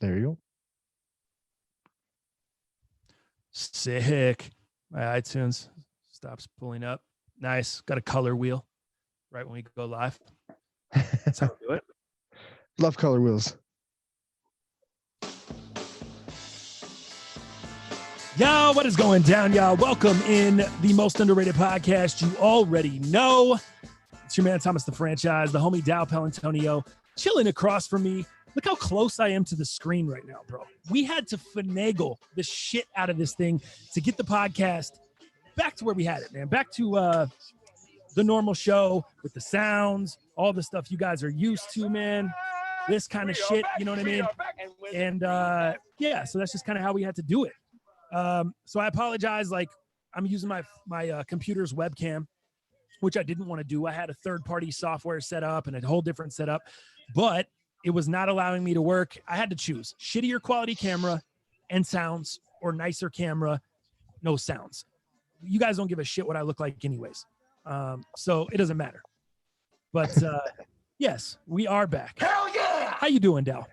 There you go. Sick. My iTunes stops pulling up. Nice. Got a color wheel right when we go live. That's how we do it. Love color wheels. Yo, what is going down, y'all? Welcome in the most underrated podcast you already know. It's your man, Thomas the Franchise, the homie Dow Palantonio, chilling across from me. Look how close I am to the screen right now, bro. We had to finagle the shit out of this thing to get the podcast back to where we had it, man. Back to the normal show with the sounds, all the stuff you guys are used to, man. This kind of shit, you know what I mean? And yeah, so that's just kind of how we had to do it. So I apologize. Like, I'm using my computer's webcam, which I didn't want to do. I had a third-party software set up and a whole different setup, but it was not allowing me to work. I had to choose shittier quality camera and sounds, or nicer camera, no sounds. You guys don't give a shit what I look like anyways. So it doesn't matter. But yes, we are back. Hell yeah! How you doing, Dal?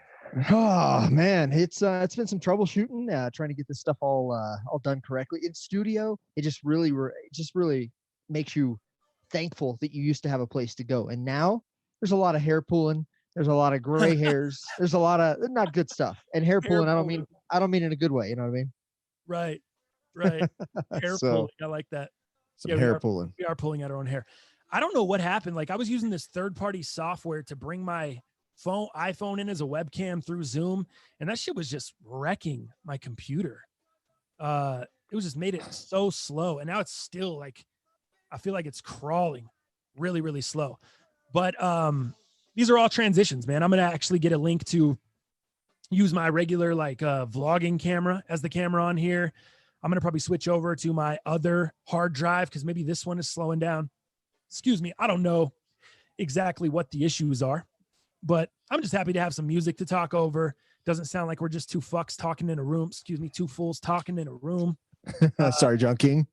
Oh man, it's been some troubleshooting, trying to get this stuff all done correctly in studio. It just really makes you thankful that you used to have a place to go, and now there's a lot of hair pulling. There's a lot of gray hairs. There's a lot of not good stuff. And hair pulling, I don't mean in a good way. You know what I mean? Right. Hair pulling. I like that. Some hair pulling. We are pulling out our own hair. I don't know what happened. Like, I was using this third-party software to bring my iPhone in as a webcam through Zoom, and that shit was just wrecking my computer. It was just made it so slow, and now it's still like, I feel like it's crawling really, really slow. But these are all transitions, man. I'm gonna actually get a link to use my regular vlogging camera as the camera on here. I'm gonna probably switch over to my other hard drive because maybe this one is slowing down. Excuse me, I don't know exactly what the issues are, but I'm just happy to have some music to talk over. Doesn't sound like we're just two fucks talking in a room. Excuse me, two fools talking in a room. Sorry, John King.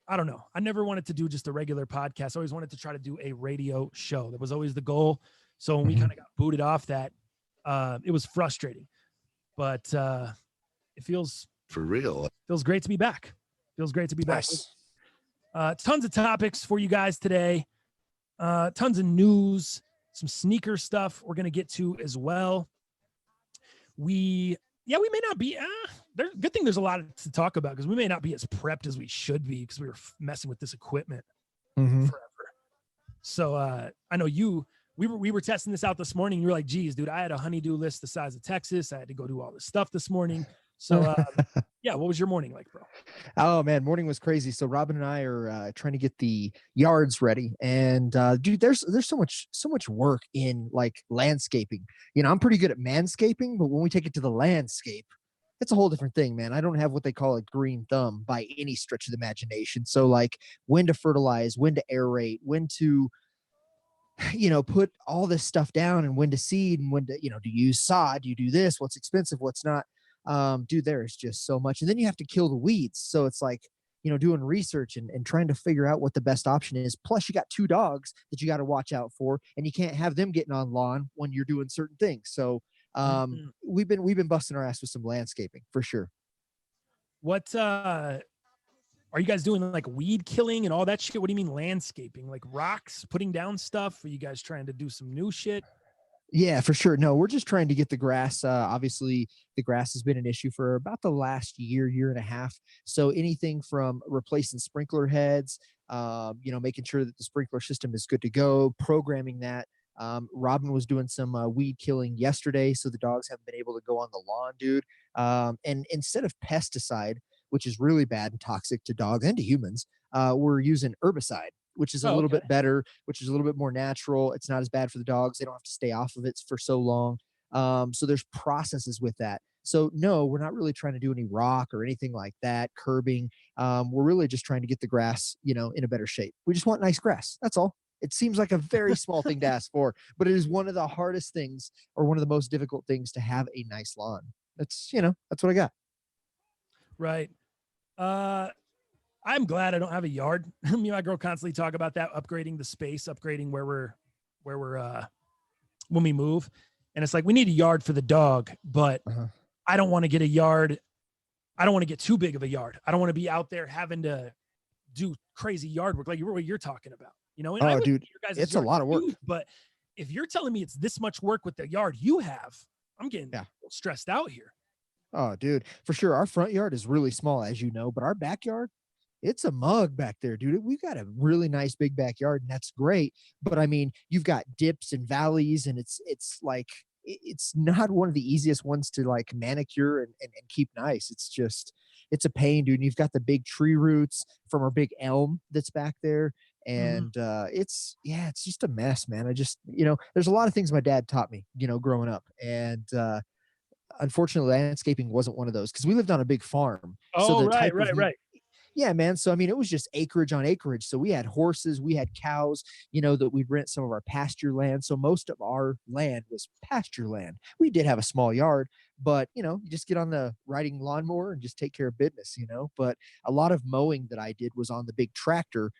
I don't know. I never wanted to do just a regular podcast. I always wanted to try to do a radio show. That was always the goal. So when we kind of got booted off that, it was frustrating, but it feels great to be back. Feels great to be back. Tons of topics for you guys today. Tons of news, some sneaker stuff we're going to get to as well. We may not be, good thing there's a lot to talk about because we may not be as prepped as we should be because we were messing with this equipment forever. So I know we were testing this out this morning. You were like, geez, dude, I had a honeydew list the size of Texas. I had to go do all this stuff this morning. So yeah, what was your morning like, bro? Oh man, morning was crazy. So Robin and I are trying to get the yards ready, and dude, there's so much work in like landscaping. You know, I'm pretty good at manscaping, but when we take it to the landscape, it's a whole different thing, man. I don't have what they call a green thumb by any stretch of the imagination. So like when to fertilize, when to aerate, when to put all this stuff down, and when to seed, and when to, do you use sod, do you do this, what's expensive, what's not. Dude, there is just so much. And then you have to kill the weeds. So it's like, doing research and trying to figure out what the best option is. Plus you got 2 dogs that you got to watch out for, and you can't have them getting on lawn when you're doing certain things. So we've been busting our ass with some landscaping for sure. What are you guys doing, like weed killing and all that shit? What do you mean landscaping? Like rocks, putting down stuff? Are you guys trying to do some new shit? Yeah, for sure. No, we're just trying to get the grass. Obviously, the grass has been an issue for about the last year and a half. So anything from replacing sprinkler heads, making sure that the sprinkler system is good to go, programming that. Robin was doing some weed killing yesterday, so the dogs haven't been able to go on the lawn, dude. And instead of pesticide, which is really bad and toxic to dogs and to humans, we're using herbicide, which is a little bit better, which is a little bit more natural. It's not as bad for the dogs. They don't have to stay off of it for so long. So there's processes with that. So no, we're not really trying to do any rock or anything like that, curbing. We're really just trying to get the grass, in a better shape. We just want nice grass. That's all. It seems like a very small thing to ask for, but it is one of the hardest things, or one of the most difficult things, to have a nice lawn. That's what I got. Right. I'm glad I don't have a yard. Me and my girl constantly talk about that, upgrading the space, upgrading where we're when we move. And it's like, we need a yard for the dog, but I don't want to get a yard. I don't want to get too big of a yard. I don't want to be out there having to do crazy yard work like what you're talking about, And Oh, dude, your guys' it's a yard lot of work. huge, but if you're telling me it's this much work with the yard you have, I'm getting stressed out here. Oh, dude, for sure. Our front yard is really small, as you know, but our backyard, it's a mug back there, dude. We've got a really nice big backyard, and that's great. But I mean, you've got dips and valleys, and it's like it's not one of the easiest ones to like manicure and keep nice. It's a pain, dude. And you've got the big tree roots from our big elm that's back there. And it's just a mess, man. There's a lot of things my dad taught me, growing up. And unfortunately, landscaping wasn't one of those because we lived on a big farm. Oh, right. Yeah, man. So, I mean, it was just acreage on acreage. So we had horses, we had cows, that we'd rent some of our pasture land. So most of our land was pasture land. We did have a small yard, but, you just get on the riding lawnmower and just take care of business, But a lot of mowing that I did was on the big tractor,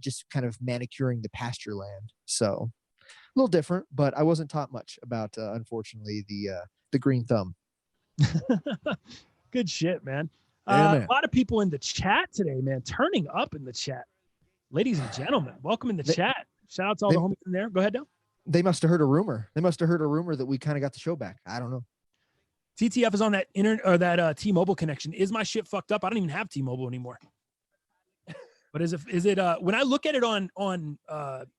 just kind of manicuring the pasture land. So a little different, but I wasn't taught much about, unfortunately, the green thumb. Good shit, man. Yeah, a lot of people in the chat today, man, turning up in the chat. Ladies and gentlemen, welcome in the chat. Shout out to all the homies in there. Go ahead, Dale. They must have heard a rumor. That we kind of got the show back. I don't know. TTF is on that that T-Mobile connection. Is my shit fucked up? I don't even have T-Mobile anymore. But is it when I look at it on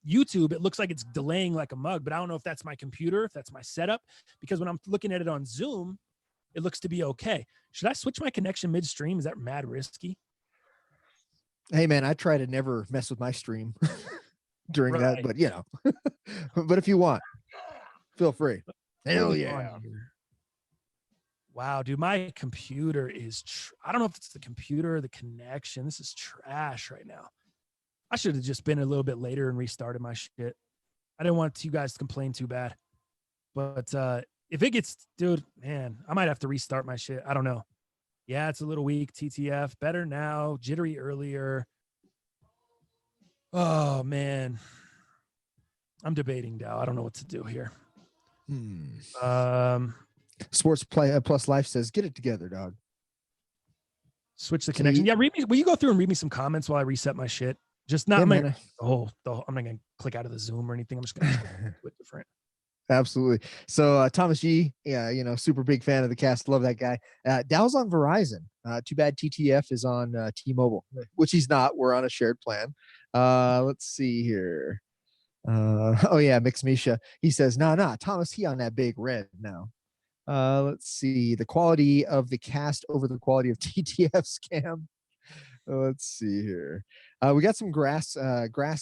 YouTube, it looks like it's delaying like a mug, but I don't know if that's my computer, if that's my setup, because when I'm looking at it on Zoom, it looks to be okay. Should I switch my connection midstream? Is that mad risky? Hey, man, I try to never mess with my stream during that, but but if you want, feel free. Hell yeah. Wow, dude, my computer is, I don't know if it's the computer or the connection. This is trash right now. I should have just been a little bit later and restarted my shit. I didn't want you guys to complain too bad. But if it gets, dude, man, I might have to restart my shit. I don't know. Yeah, it's a little weak. TTF, better now. Jittery earlier. Oh, man. I'm debating now. I don't know what to do here. Sports Play Plus Life says, get it together, dog. Switch the connection. Yeah, will you go through and read me some comments while I reset my shit? Just not I'm not going to click out of the Zoom or anything. I'm just going to do it different. Absolutely. So Thomas G, super big fan of the cast. Love that guy. Dow's on Verizon. Too bad TTF is on T-Mobile, which he's not. We're on a shared plan. Let's see here. Mix Misha. He says, nah, Thomas, he on that big red now. Let's see. The quality of the cast over the quality of TTF scam. Let's see here. We got some grass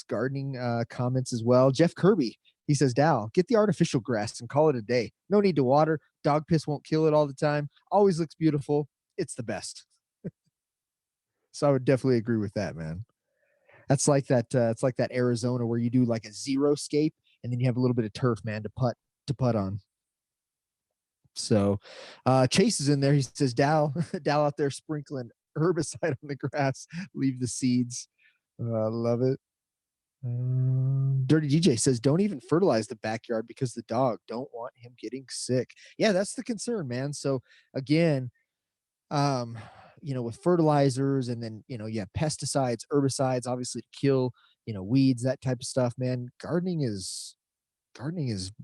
gardening comments as well. Jeff Kirby. He says, Dow, get the artificial grass and call it a day. No need to water. Dog piss won't kill it all the time. Always looks beautiful. It's the best. So I would definitely agree with that, man. That's like that. It's like that Arizona where you do like a zero scape and then you have a little bit of turf, man, to putt on. So Chase is in there. He says, Dow out there sprinkling herbicide on the grass. Leave the seeds. Love it. Dirty DJ says, don't even fertilize the backyard because the dog don't want him getting sick. Yeah, that's the concern, man. So again, with fertilizers and then, pesticides, herbicides, obviously to kill, weeds, that type of stuff, man. Gardening is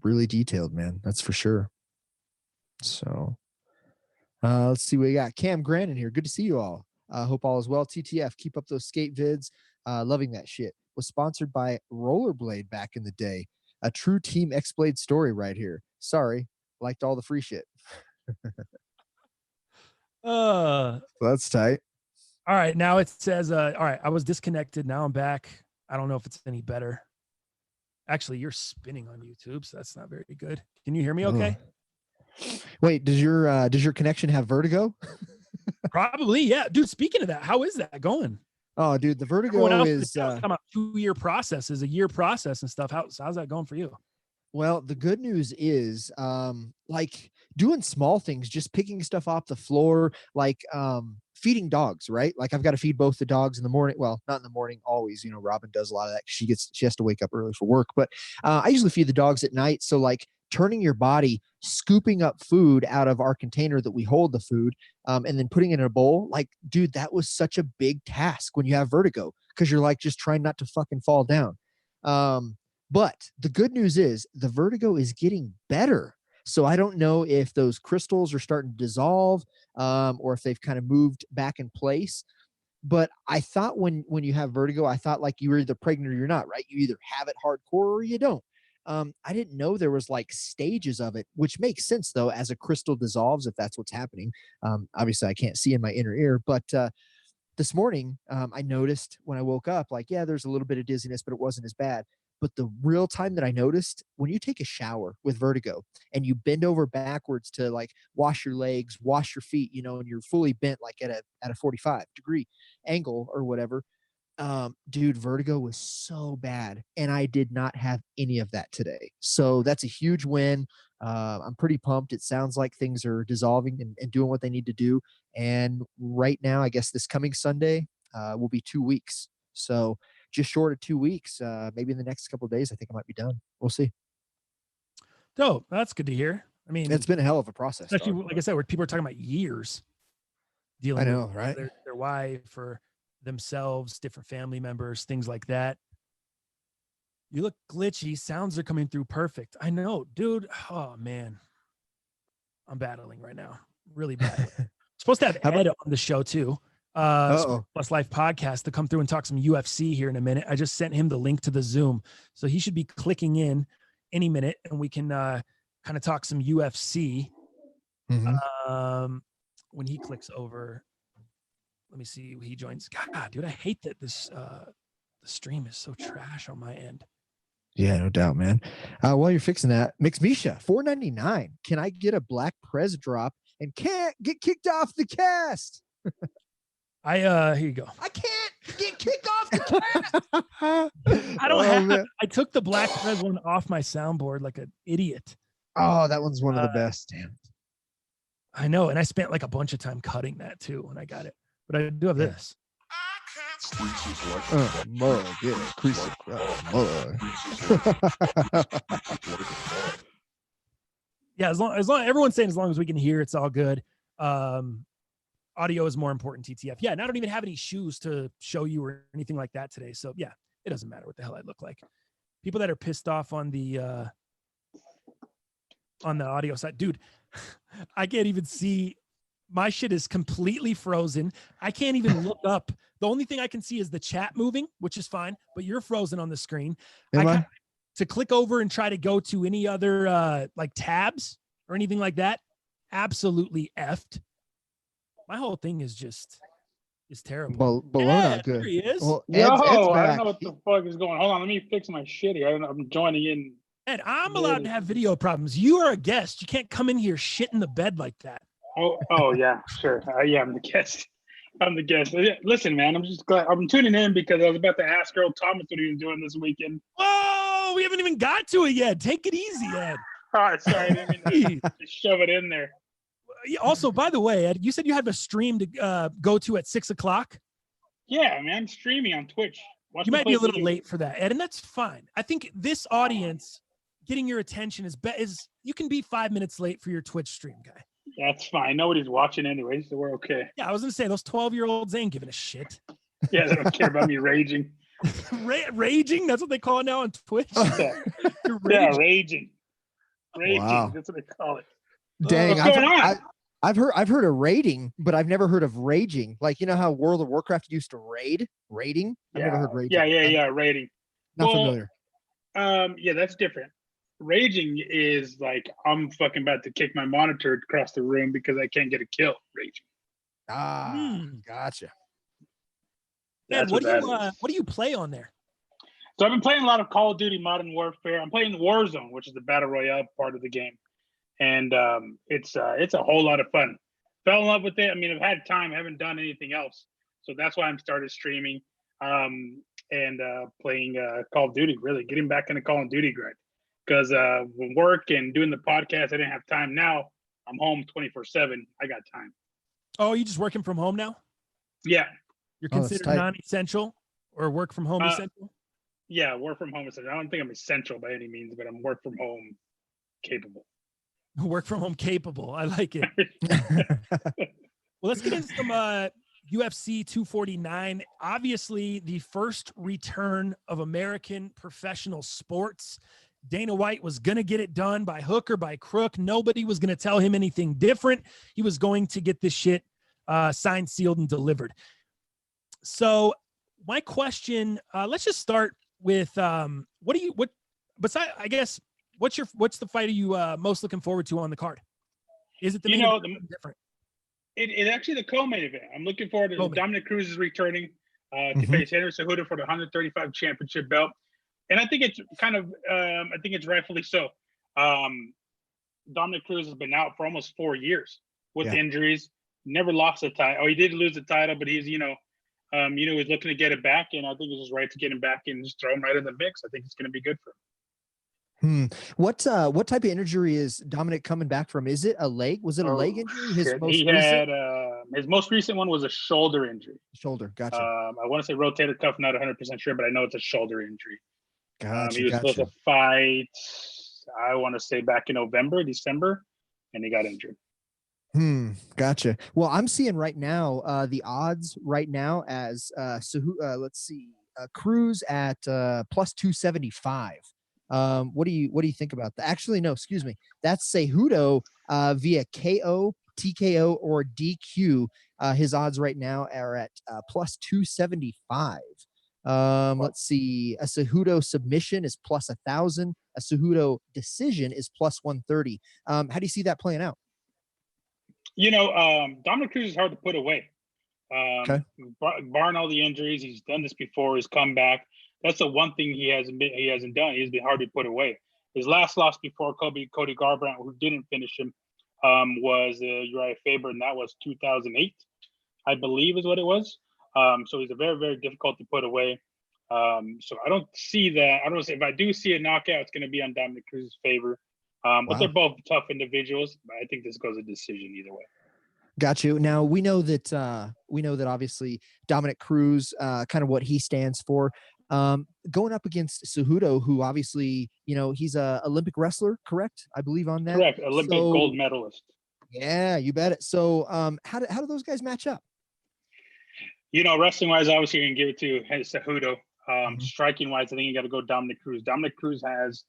really detailed, man. That's for sure. So let's see what we got. Cam Grant in here. Good to see you all. Hope all is well. TTF, keep up those skate vids. Loving that shit. Was sponsored by Rollerblade back in the day. A true Team X-Blade story right here. Sorry, liked all the free shit. That's tight. All right, now it says, all right, I was disconnected. Now I'm back. I don't know if it's any better. Actually, you're spinning on YouTube, so that's not very good. Can you hear me okay? Wait, does your connection have vertigo? Probably, yeah. Dude, speaking of that, how is that going? Oh, dude, the vertigo is talking about 2-year processes, a year process and stuff. How's that going for you? Well, the good news is like doing small things, just picking stuff off the floor, like feeding dogs, right? Like I've got to feed both the dogs in the morning. Well, not in the morning always, Robin does a lot of that. She has to wake up early for work, but I usually feed the dogs at night. So like turning your body, scooping up food out of our container that we hold the food, and then putting it in a bowl, like, dude, that was such a big task when you have vertigo, because you're like just trying not to fucking fall down. But the good news is the vertigo is getting better. So I don't know if those crystals are starting to dissolve, or if they've kind of moved back in place. But I thought when you have vertigo, I thought like you were either pregnant or you're not, right? You either have it hardcore or you don't. I didn't know there was like stages of it, which makes sense though, as a crystal dissolves, if that's what's happening. Obviously I can't see in my inner ear, but this morning, I noticed when I woke up, like, yeah, there's a little bit of dizziness, but it wasn't as bad. But the real time that I noticed, when you take a shower with vertigo and you bend over backwards to like wash your legs, wash your feet, and you're fully bent like at a 45-degree angle or whatever, dude, vertigo was so bad, and I did not have any of that today. So that's a huge win. I'm pretty pumped. It sounds like things are dissolving and doing what they need to do. And right now, I guess this coming Sunday will be 2 weeks. So just short of 2 weeks. Maybe in the next couple of days, I think I might be done. We'll see. Dope. That's good to hear. I mean, it's been a hell of a process. Especially, like I said, where people are talking about years dealing with right? their wife or themselves, different family members, things like that. You look glitchy. Sounds are coming through perfect. I know, dude. Oh man, I'm battling right now. Really bad. Supposed to have Ed on the show too. Plus Life podcast to come through and talk some UFC here in a minute. I just sent him the link to the Zoom, so he should be clicking in any minute, and we can kind of talk some UFC. When he clicks over, let me see. He joins. God, dude, I hate that this the stream is so trash on my end. Yeah, no doubt, man. While you're fixing that, Mixmisha, $4.99. Can I get a Black Prez drop and can't get kicked off the cast? Here you go. I can't get kicked off the cast. I don't have. Man. I took the Black Prez one off my soundboard like an idiot. Oh, that one's one of the best. Damn. I know, and I spent like a bunch of time cutting that too when I got it. But I do have this. Yeah, as long everyone's saying as long as we can hear, it's all good. Audio is more important, TTF. Yeah, and I don't even have any shoes to show you or anything like that today. So yeah, it doesn't matter what the hell I look like. People that are pissed off on the audio side, dude, I can't even see. My shit is completely frozen. I can't even look up. The only thing I can see is the chat moving, which is fine, but you're frozen on the screen. To click over and try to go to any other like tabs or anything like that, absolutely effed. My whole thing is terrible. Below not good. Here he is. Well, Ed's I don't know what the fuck is going on. Hold on, let me fix my shit here. I'm joining in. Ed, I'm allowed to have video problems. You are a guest. You can't come in here shit in the bed like that. Oh yeah, sure. Yeah, I'm the guest. Listen, man, I'm just glad I'm tuning in because I was about to ask Earl Thomas what he was doing this weekend. Whoa, we haven't even got to it yet. Take it easy, Ed. All right, sorry, I didn't mean to just shove it in there. Also, by the way, Ed, you said you had a stream to go to at 6:00. Yeah, man, I'm streaming on Twitch. You might be a little late for that, Ed, and that's fine. I think this audience getting your attention is you can be 5 minutes late for your Twitch stream, guy. That's fine. Nobody's watching anyway, so we're okay. Yeah, I was gonna say those 12-year-olds ain't giving a shit. Yeah, they don't care about me raging. Raging? That's what they call it now on Twitch. Yeah, raging. Wow. That's what they call it. Dang, I've heard of raiding, but I've never heard of raging. Like, you know how World of Warcraft used to raiding? I've never heard raging. Yeah, raiding. Not familiar. Yeah, that's different. Raging is like I'm fucking about to kick my monitor across the room because I can't get a kill. Raging. Gotcha. Man, what do you play on there? So I've been playing a lot of Call of Duty Modern Warfare. I'm playing Warzone, which is the battle royale part of the game, and it's a whole lot of fun. Fell in love with it. I mean, I've had time, I haven't done anything else, so that's why I'm started streaming and playing Call of Duty. Really getting back into Call of Duty grind. Because when work and doing the podcast, I didn't have time. Now I'm home 24/7. I got time. Oh, you just working from home now? Yeah. You're Oh, that's considered tight. non-essential or work from home essential? Yeah, work from home essential. I don't think I'm essential by any means, but I'm work from home capable. Work from home capable. I like it. Well, let's get into some UFC 249. Obviously, the first return of American professional sports. Dana White was going to get it done by hook or by crook. Nobody was going to tell him anything different. He was going to get this shit signed, sealed, and delivered. So my question, let's just start with besides, I guess, what's the fight are you most looking forward to on the card? Is it the main event or different? It actually the co-main event. I'm looking forward to Dominic Cruz is returning to face Henry Cejudo for the 135 championship belt. And I think it's kind of, I think it's rightfully so. Dominic Cruz has been out for almost 4 years with injuries, never lost a title. Oh, he did lose the title, but he's, he's looking to get it back. And I think it's just right to get him back and just throw him right in the mix. I think it's going to be good for him. What type of injury is Dominic coming back from? Is it a leg? Was it a leg injury? His most recent one was a shoulder injury. Shoulder, gotcha. I want to say rotator cuff, not 100% sure, but I know it's a shoulder injury. Gotcha. He was supposed to fight, I want to say back in December, and he got injured. Gotcha. Well, I'm seeing right now the odds right now as Cruz at plus 275. What do you think about that? Actually, no, excuse me. That's Cejudo via KO, TKO, or DQ. His odds right now are at plus 275. Let's see. A Cejudo submission is plus 1,000. A Cejudo decision is plus 130. How do you see that playing out? Dominic Cruz is hard to put away. Barring all the injuries, he's done this before. He's come back. That's the one thing he hasn't done. He's been hard to put away. His last loss before Cody Garbrandt, who didn't finish him, was Uriah Faber, and that was 2008, I believe, is what it was. So he's a very, very difficult to put away. So I don't see that. I don't say if I do see a knockout, it's going to be on Dominic Cruz's favor. But they're both tough individuals. But I think this goes a decision either way. Got you. Now we know that obviously Dominic Cruz, kind of what he stands for. Going up against Cejudo, who obviously, he's a Olympic wrestler, correct? I believe on that. Correct. Olympic gold medalist. Yeah, you bet it. So, how do those guys match up? Wrestling wise, obviously you're gonna give it to Cejudo. Striking wise, I think you got to go Dominic Cruz. Dominic Cruz has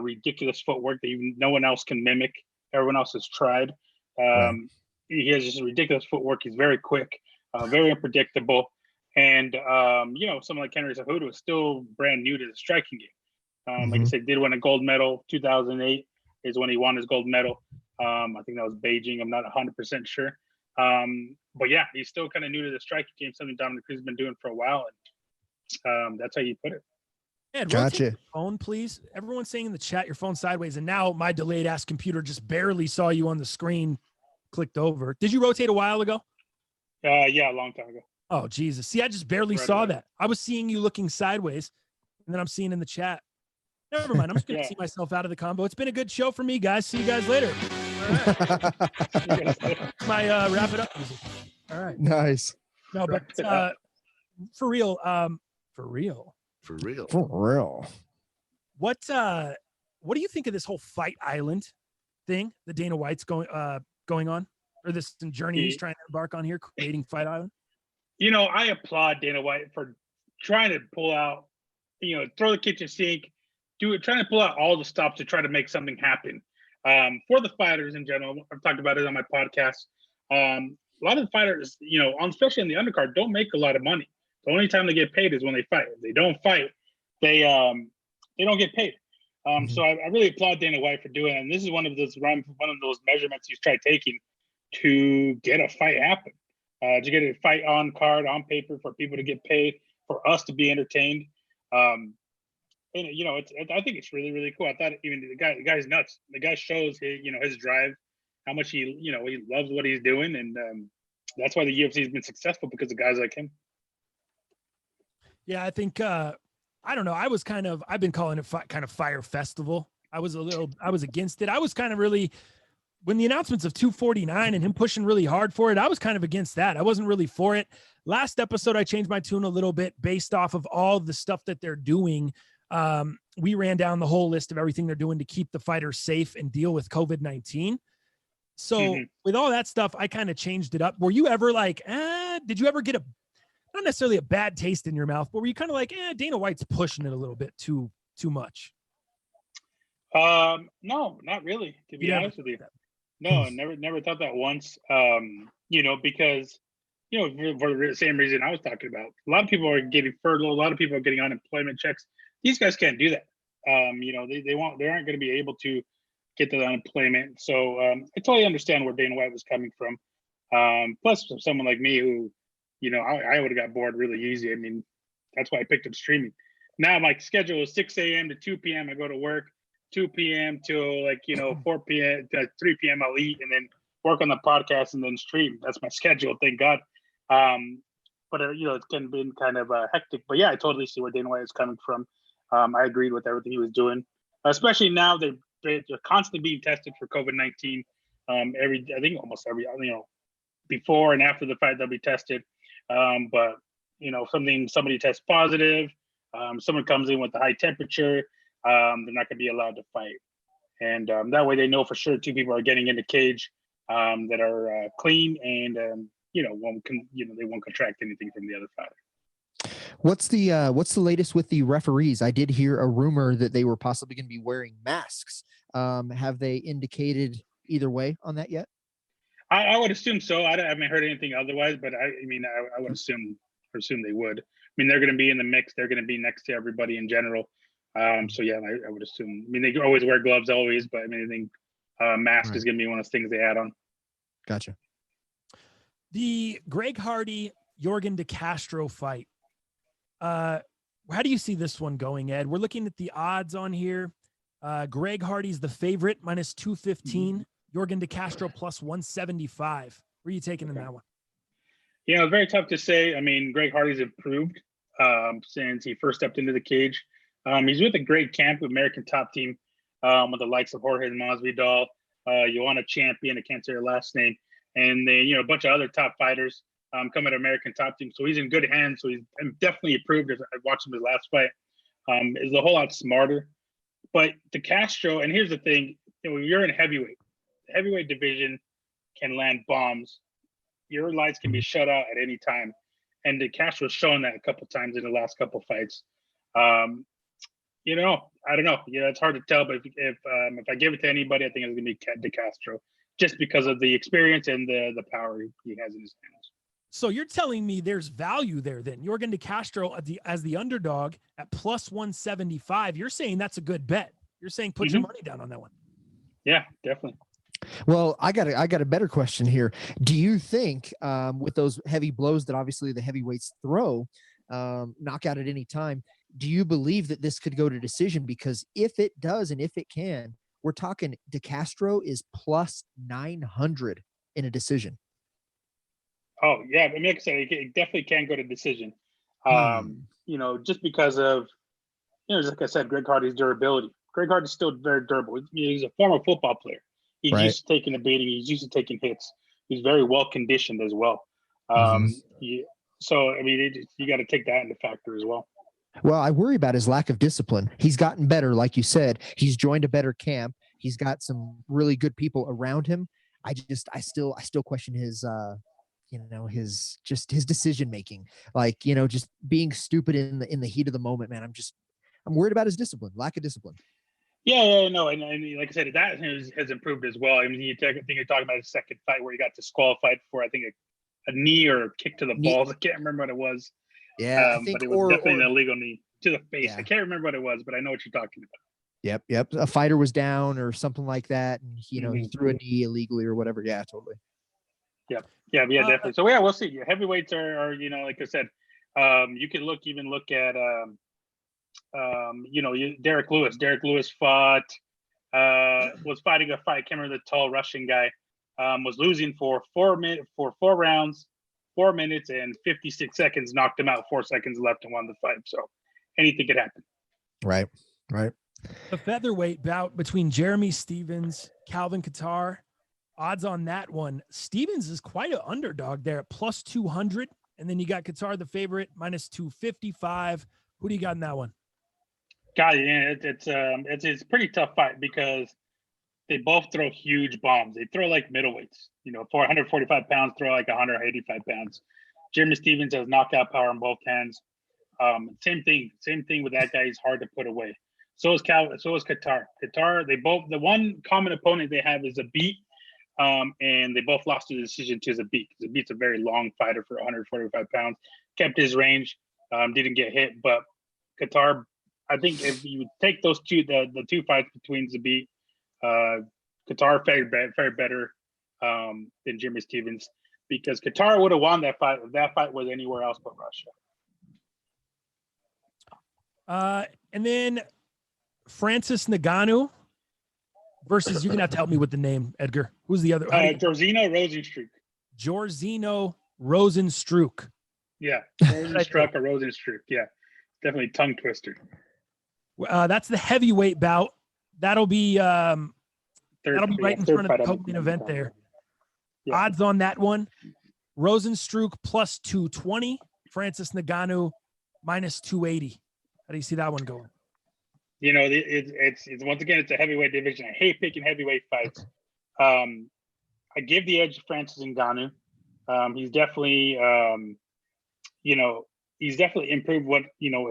ridiculous footwork that no one else can mimic. Everyone else has tried. He has just ridiculous footwork. He's very quick, very unpredictable. And, someone like Henry Cejudo is still brand new to the striking game. Like I said, did win a gold medal. 2008 is when he won his gold medal. I think that was Beijing. I'm not 100% sure. But yeah, he's still kind of new to the striking game, something Dominic Cruz has been doing for a while. And that's how you put it. Ed, gotcha. Your phone, please. Everyone's saying in the chat, your phone sideways. And now my delayed ass computer just barely saw you on the screen, clicked over. Did you rotate a while ago? Yeah, a long time ago. Oh, Jesus. See, I just barely saw that. I was seeing you looking sideways, and then I'm seeing in the chat. Never mind. I'm just going to see myself out of the combo. It's been a good show for me, guys. See you guys later. All right. My wrap it up music. All right. Nice. No, but for real. What do you think of this whole Fight Island thing that Dana White's going on, or this journey he's trying to embark on here, creating Fight Island? I applaud Dana White for trying to pull out, throw the kitchen sink, trying to pull out all the stops to try to make something happen for the fighters in general. I've talked about it on my podcast. A lot of the fighters, especially on the undercard, don't make a lot of money. The only time they get paid is when they fight. If they don't fight, they don't get paid. So I really applaud Dana White for doing it. And this is one of those measurements he's tried taking to get a fight happen. To get a fight on card, on paper, for people to get paid, for us to be entertained. And I think it's really, really cool. I thought even the guy's nuts. The guy shows his drive, how much he loves what he's doing, and that's why the UFC has been successful, because of guys like him. Yeah, I think I don't know. I've been calling it kind of Fire Festival. I was against it. I was kind of really. When the announcements of 249 and him pushing really hard for it, I was kind of against that. I wasn't really for it. Last episode, I changed my tune a little bit based off of all the stuff that they're doing. We ran down the whole list of everything they're doing to keep the fighters safe and deal with COVID-19. So with all that stuff, I kind of changed it up. Were you ever like, did you ever get not necessarily a bad taste in your mouth, but were you kind of like, Dana White's pushing it a little bit too much? No, not really, to be honest with you. No, never thought that once. Because, for the same reason I was talking about, a lot of people are getting furloughed. A lot of people are getting unemployment checks. These guys can't do that. They aren't going to be able to get the unemployment. So I totally understand where Dana White was coming from. Plus, for someone like me who, I would have got bored really easy. I mean, that's why I picked up streaming. Now my schedule is 6 a.m. to 2 p.m. I go to work, 2 p.m. till 4 p.m. to 3 p.m. I'll eat and then work on the podcast and then stream. That's my schedule, thank God. But it's been kind of hectic. But yeah, I totally see where Dana White is coming from. I agreed with everything he was doing, especially now they're constantly being tested for COVID-19. I think almost every, before and after the fight they'll be tested. But somebody tests positive, someone comes in with a high temperature, they're not going to be allowed to fight. And that way they know for sure 2 people are getting in the cage that are clean and they won't contract anything from the other fighter. What's the latest with the referees? I did hear a rumor that they were possibly going to be wearing masks. Have they indicated either way on that yet? I would assume so. I haven't heard anything otherwise, but I would assume they would. I mean, they're going to be in the mix. They're going to be next to everybody in general. So yeah, I would assume. I mean, they always wear gloves always, but I mean, I think mask is going to be one of those things they add on. Gotcha. The Greg Hardy Yorgan De Castro fight. How do you see this one going, Ed? We're looking at the odds on here. Greg Hardy's the favorite, minus 215. Yorgan De Castro plus 175. Where are you taking in that one? Yeah, very tough to say. I mean, Greg Hardy's improved since he first stepped into the cage. He's with a great camp, American Top Team, with the likes of Jorge Masvidal, Joanna Champion, I can't say her last name, and then a bunch of other top fighters come at American Top Team. So he's in good hands. So he's definitely improved. I watched him his last fight. Is a whole lot smarter. But De Castro, and here's the thing, you're in heavyweight. The heavyweight division can land bombs. Your lights can be shut out at any time. And De Castro's shown that a couple times in the last couple fights. I don't know. It's hard to tell, but if I give it to anybody, I think it's going to be De Castro, just because of the experience and the power he has in his hands. So you're telling me there's value there then. Yorgan De Castro as the underdog at plus 175. You're saying that's a good bet. You're saying put your money down on that one. Yeah, definitely. Well, I got a better question here. Do you think with those heavy blows that obviously the heavyweights throw, knockout at any time, do you believe that this could go to decision? Because if it does, and if it can, we're talking De Castro is plus 900 in a decision. Oh yeah, I mean, like I said, it definitely can go to decision. Just because of, like I said, Greg Hardy's durability. Greg Hardy's still very durable. He's a former football player. He's used to taking a beating. He's used to taking hits. He's very well conditioned as well. So I mean, you got to take that into factor as well. Well, I worry about his lack of discipline. He's gotten better, like you said. He's joined a better camp. He's got some really good people around him. I still question his his decision making, just being stupid in the heat of the moment, man. I'm worried about his discipline, lack of discipline. Yeah, no, and like I said, that has improved as well. I mean, I think you're talking about his second fight where he got disqualified for, I think, a knee or a kick to the balls. I can't remember what it was. Yeah, I think, but it was definitely an illegal knee to the face. Yeah. I can't remember what it was, but I know what you're talking about. Yep. A fighter was down or something like that, and he threw a knee illegally or whatever. Yeah, totally. Yeah, definitely. So yeah, we'll see. Heavyweights are like I said, you can look at Derek Lewis. Derek Lewis was fighting a fight. I can't remember the tall Russian guy. Was losing for 4 rounds, 4 minutes and 56 seconds. Knocked him out. 4 seconds left and won the fight. So anything could happen. Right. The featherweight bout between Jeremy Stephens, Calvin Kattar. Odds on that one. Stephens is quite an underdog there at plus 200. And then you got Qatar, the favorite, minus 255. Who do you got in that one? God, yeah, it's a pretty tough fight because they both throw huge bombs. They throw like middleweights, 445 pounds, throw like 185 pounds. Jeremy Stevens has knockout power on both hands. Same thing with that guy. He's hard to put away. So is Qatar. Qatar, the one common opponent they have is Zabit, and they both lost the decision to Zabit. Zabit's a very long fighter for 145 pounds, kept his range, didn't get hit. But Qatar, I think if you take those two, the two fights between Zabit, Qatar fared better than Jimmy Stevens, because Qatar would have won that fight if that fight was anywhere else but Russia. And then Francis Ngannou versus, you're going to have to help me with the name, Edgar. Who's the other? Jairzinho Rozenstruik. Jairzinho Rozenstruik. Yeah, Rozenstruik or Rozenstruik. Yeah, definitely tongue twister. That's the heavyweight bout. That'll be right in front of the opening event there. Yeah. Odds on that one: Rozenstruik plus 220, Francis Ngannou minus 280. How do you see that one going? It's once again, it's a heavyweight division. I hate picking heavyweight fights. I give the edge to Francis Ngannou. He's definitely, he's definitely improved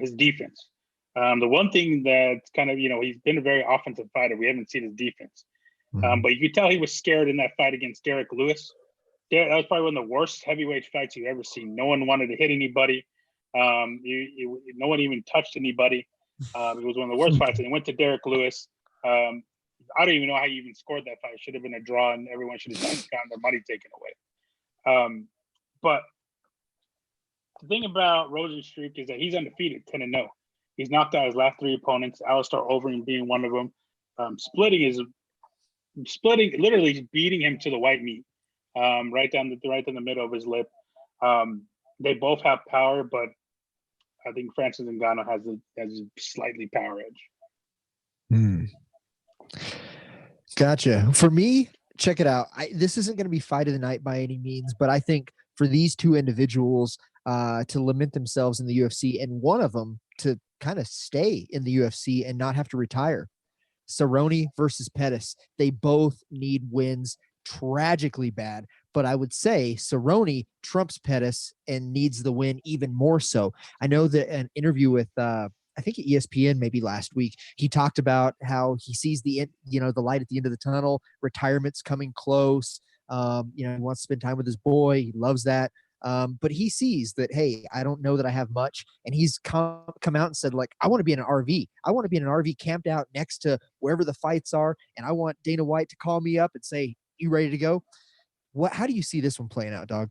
his defense. The one thing that's kind of, he's been a very offensive fighter. We haven't seen his defense. But you could tell he was scared in that fight against Derek Lewis. That was probably one of the worst heavyweight fights you've ever seen. No one wanted to hit anybody. No one even touched anybody. It was one of the worst fights. And he went to Derek Lewis. I don't even know how he even scored that fight. It should have been a draw, and everyone should have gotten their money taken away. But the thing about Rozenstruik is that he's undefeated, 10-0. He's knocked out his last three opponents, Alistair Overeem being one of them. Literally beating him to the white meat, right down the middle of his lip. They both have power, but I think Francis Ngannou has a slightly power edge. Gotcha. For me, check it out. This isn't going to be fight of the night by any means, but I think for these two individuals to lament themselves in the UFC, and one of them to kind of stay in the UFC and not have to retire, Cerrone versus Pettis. They both need wins tragically bad, but I would say Cerrone trumps Pettis and needs the win even more so. I know that an interview with I think ESPN maybe last week, he talked about how he sees the light at the end of the tunnel. Retirement's coming close. He wants to spend time with his boy. He loves that. But he sees that, hey, I don't know that I have much. And he's come out and said, like, I want to be in an RV. I want to be in an RV camped out next to wherever the fights are. And I want Dana White to call me up and say, you ready to go? How do you see this one playing out, dog?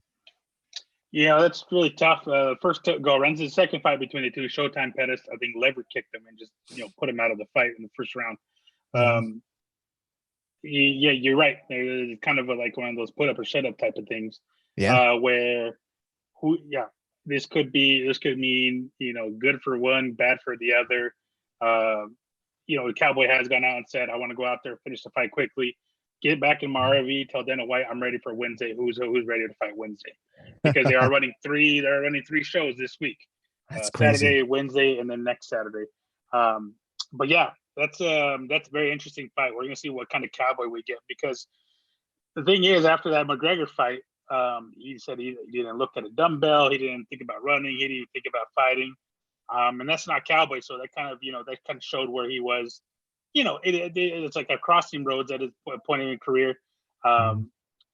Yeah, that's really tough. First go around. The second fight between the two, Showtime Pettis, I think lever kicked him and just put him out of the fight in the first round. Yeah, you're right. It's kind of like one of those put up or shut up type of things. Yeah. This could mean good for one, bad for the other. The Cowboy has gone out and said, I want to go out there, finish the fight quickly, get back in my RV, tell Dana White I'm ready for Wednesday. Who's ready to fight Wednesday? Because they are running three shows this week. That's Saturday, Wednesday, and then next Saturday. But yeah, that's a very interesting fight. We're gonna see what kind of Cowboy we get, because the thing is, after that McGregor fight, he said he didn't look at a dumbbell, he didn't think about running, he didn't think about fighting. And that's not Cowboy. So that kind of showed where he was. It's like a crossing roads at his point in his career. On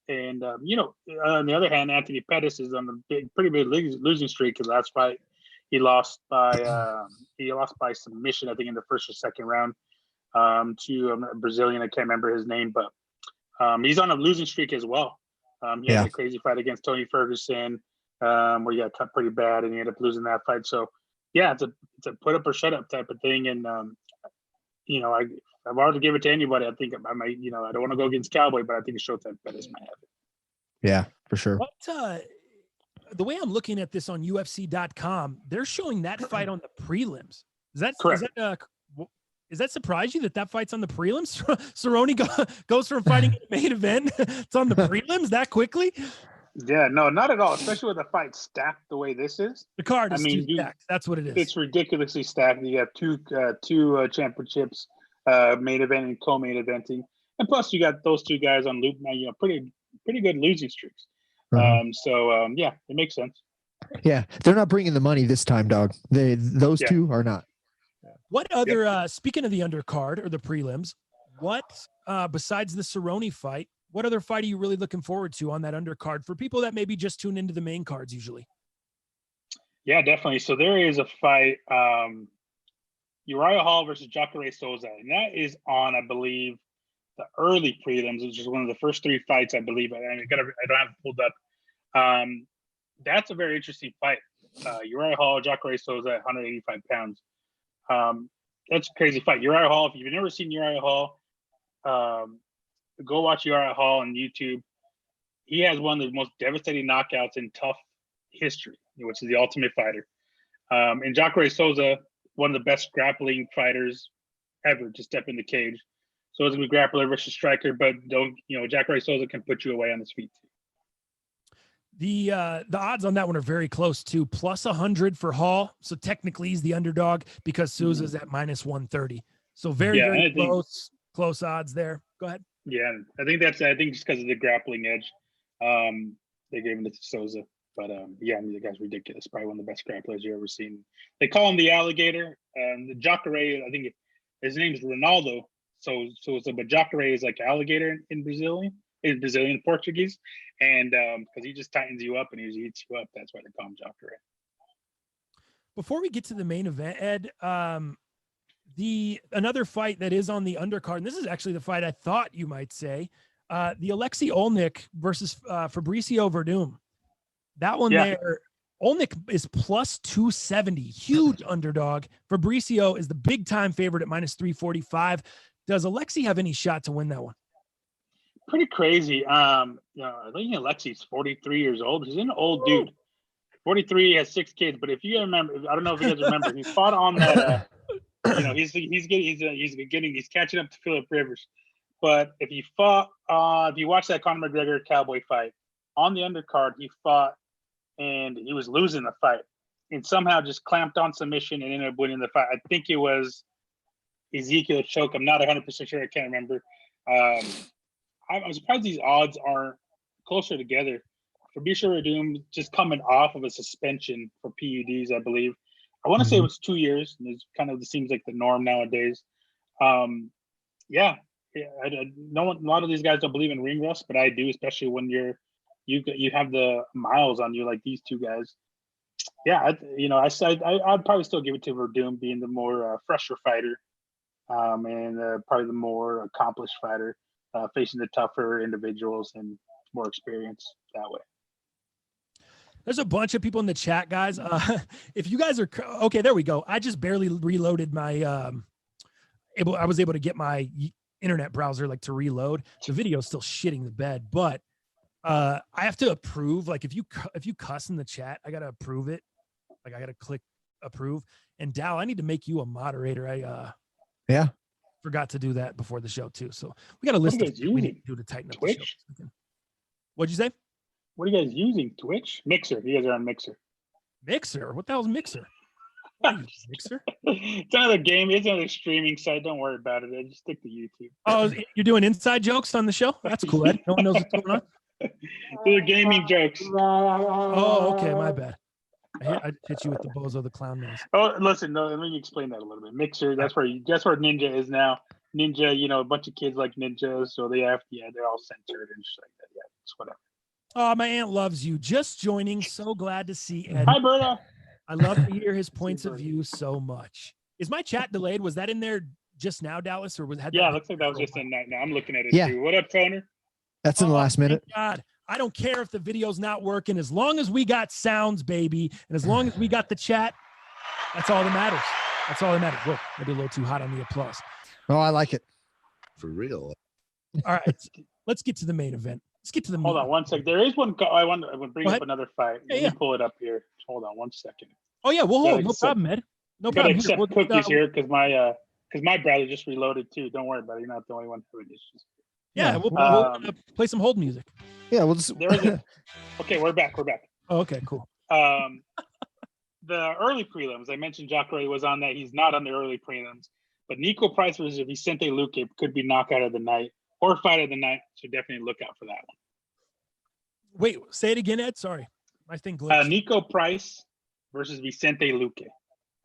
the other hand, Anthony Pettis is on the pretty big losing streak, because last fight he lost by submission, I think, in the first or second round to a Brazilian. I can't remember his name, but he's on a losing streak as well. He had a crazy fight against Tony Ferguson, where he got cut pretty bad and he ended up losing that fight. So yeah, it's a put up or shut up type of thing. And I've already give it to anybody. I think I might, I don't want to go against Cowboy, but I think Showtime Pettis might have it. Yeah, for sure. The way I'm looking at this on UFC.com, they're showing that fight on the prelims. Is that correct? Does that surprise you that fight's on the prelims? Cerrone goes from fighting in the main event. It's on the prelims that quickly? Yeah, no, not at all. Especially with the fight stacked the way this is. The card I is mean, too stacked. That's what it is. It's ridiculously stacked. You have two championships, main event and co-main eventing, and plus you got those two guys on loop now. Pretty good losing streaks. Yeah, it makes sense. Yeah, they're not bringing the money this time, dog. Those two are not. What other? Speaking of the undercard or the prelims, what besides the Cerrone fight? What other fight are you really looking forward to on that undercard for people that maybe just tune into the main cards usually? Yeah, definitely. So there is a fight, Uriah Hall versus Jacare Souza, and that is on, I believe, the early prelims, which is one of the first 3 fights, I believe. I don't have it pulled up. That's a very interesting fight. Uriah Hall, Jacare Souza at 185 pounds. That's a crazy fight. Uriah Hall, if you've never seen Uriah Hall, go watch Uriah Hall on YouTube. He has one of the most devastating knockouts in tough history, which is the Ultimate Fighter. And Jacare Souza, one of the best grappling fighters ever to step in the cage. So it's gonna be grappler versus striker, but Jacare Souza can put you away on his feet too. The odds on that one are very close too. Plus 100 for Hall, so technically he's the underdog because Souza's at minus 130. So very close odds there. Go ahead. Yeah, I think just because of the grappling edge, they gave him to Souza. But the guy's ridiculous. Probably one of the best grapplers you've ever seen. They call him the alligator. The Jacare, I think his name's Ronaldo. But Jacare is like alligator in Brazilian Portuguese, and because he just tightens you up and he eats you up, that's why they call him Jacare. Before we get to the main event, Ed, another fight that is on the undercard, and this is actually the fight I thought you might say, the Alexei Olnik versus Fabricio Verdum. That one there, Olnik is plus 270, huge underdog. Fabricio is the big time favorite at minus 345. Does Alexei have any shot to win that one? Pretty crazy. I think Alexei's 43 years old. He's an old dude. 43, has 6 kids. But if you remember, I don't know if you guys remember, he fought on that. He's catching up to Phillip Rivers. But if you watch that Conor McGregor Cowboy fight on the undercard, he fought and he was losing the fight and somehow just clamped on submission and ended up winning the fight. I think it was Ezekiel choke. I'm not 100% sure. I can't remember. I'm surprised these odds aren't closer together. Fabricio Verdum just coming off of a suspension for PUDs, I believe. I want to say it was 2 years. And it seems like the norm nowadays. A lot of these guys don't believe in ring rust, but I do, especially when you have the miles on you like these two guys. Yeah, I'd probably still give it to Verdum being the more fresher fighter, and probably the more accomplished fighter, facing the tougher individuals and more experience that way. There's a bunch of people in the chat, guys. If you guys are okay, there we go. I just barely reloaded my. I was able to get my internet browser to reload. The video is still shitting the bed, but I have to approve. If you cuss in the chat, I gotta approve it. I gotta click approve. And Dal, I need to make you a moderator. I forgot to do that before the show too. So we got a list of we need to do to tighten up Twitch? The show. What'd you say? What are you guys using? Twitch? Mixer. You guys are on Mixer. Mixer? What the hell's Mixer? Mixer? It's another game. It's another streaming site. Don't worry about it. I just stick to YouTube. Oh, you're doing inside jokes on the show? That's cool, Ed. No one knows what's going on. They're gaming jokes. Oh, okay. My bad. I hit you with the Bozo the Clown noise. Oh, listen. No, let me explain that a little bit. Mixer. That's where Ninja is now. Ninja. A bunch of kids like Ninja, so they're all censored and shit like that. Yeah, it's whatever. Oh, my aunt loves you. Just joining. So glad to see Ed. Hi, Berta. I love to hear his points of view so much. Is my chat delayed? Was that in there just now, Dallas, or was that? Yeah, it looks like that was just in now. I'm looking at it too. What up, Toner? That's in the last minute. God, I don't care if the video's not working. As long as we got sounds, baby, and as long as we got the chat, that's all that matters. That's all that matters. Whoa, maybe a little too hot on the applause. Oh, I like it. For real. All right, let's get to the main event. Let's get to the. Hold on 1 second. There is one. I want to bring up another fight. Yeah, Let me pull it up here. Hold on 1 second. Oh yeah, we'll hold. No problem, Ed. No problem. Accept cookies here because my brother just reloaded too. Don't worry about it. You're not the only one having issues. Yeah, Yeah. we'll play some hold music. Yeah, we'll just. Okay, we're back. Oh, okay, cool. The early prelims, I mentioned Jacare was on that. He's not on the early prelims. But Nico Price versus Vicente Luque could be knockout of the night or fight of the night. So definitely look out for that one. Wait, say it again, Ed. Sorry. My thing glitched. Nico Price versus Vicente Luque.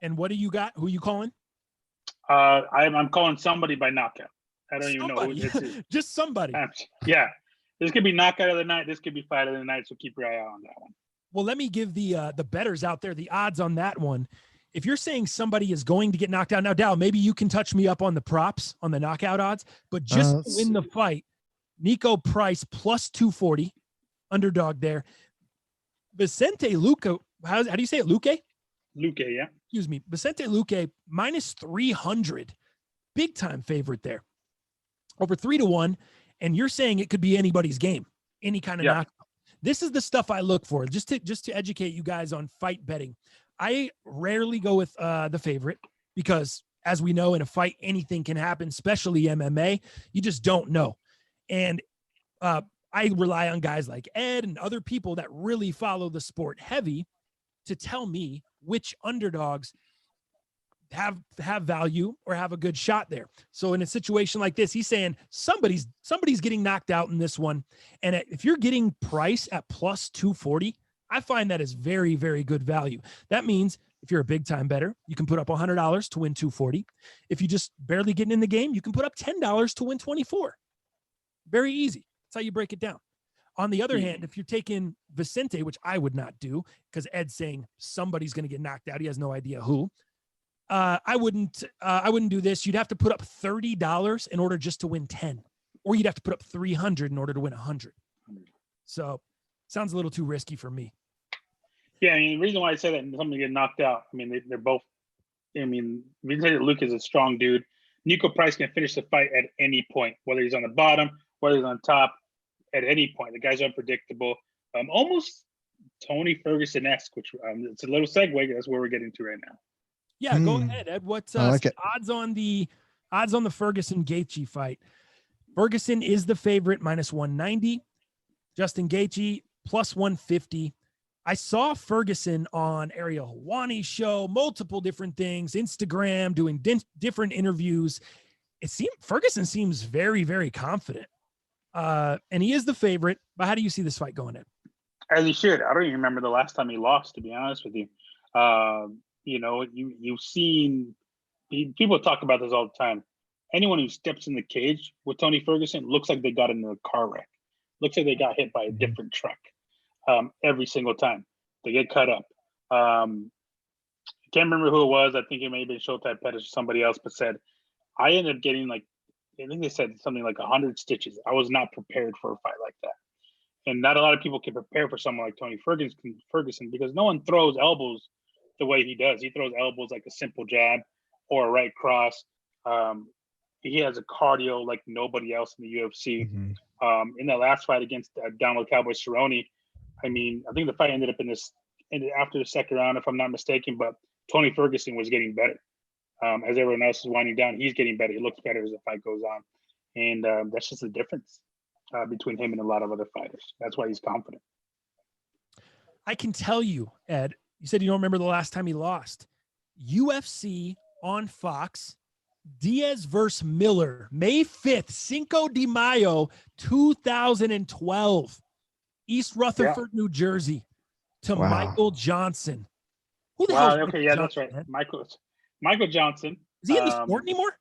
And what do you got? Who are you calling? I'm calling somebody by knockout. I don't even know who this is. Just somebody. Yeah. This could be knockout of the night. This could be fight of the night. So keep your eye out on that one. Well, let me give the bettors out there the odds on that one. If you're saying somebody is going to get knocked out, now, Dow, maybe you can touch me up on the props on the knockout odds, but just to win the fight, Nico Price plus 240, underdog there. Vicente Luque, how do you say it? Luque, yeah. Excuse me. Vicente Luque minus 300, big time favorite there, over 3-1. And you're saying it could be anybody's game, any kind of knockout. This is the stuff I look for, just to educate you guys on fight betting. I rarely go with the favorite because, as we know, in a fight, anything can happen, especially MMA. You just don't know. And I rely on guys like Ed and other people that really follow the sport heavy to tell me which underdogs have value or have a good shot there. So in a situation like this, he's saying somebody's getting knocked out in this one. And if you're getting Price at plus 240, I find that is very, very good value. That means if you're a big time bettor, you can put up $100 to win 240. If you just barely getting in the game, you can put up $10 to win 24. Very easy. That's how you break it down. On the other hand, if you're taking Vicente, which I would not do because Ed's saying somebody's going to get knocked out, he has no idea who. I wouldn't do this. You'd have to put up $30 in order just to win 10, or you'd have to put up 300 in order to win 100. So sounds a little too risky for me. Yeah, I mean, the reason why I say that somebody get knocked out, I mean, they're both. I mean, Vicente Luque is a strong dude. Nico Price can finish the fight at any point, whether he's on the bottom, whether he's on top, at any point. The guy's unpredictable. Almost Tony Ferguson-esque, which it's a little segue. That's where we're getting to right now. Yeah, go ahead, Ed. What's odds on the Ferguson Gaethje fight? Ferguson is the favorite, minus 190. Justin Gaethje plus 150. I saw Ferguson on Ariel Helwani's show, multiple different things, Instagram, doing different interviews. Ferguson seems very, very confident. And he is the favorite. But how do you see this fight going in? As he should. I don't even remember the last time he lost, to be honest with you. You know, you've seen people talk about this all the time. Anyone who steps in the cage with Tony Ferguson looks like they got into a car wreck. Looks like they got hit by a different truck. Every single time they get cut up. I can't remember who it was. I think it may have been Showtime Pettis or somebody else, but said, I ended up getting I think they said something like 100 stitches. I was not prepared for a fight like that. And not a lot of people can prepare for someone like Tony Ferguson because no one throws elbows the way he does. He throws elbows like a simple jab or a right cross. He has a cardio like nobody else in the UFC. In that last fight against Donald Cowboy Cerrone, I mean, I think the fight ended up after the second round, if I'm not mistaken, but Tony Ferguson was getting better. As everyone else is winding down, he's getting better. He looks better as the fight goes on. And that's just the difference between him and a lot of other fighters. That's why he's confident. I can tell you, Ed, you said you don't remember the last time he lost. UFC on Fox, Diaz versus Miller, May 5th, Cinco de Mayo, 2012. East Rutherford, New Jersey, to Michael Johnson. Who the hell? Okay, yeah, that's right. Man? Michael Johnson. Is he in the sport anymore?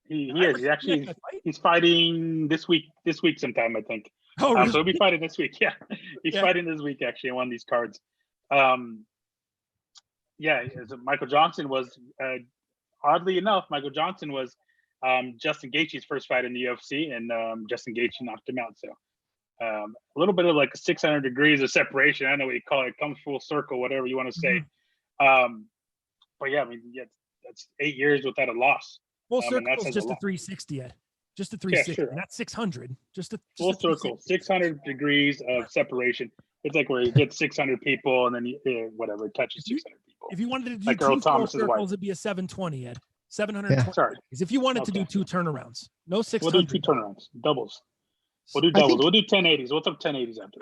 He is. He's actually he's fighting this week sometime, I think. Oh, really? So he'll be fighting this week. Yeah, he's fighting this week actually on one of these cards. Michael Johnson was oddly enough, Justin Gaethje's first fight in the UFC, and Justin Gaethje knocked him out. So a little bit of like 600 degrees of separation. I don't know what you call it. It comes full circle, whatever you want to say. But yeah, I mean, that's 8 years without a loss. Full circle is just a 360, Ed. Just a 360, not 600. Just full circle, 600 degrees of separation. It's like where you get 600 people and then it touches 600 people. If you wanted to do like two Earl full circles, it'd be a 720, Ed. 720. Sorry. If you wanted to do two turnarounds, no 600. We'll do two turnarounds, doubles. We'll do doubles. We'll do 1080s. What's up 1080s after?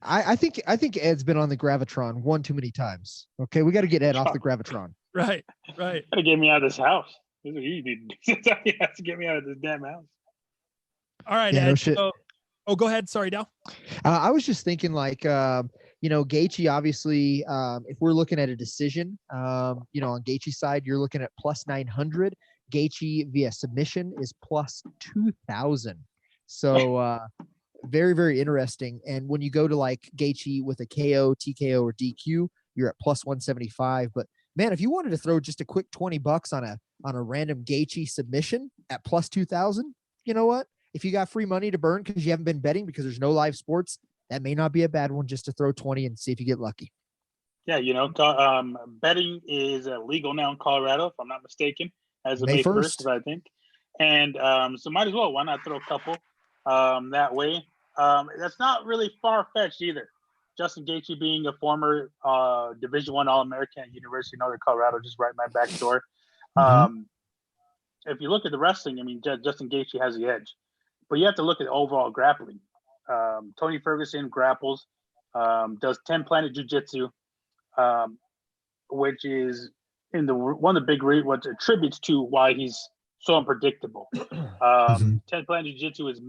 I think Ed's been on the Gravitron one too many times. Okay, we got to get Ed off the Gravitron. Right. Gotta get me out of this house. This is what you did. He has to get me out of this damn house. All right, Yeah, Ed. no shit. So, go ahead. Sorry, Dal. I was just thinking like, Gaethje, obviously, if we're looking at a decision, on Gaethje's side, you're looking at plus 900. Gaethje via submission is plus 2,000. So very, very interesting. And when you go to like Gaethje with a KO, TKO, or DQ, you're at plus 175. But man, if you wanted to throw just a quick $20 on a random Gaethje submission at plus 2,000, you know what? If you got free money to burn because you haven't been betting because there's no live sports, that may not be a bad one just to throw 20 and see if you get lucky. Yeah, betting is legal now in Colorado, if I'm not mistaken, as of May 1st, I think. And so might as well. Why not throw a couple that way? That's not really far-fetched either. Justin Gaethje being a former Division I All-American at University of Northern Colorado, just right my back door. If you look at the wrestling, I mean, Justin Gaethje has the edge. But you have to look at overall grappling. Tony Ferguson grapples, does 10 planet jiu-jitsu, which is one of the big what attributes to why he's so unpredictable. 10 planet jiu-jitsu is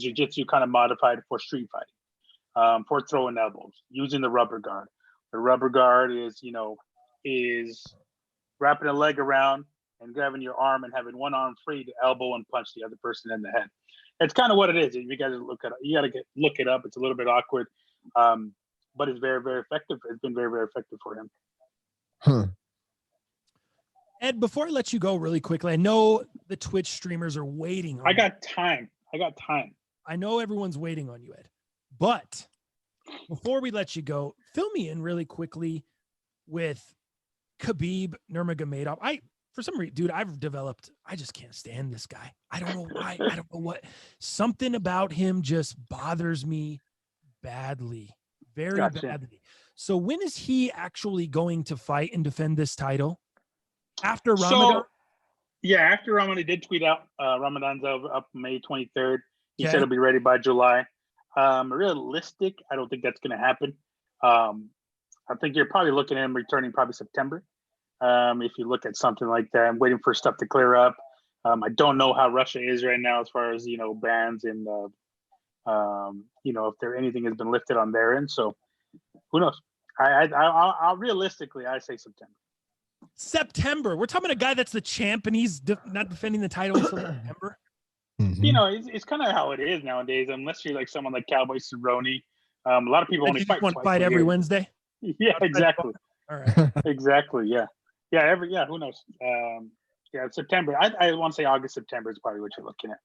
jiu-jitsu kind of modified for street fighting, for throwing elbows, using the rubber guard. The rubber guard is wrapping a leg around and grabbing your arm and having one arm free to elbow and punch the other person in the head. It's kind of what it is. You got to look it up. It's a little bit awkward, but it's very, very effective. It's been very, very effective for him. Ed, before I let you go really quickly, I know the Twitch streamers are waiting on I got time. I know everyone's waiting on you, Ed. But before we let you go, fill me in really quickly with Khabib Nurmagomedov. For some reason, dude, I just can't stand this guy. I don't know why. I don't know what. Something about him just bothers me badly, very badly. So when is he actually going to fight and defend this title? After Ramadan? After Ramadan, he did tweet out Ramadan's up May 23rd. He said he'll be ready by July. Realistic, I don't think that's going to happen. I think you're probably looking at him returning probably September. If you look at something like that, I'm waiting for stuff to clear up. I don't know how Russia is right now as far as, bans and, if anything has been lifted on their end. So who knows? I'll realistically, I say September. We're talking about a guy that's the champ and he's not defending the title until September. It's kind of how it is nowadays, unless you're like someone like Cowboy Cerrone. A lot of people only fight every Wednesday. Yeah, exactly. All right. Exactly. Yeah. Who knows? September. I want to say August, September is probably what you're looking at.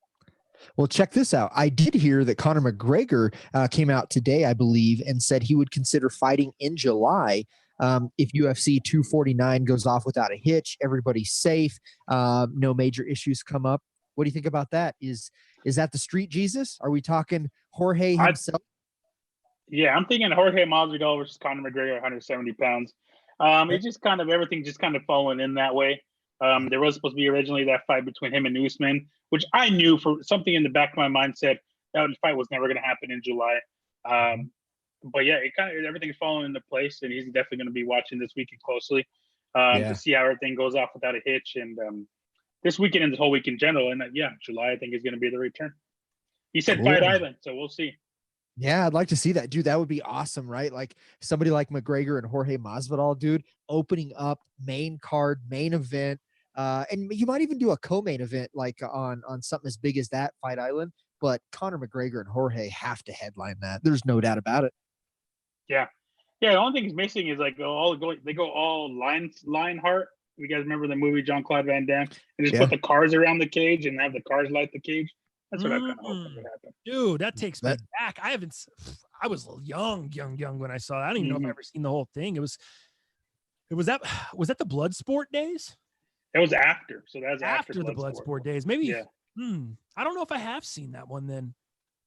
Well, check this out. I did hear that Conor McGregor came out today, I believe, and said he would consider fighting in July if UFC 249 goes off without a hitch. Everybody's safe. No major issues come up. What do you think about that? Is that the street Jesus? Are we talking Jorge himself? I'm thinking Jorge Masvidal versus Conor McGregor, 170 pounds. It's just kind of everything just kind of falling in that way. There was supposed to be originally that fight between him and Usman, which I knew for something in the back of my mind said that fight was never going to happen in July. But yeah, it kind of everything's falling into place, and he's definitely going to be watching this weekend closely to see how everything goes off without a hitch. And this weekend and this whole week in general, and July I think is going to be the return. He said Fight Island, so we'll see. Yeah, I'd like to see that, dude. That would be awesome, right? Like somebody like McGregor and Jorge Masvidal, dude, opening up main card, main event. And you might even do a co-main event like on something as big as that, Fight Island. But Conor McGregor and Jorge have to headline that. There's no doubt about it. Yeah. The only thing he's missing is like they go all Lionheart. You guys remember the movie Jean-Claude Van Damme? And just put the cars around the cage and have the cars light the cage. That's what I kind of hope would happen. Dude, that takes me back. I was young when I saw that. I don't even know if I've ever seen the whole thing. Was that the Bloodsport days? It was after. So that was after the Bloodsport days. Maybe. Yeah. I don't know if I have seen that one then.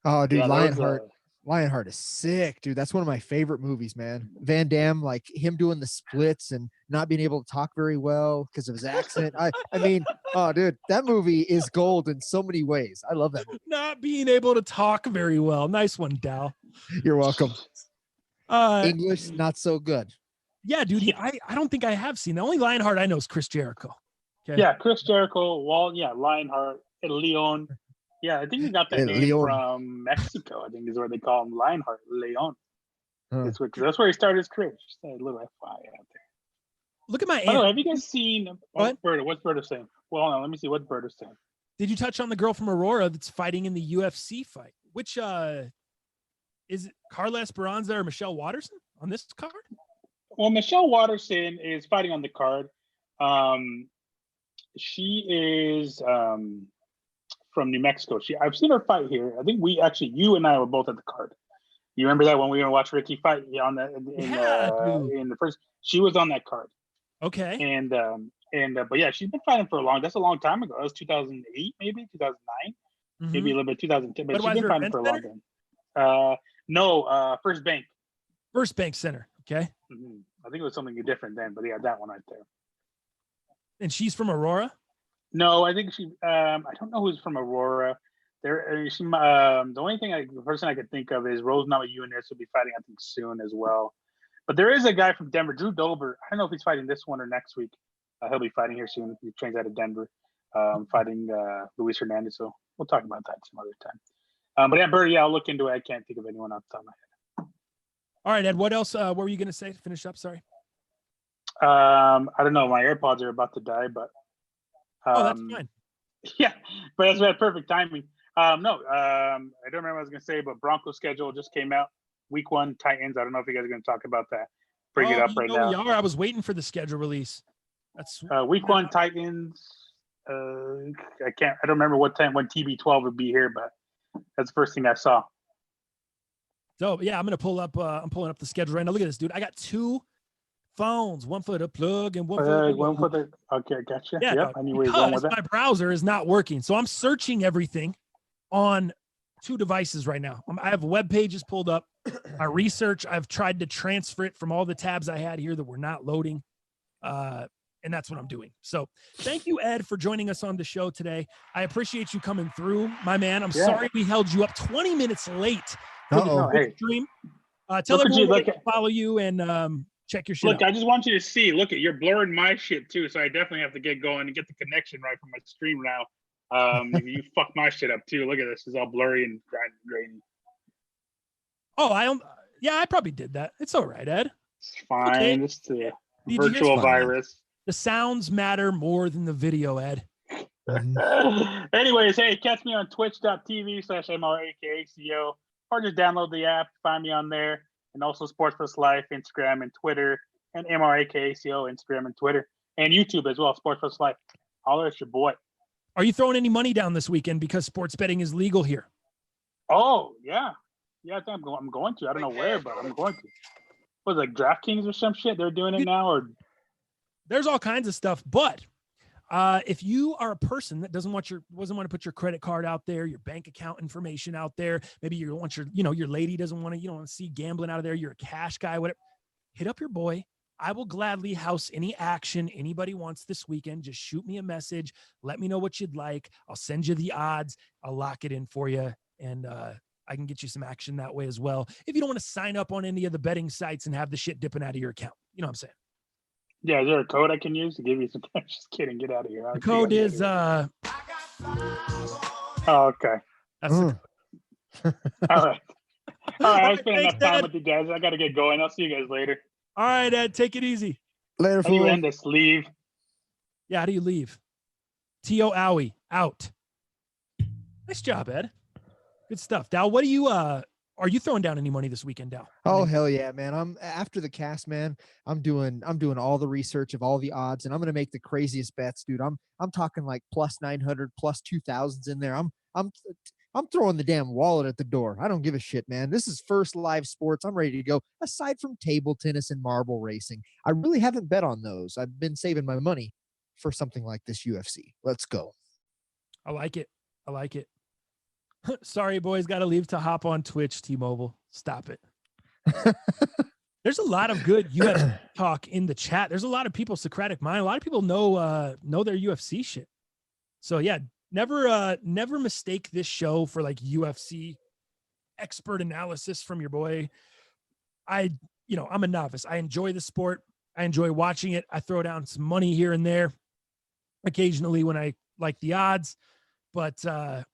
Oh, dude, Lionheart. Lionheart is sick, dude. That's one of my favorite movies, man. Van Damme, like him doing the splits and not being able to talk very well because of his accent. I mean, oh, dude, that movie is gold in so many ways. I love that movie. Not being able to talk very well. Nice one, Dal. You're welcome. English, not so good. Yeah, dude. I don't think I have seen. The only Lionheart I know is Chris Jericho. Okay. Yeah, Chris Jericho, Lionheart, Leon. Yeah, I think he got that name Leon. from Mexico. I think is where they call him Lionheart, Leon. That's where he started his career. Just a little FYI out there. Look at my aunt. By the way, have you guys seen what's Berta saying? Well, hold on, let me see what Berta's saying. Did you touch on the girl from Aurora that's fighting in the UFC fight? Which is it Carla Esperanza or Michelle Watterson on this card? Well, Michelle Watterson is fighting on the card. She is from New Mexico. I've seen her fight here. I think you and I were both at the card. You remember that when we were watch Ricky fight on that in the first? She was on that card. Okay. But yeah, she's been fighting for that's a long time ago. That was 2008, maybe 2009, maybe a little bit 2010. But she's been fighting for a long time. No, First Bank. First Bank Center. Okay. Mm-hmm. I think it was something different then, but yeah, that one right there. And she's from Aurora? No, I think I don't know who's from Aurora. The only the person I could think of is Rose Namajunas will be fighting, I think, soon as well. But there is a guy from Denver, Drew Dober. I don't know if he's fighting this one or next week. He'll be fighting here soon. He trains out of Denver, fighting Luis Hernandez. So we'll talk about that some other time. But yeah, Bertie, I'll look into it. I can't think of anyone off the top of my head. All right, Ed, what else what were you going to say to finish up? Sorry. I don't know. My AirPods are about to die, but that's fine. Yeah, but that's perfect timing. I don't remember what I was going to say, but Broncos schedule just came out. Week 1 Titans. I don't know if you guys are going to talk about that. Bring it up right now. We are. I was waiting for the schedule release. That's Week 1 Titans. I don't remember what time when TB12 would be here, but that's the first thing I saw. So yeah, I'm pulling up the schedule right now. Look at this, dude. I got 2 phones, one for the plug and one for the. Okay, gotcha. Yeah, yep. Anyway, because my browser is not working, so I'm searching everything on 2 devices right now. I have web pages pulled up. My research, I've tried to transfer it from all the tabs I had here that were not loading, and that's what I'm doing. So thank you, Ed, for joining us on the show today. I appreciate you coming through, my man. I'm sorry we held you up 20 minutes late for the stream. Tell everyone where to follow you and check your shit out. I just want you to see. Look, you're blurring my shit too, so I definitely have to get going and get the connection right for my stream now. You fuck my shit up too. Look at this; it's all blurry and grainy. Oh, I probably did that. It's all right, Ed. It's fine. Okay. Just a virtual virus. The sounds matter more than the video, Ed. Anyways, hey, catch me on twitch.tv/MRAKACO or just download the app. Find me on there. And also Sports Plus Life, Instagram and Twitter, and MRAKACO, Instagram and Twitter, and YouTube as well, Sports Plus Life. Holler at your boy. Are you throwing any money down this weekend because sports betting is legal here? Oh, yeah. Yeah, I think I'm going to. I don't know where, but I'm going to. Was it like DraftKings or some shit? They're doing it now? Or there's all kinds of stuff, but if you are a person that doesn't want to put your credit card out there, your bank account information out there, maybe you don't want your lady doesn't want to, you don't want to see gambling out of there. You're a cash guy, whatever. Hit up your boy. I will gladly house any action anybody wants this weekend. Just shoot me a message. Let me know what you'd like. I'll send you the odds. I'll lock it in for you. And I can get you some action that way as well. If you don't want to sign up on any of the betting sites and have the shit dipping out of your account, you know what I'm saying? Yeah, is there a code I can use to give you some? Just kidding. Get out of here. The code is Oh, okay. That's the code. All right. I spent enough time with you guys. I got to get going. I'll see you guys later. All right, Ed. Take it easy. Later, fool. How do you end this? Leave. Yeah, how do you leave? T.O. Owie, out. Nice job, Ed. Good stuff. Dal, what do you are you throwing down any money this weekend, Dal? Oh, hell yeah, man. I'm after the cast, man. I'm doing all the research of all the odds, and I'm gonna make the craziest bets, dude. I'm talking like plus 900, plus 2000s in there. I'm throwing the damn wallet at the door. I don't give a shit, man. This is first live sports. I'm ready to go. Aside from table tennis and marble racing, I really haven't bet on those. I've been saving my money for something like this UFC. Let's go. I like it. Sorry, boys, got to leave to hop on Twitch, T-Mobile. Stop it. There's a lot of good UFC talk in the chat. There's a lot of people Socratic mind. A lot of people know their UFC shit. So yeah, never mistake this show for like UFC expert analysis from your boy. I'm a novice. I enjoy the sport. I enjoy watching it. I throw down some money here and there occasionally when I like the odds, but I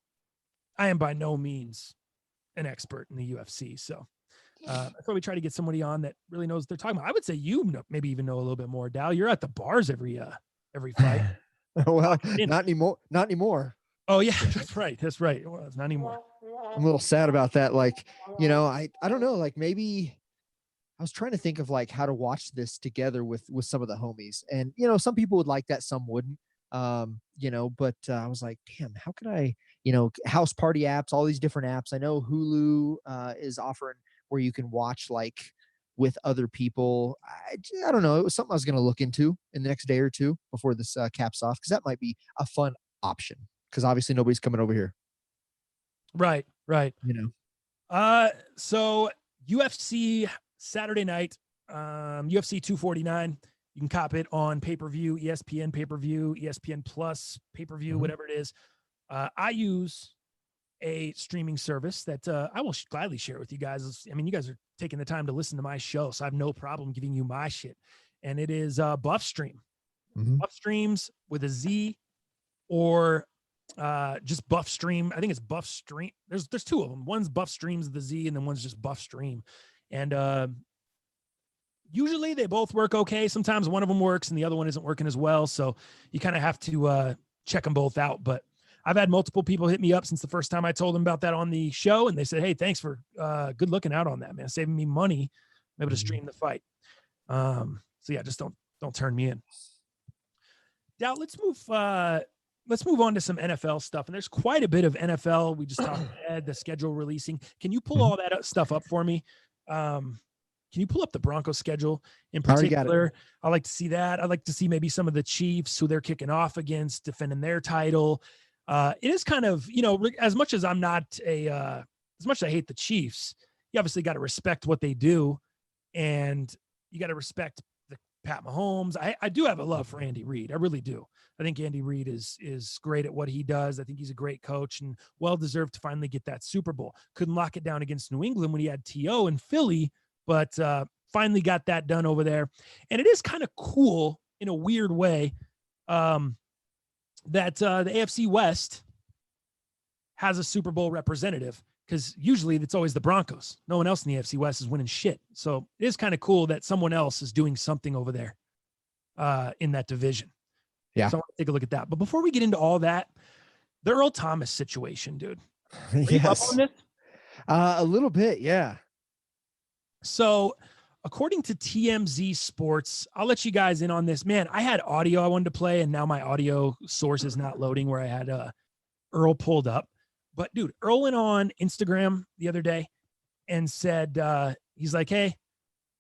am by no means an expert in the UFC. So I thought we try to get somebody on that really knows what they're talking about. I would say maybe even know a little bit more, Dal. You're at the bars every fight. Well, not anymore. Not anymore. Oh yeah, that's right. Well, it's not anymore. I'm a little sad about that. Like, I don't know, like maybe I was trying to think of like how to watch this together with some of the homies. And, some people would like that, some wouldn't. But I was like, damn, how can I, house party apps, all these different apps. I know Hulu is offering where you can watch like with other people. I don't know. It was something I was going to look into in the next day or two before this caps off, because that might be a fun option, because obviously nobody's coming over here. Right. So UFC Saturday night, UFC 249. You can cop it on pay-per-view, ESPN pay-per-view, ESPN Plus pay-per-view, whatever it is. I use a streaming service that I will gladly share with you guys. I mean, you guys are taking the time to listen to my show, so I have no problem giving you my shit. And it is BuffStream. BuffStreams with a Z, or just BuffStream. I think it's BuffStream. There's two of them. One's BuffStreams with a Z, and then one's just BuffStream. And usually they both work okay. Sometimes one of them works and the other one isn't working as well. So you kind of have to check them both out. But I've had multiple people hit me up since the first time I told them about that on the show. And they said, hey, thanks for good looking out on that, man. Saving me money. I'm able to stream the fight. So yeah, just don't turn me in. Now let's move on to some NFL stuff. And there's quite a bit of NFL. We just talked about the schedule releasing. Can you pull all that stuff up for me? Can you pull up the Broncos schedule in particular? I like to see that. I'd like to see maybe some of the Chiefs who they're kicking off against, defending their title. It is kind of, as much as as much as I hate the Chiefs, you obviously got to respect what they do, and you got to respect the Pat Mahomes. I do have a love for Andy Reid. I really do. I think Andy Reid is great at what he does. I think he's a great coach and well-deserved to finally get that Super Bowl. Couldn't lock it down against New England when he had T.O. in Philly, but finally got that done over there. And it is kind of cool in a weird way that the AFC West has a Super Bowl representative, because usually it's always the Broncos. No one else in the AFC West is winning shit. So it is kind of cool that someone else is doing something over there in that division. Yeah. So I want to take a look at that. But before we get into all that, the Earl Thomas situation, dude. Are you up on this? A little bit, yeah. So according to TMZ Sports, I'll let you guys in on this. Man, I had audio I wanted to play, and now my audio source is not loading where I had Earl pulled up. But dude, Earl went on Instagram the other day and said, he's like, hey,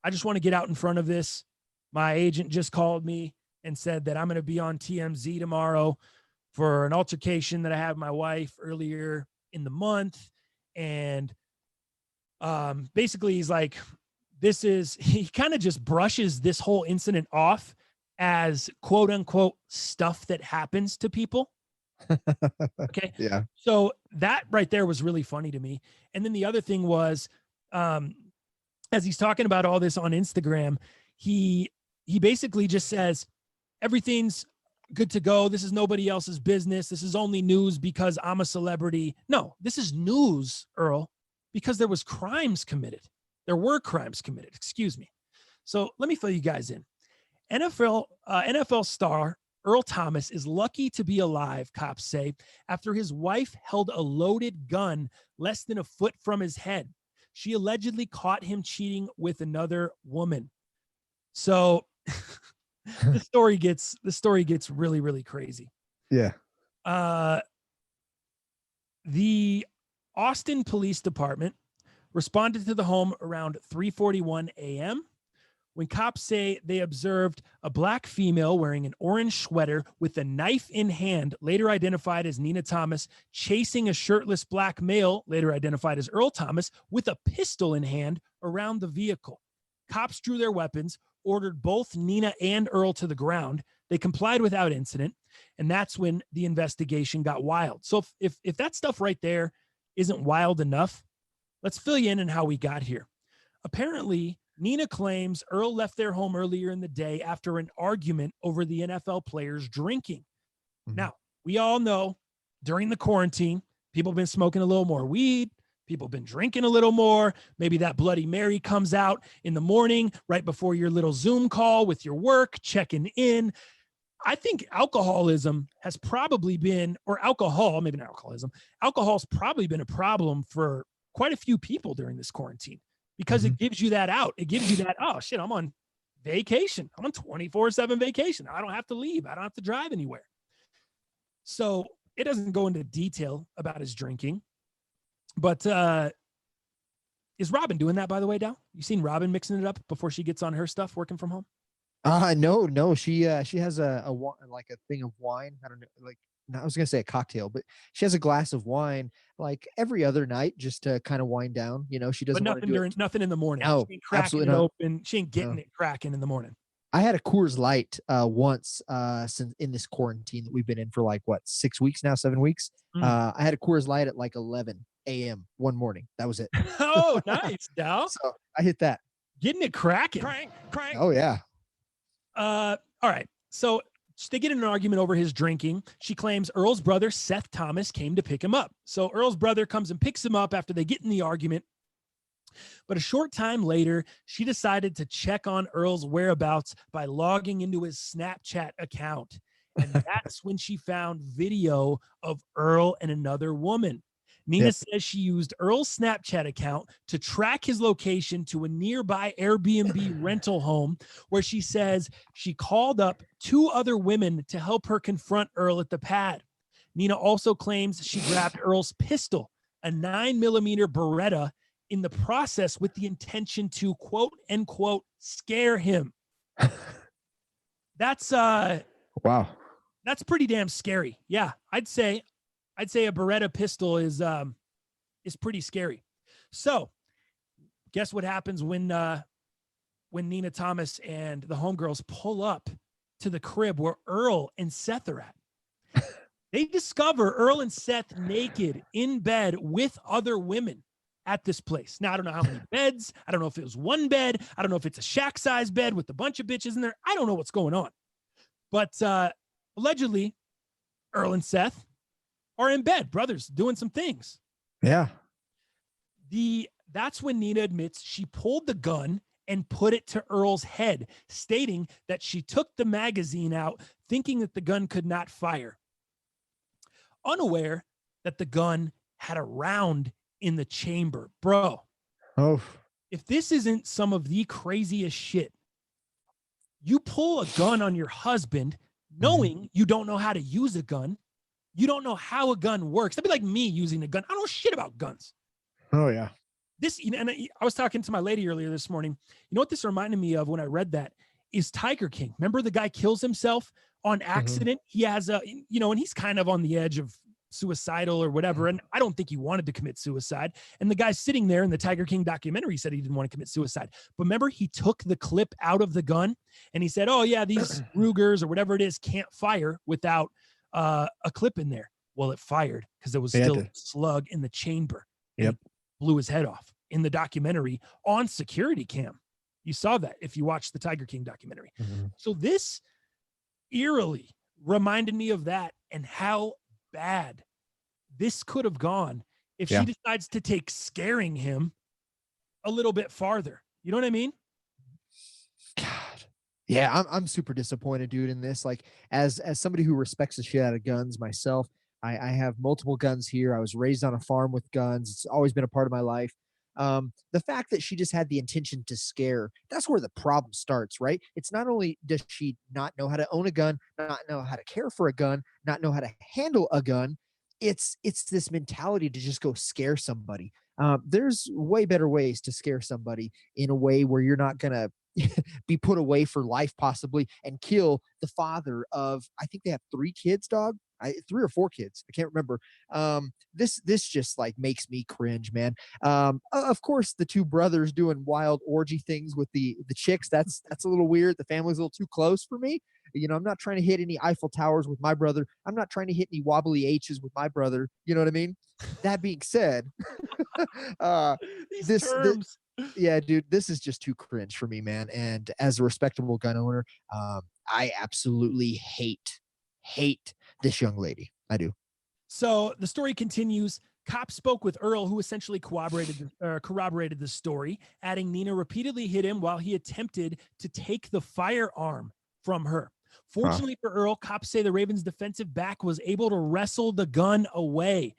I just want to get out in front of this. My agent just called me and said that I'm going to be on TMZ tomorrow for an altercation that I had with my wife earlier in the month. And basically he's like, he kind of just brushes this whole incident off as quote unquote stuff that happens to people. Okay. Yeah. So that right there was really funny to me. And then the other thing was, as he's talking about all this on Instagram, he basically just says, everything's good to go. This is nobody else's business. This is only news because I'm a celebrity. No, this is news, Earl, because there was crimes committed. There were crimes committed. Excuse me. So let me fill you guys in. NFL star Earl Thomas is lucky to be alive, cops say, after his wife held a loaded gun less than a foot from his head. She allegedly caught him cheating with another woman. So the story gets really, really crazy. Yeah. The Austin Police Department responded to the home around 3:41 a.m. when cops say they observed a black female wearing an orange sweater with a knife in hand, later identified as Nina Thomas, chasing a shirtless black male, later identified as Earl Thomas, with a pistol in hand around the vehicle. Cops drew their weapons, ordered both Nina and Earl to the ground. They complied without incident, and that's when the investigation got wild. So if that stuff right there isn't wild enough, let's fill you in on how we got here. Apparently, Nina claims Earl left their home earlier in the day after an argument over the NFL players drinking. Mm-hmm. Now, we all know during the quarantine, people have been smoking a little more weed. People have been drinking a little more. Maybe that Bloody Mary comes out in the morning right before your little Zoom call with your work, checking in. I think alcoholism has probably been, or alcohol, maybe not alcoholism, alcohol's probably been a problem for quite a few people during this quarantine. Because it gives you that out. It gives you that, oh, shit, I'm on vacation. I'm on 24/7 vacation. I don't have to leave. I don't have to drive anywhere. So it doesn't go into detail about his drinking. But is Robin doing that, by the way, Dow? You seen Robin mixing it up before she gets on her stuff working from home? No. She has a thing of wine. I don't know, like, I was gonna say a cocktail, but she has a glass of wine like every other night just to kind of wind down. You know, she doesn't want to do it. Nothing in the morning. No, she ain't cracking absolutely it not. Open. She ain't getting it cracking in the morning. I had a Coors Light once since in this quarantine that we've been in for like 6 weeks now, 7 weeks. I had a Coors Light at like 11 a.m. one morning. That was it. Oh, nice, Dow. So I hit that. Getting it cracking. Crank. Oh yeah. All right. So they get in an argument over his drinking. She claims Earl's brother, Seth Thomas, came to pick him up. So Earl's brother comes and picks him up after they get in the argument. But a short time later, she decided to check on Earl's whereabouts by logging into his Snapchat account. And that's when she found video of Earl and another woman. Nina says she used Earl's Snapchat account to track his location to a nearby Airbnb rental home, where she says she called up 2 other women to help her confront Earl at the pad. Nina also claims she grabbed Earl's pistol, a 9mm Beretta, in the process with the intention to, quote unquote, scare him. That's wow. That's pretty damn scary. Yeah, I'd say a Beretta pistol is pretty scary. So guess what happens when Nina Thomas and the homegirls pull up to the crib where Earl and Seth are at? They discover Earl and Seth naked in bed with other women at this place. Now, I don't know how many beds. I don't know if it was one bed. I don't know if it's a shack size bed with a bunch of bitches in there. I don't know what's going on. But allegedly, Earl and Seth are in bed, brothers, doing some things. Yeah. That's when Nina admits she pulled the gun and put it to Earl's head, stating that she took the magazine out, thinking that the gun could not fire, unaware that the gun had a round in the chamber. Bro, if this isn't some of the craziest shit, you pull a gun on your husband knowing you don't know how to use a gun. You don't know how a gun works. That'd be like me using a gun. I don't know shit about guns. Oh yeah. And I was talking to my lady earlier this morning. You know what this reminded me of when I read that is Tiger King. Remember the guy kills himself on accident? He has and he's kind of on the edge of suicidal or whatever. And I don't think he wanted to commit suicide. And the guy sitting there in the Tiger King documentary said he didn't want to commit suicide. But remember, he took the clip out of the gun and he said, oh yeah, these Rugers or whatever it is can't fire without a clip in there. Well, it fired because there was still a slug in the chamber. Yep. Blew his head off in the documentary on security cam. You saw that if you watched the Tiger King documentary. So this eerily reminded me of that and how bad this could have gone if she decides to take scaring him a little bit farther. You know what I mean? God. Yeah, I'm super disappointed, dude, in this. Like, as somebody who respects the shit out of guns myself, I have multiple guns here. I was raised on a farm with guns. It's always been a part of my life. The fact that she just had the intention to scare, that's where the problem starts, right? It's not only does she not know how to own a gun, not know how to care for a gun, not know how to handle a gun, it's this mentality to just go scare somebody. There's way better ways to scare somebody in a way where you're not going to be put away for life possibly and kill the father of, I think they have 3 kids, dog. 3 or 4 kids. I can't remember. This just like makes me cringe, man. Of course, the 2 brothers doing wild orgy things with the chicks. That's a little weird. The family's a little too close for me. You know, I'm not trying to hit any Eiffel Towers with my brother. I'm not trying to hit any wobbly H's with my brother. You know what I mean? That being said, These this, terms. yeah, dude, this is just too cringe for me, man. And as a respectable gun owner, I absolutely hate this young lady. I do. So the story continues. Cops spoke with Earl, who essentially corroborated the story, adding Nina repeatedly hit him while he attempted to take the firearm from her. Fortunately for Earl, cops say the Ravens' defensive back was able to wrestle the gun away.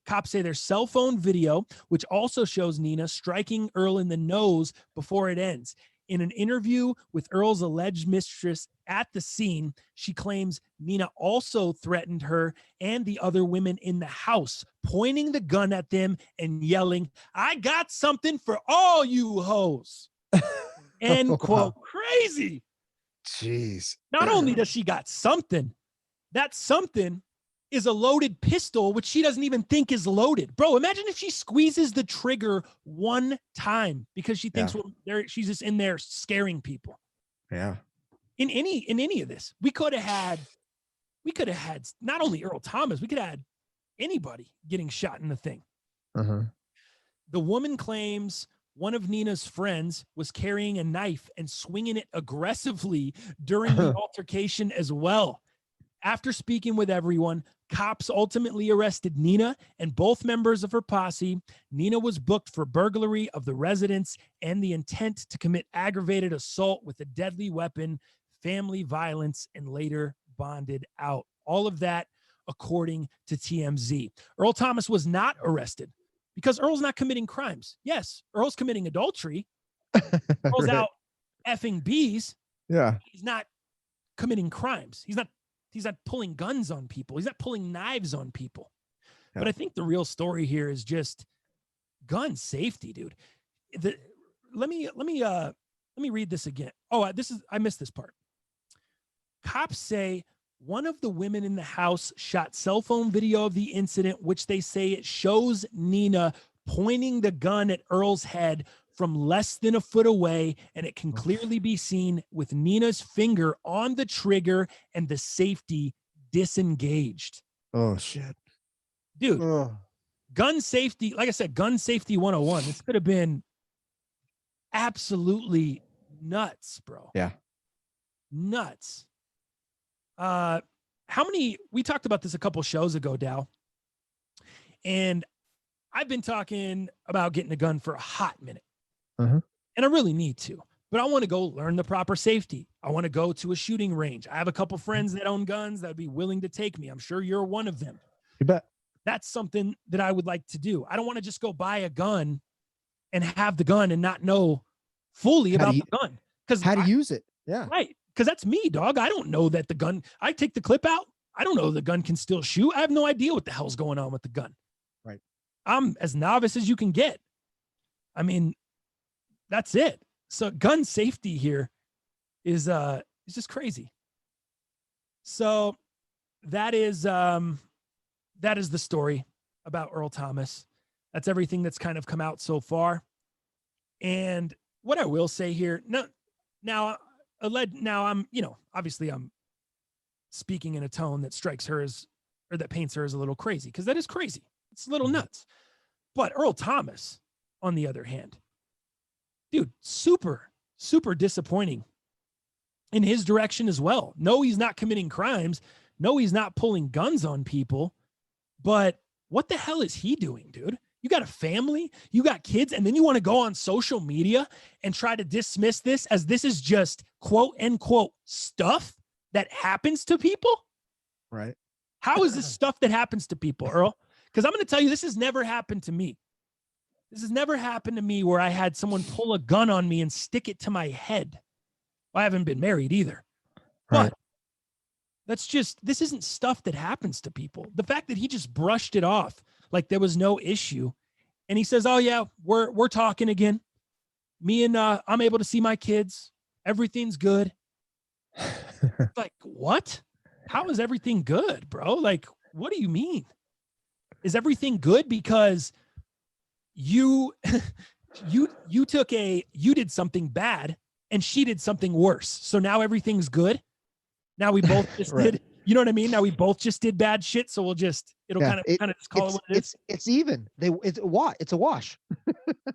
Cops say there's cell phone video, which also shows Nina striking Earl in the nose before it ends. In an interview with Earl's alleged mistress at the scene, she claims Nina also threatened her and the other women in the house, pointing the gun at them and yelling, "I got something for all you hoes." End quote. Wow. Crazy. Jeez. Not only does she got something, that something is a loaded pistol, which she doesn't even think is loaded. Bro, imagine if she squeezes the trigger one time because she thinks she's just in there scaring people. Yeah. In any of this, we could have had not only Earl Thomas, we could have had anybody getting shot in the thing. Uh-huh. The woman claims one of Nina's friends was carrying a knife and swinging it aggressively during the altercation as well. After speaking with everyone, cops ultimately arrested Nina and both members of her posse. Nina was booked for burglary of the residence and the intent to commit aggravated assault with a deadly weapon, family violence, and later bonded out. All of that according to TMZ. Earl Thomas was not arrested because Earl's not committing crimes. Yes, Earl's committing adultery. Earl's out effing bees. Yeah. He's not committing crimes. He's not pulling guns on people. He's not pulling knives on people. Yeah. But I think the real story here is just gun safety, dude. Let me read this again. Oh, I missed this part. Cops say one of the women in the house shot cell phone video of the incident, which they say it shows Nina pointing the gun at Earl's head from less than a foot away, and it can clearly be seen with Nina's finger on the trigger and the safety disengaged. Oh, shit. Dude, gun safety, like I said, gun safety 101. This could have been absolutely nuts, bro. Yeah. Nuts. We talked about this a couple shows ago, Dow, and I've been talking about getting a gun for a hot minute. And I really need to, but I want to go learn the proper safety. I want to go to a shooting range. I have a couple friends that own guns that would be willing to take me. I'm sure you're one of them. You bet. That's something that I would like to do. I don't want to just go buy a gun and have the gun and not know fully about the gun. How to use it. Yeah. Right. Because that's me, dog. I don't know that the gun, I take the clip out. I don't know the gun can still shoot. I have no idea what the hell's going on with the gun. Right. I'm as novice as you can get. I mean, that's it. So gun safety here is just crazy. So that is the story about Earl Thomas. That's everything that's kind of come out so far. And what I will say here, now I'm, obviously I'm speaking in a tone that strikes her as, or that paints her as a little crazy, because that is crazy. It's a little nuts. But Earl Thomas, on the other hand, dude, super, super disappointing in his direction as well. No, he's not committing crimes. No, he's not pulling guns on people. But what the hell is he doing, dude? You got a family, you got kids, and then you want to go on social media and try to dismiss this as this is just quote unquote stuff that happens to people? Right. How is this stuff that happens to people, Earl? Because I'm going to tell you, this has never happened to me. This has never happened to me where I had someone pull a gun on me and stick it to my head. I haven't been married either. Right. But this isn't stuff that happens to people. The fact that he just brushed it off like there was no issue. And he says, oh yeah, we're talking again. I'm able to see my kids. Everything's good. Like, what? How is everything good, bro? Like, what do you mean? Is everything good because you did something bad and she did something worse. So now everything's good. Now we both just Right. did, you know what I mean? Now we both just did bad shit. So it'll kind of just call it what it is. It's even. It's a wash.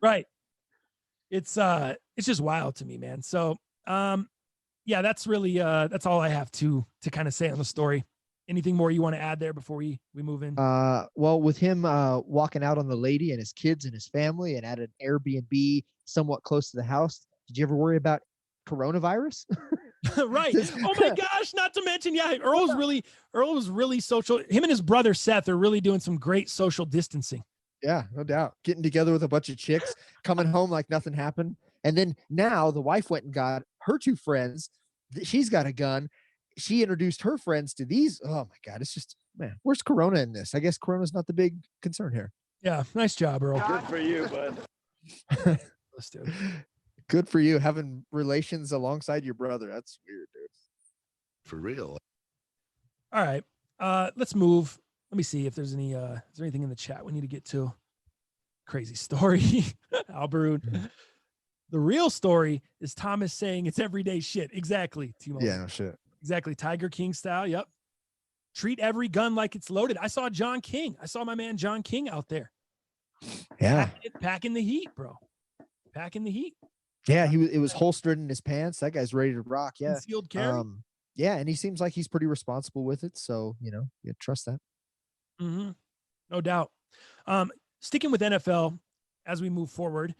Right. It's just wild to me, man. So, yeah, that's really, that's all I have to kind of say on the story. Anything more you want to add there before we move in? Well, with him walking out on the lady and his kids and his family and at an Airbnb somewhat close to the house, did you ever worry about coronavirus? Right. Oh my gosh. Not to mention, yeah, Earl was really social. Him and his brother Seth are really doing some great social distancing. Yeah, no doubt. Getting together with a bunch of chicks, coming home like nothing happened. And then now the wife went and got her two friends. She's got a gun. She introduced her friends to these. Oh my God. It's just, man, where's Corona in this? I guess Corona's not the big concern here. Yeah. Nice job, Earl. Good for you, bud. Let's do it. Good for you having relations alongside your brother. That's weird, dude. For real. All right. Let's move. Let me see if there's is there anything in the chat we need to get to. Crazy story. Albert. The real story is Thomas saying it's everyday shit. Exactly. Timo. Yeah, no shit. Exactly. Tiger King style. Yep. Treat every gun like it's loaded. I saw John King. I saw my man John King out there. Yeah. Packing the heat, bro. Packing the heat. Yeah, it was holstered in his pants. That guy's ready to rock. Yeah. Concealed carry. Yeah, and he seems like he's pretty responsible with it. So, you trust that. Mm-hmm. No doubt. Sticking with NFL as we move forward.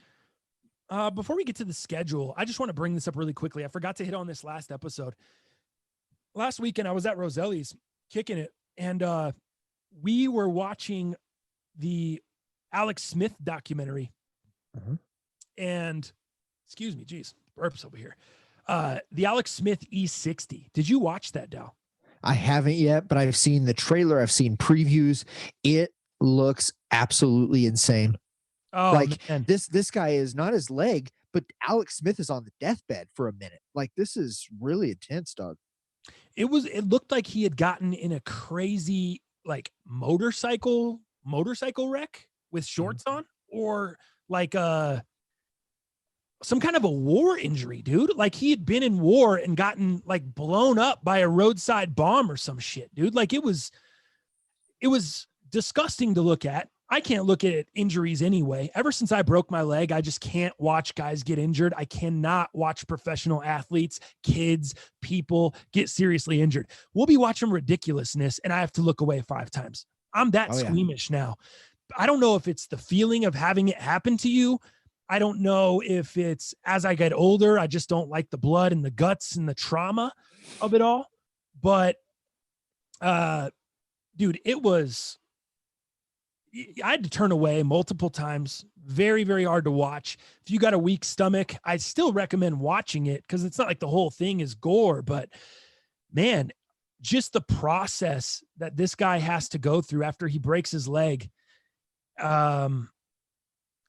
Before we get to the schedule, I just want to bring this up really quickly. I forgot to hit on this last episode. Last weekend, I was at Roselli's kicking it, and we were watching the Alex Smith documentary. And, excuse me, geez, burps over here. The Alex Smith E60. Did you watch that, Dal? I haven't yet, but I've seen the trailer. I've seen previews. It looks absolutely insane. Oh, like man. This guy is not his leg, but Alex Smith is on the deathbed for a minute. Like, this is really intense, dog. It looked like he had gotten in a crazy like motorcycle wreck with shorts on, or like some kind of a war injury, dude. Like he had been in war and gotten like blown up by a roadside bomb or some shit, dude. Like it was disgusting to look at. I can't look at injuries anyway. Ever since I broke my leg, I just can't watch guys get injured. I cannot watch professional athletes, kids, people get seriously injured. We'll be watching ridiculousness and I have to look away 5 times. I'm that squeamish now. I don't know if it's the feeling of having it happen to you. I don't know if it's as I get older, I just don't like the blood and the guts and the trauma of it all. But, dude, I had to turn away multiple times. Very, very hard to watch. If you got a weak stomach, I still recommend watching it because it's not like the whole thing is gore, but man, just the process that this guy has to go through after he breaks his leg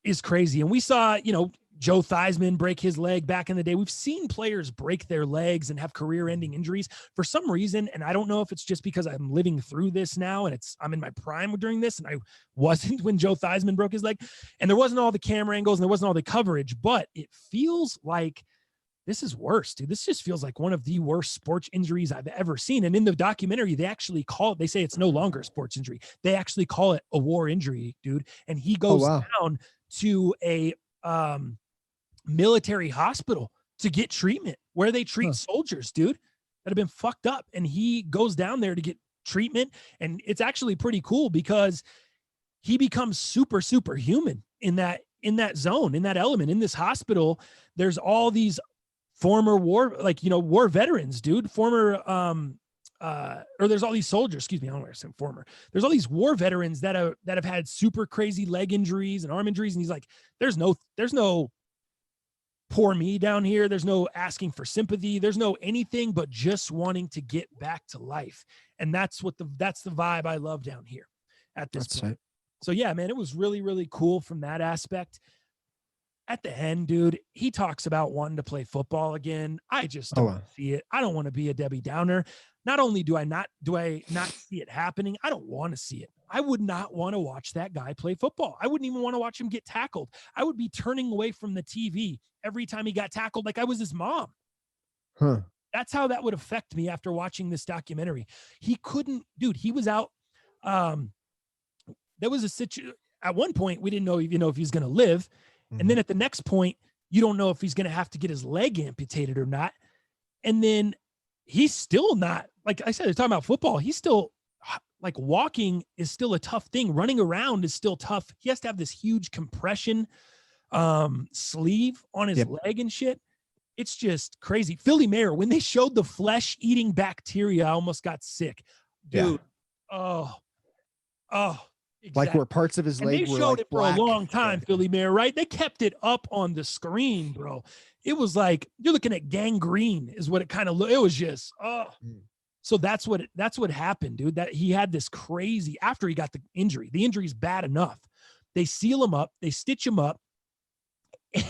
is crazy. And we saw, Joe Theismann break his leg back in the day. We've seen players break their legs and have career-ending injuries for some reason. And I don't know if it's just because I'm living through this now and I'm in my prime during this, and I wasn't when Joe Theismann broke his leg. And there wasn't all the camera angles and there wasn't all the coverage, but it feels like this is worse, dude. This just feels like one of the worst sports injuries I've ever seen. And in the documentary, they say it's no longer a sports injury. They actually call it a war injury, dude. And he goes down to a military hospital to get treatment where they treat soldiers, dude, that have been fucked up. And he goes down there to get treatment. And it's actually pretty cool because he becomes super, super human in that zone, in that element, in this hospital. There's all these former war veterans, dude, or there's all these soldiers, excuse me, I don't want to say former. There's all these war veterans that have had super crazy leg injuries and arm injuries. And he's like, there's no poor me down here. There's no asking for sympathy. There's no anything but just wanting to get back to life. And that's the vibe I love down here at this point. Right. So yeah, man, it was really, really cool from that aspect. at the end, dude, he talks about wanting to play football again. I just don't see it. I don't want to be a Debbie Downer. Not only do I not see it happening, I don't want to see it. I would not want to watch that guy play football. I wouldn't even want to watch him get tackled. I would be turning away from the TV every time he got tackled like I was his mom. Huh. That's how that would affect me after watching this documentary. He couldn't, dude, he was out. There was a situation at one point, we didn't know, if he was going to live. Mm-hmm. And then at the next point, you don't know if he's going to have to get his leg amputated or not. And then he's still not, like I said, they're talking about football. He's still like walking is still a tough thing. Running around is still tough. He has to have this huge compression sleeve on his leg and shit. It's just crazy. Philly Mayer, when they showed the flesh eating bacteria, I almost got sick, dude. Yeah. Exactly. Like where parts of his leg they were showed like it black. for a long time, Philly Mayer, right? They kept it up on the screen, bro. It was like you're looking at gangrene, is what it kind of looked. It was just So that's what happened, dude. That he had this crazy after he got the injury. The injury's bad enough. They seal him up, they stitch him up,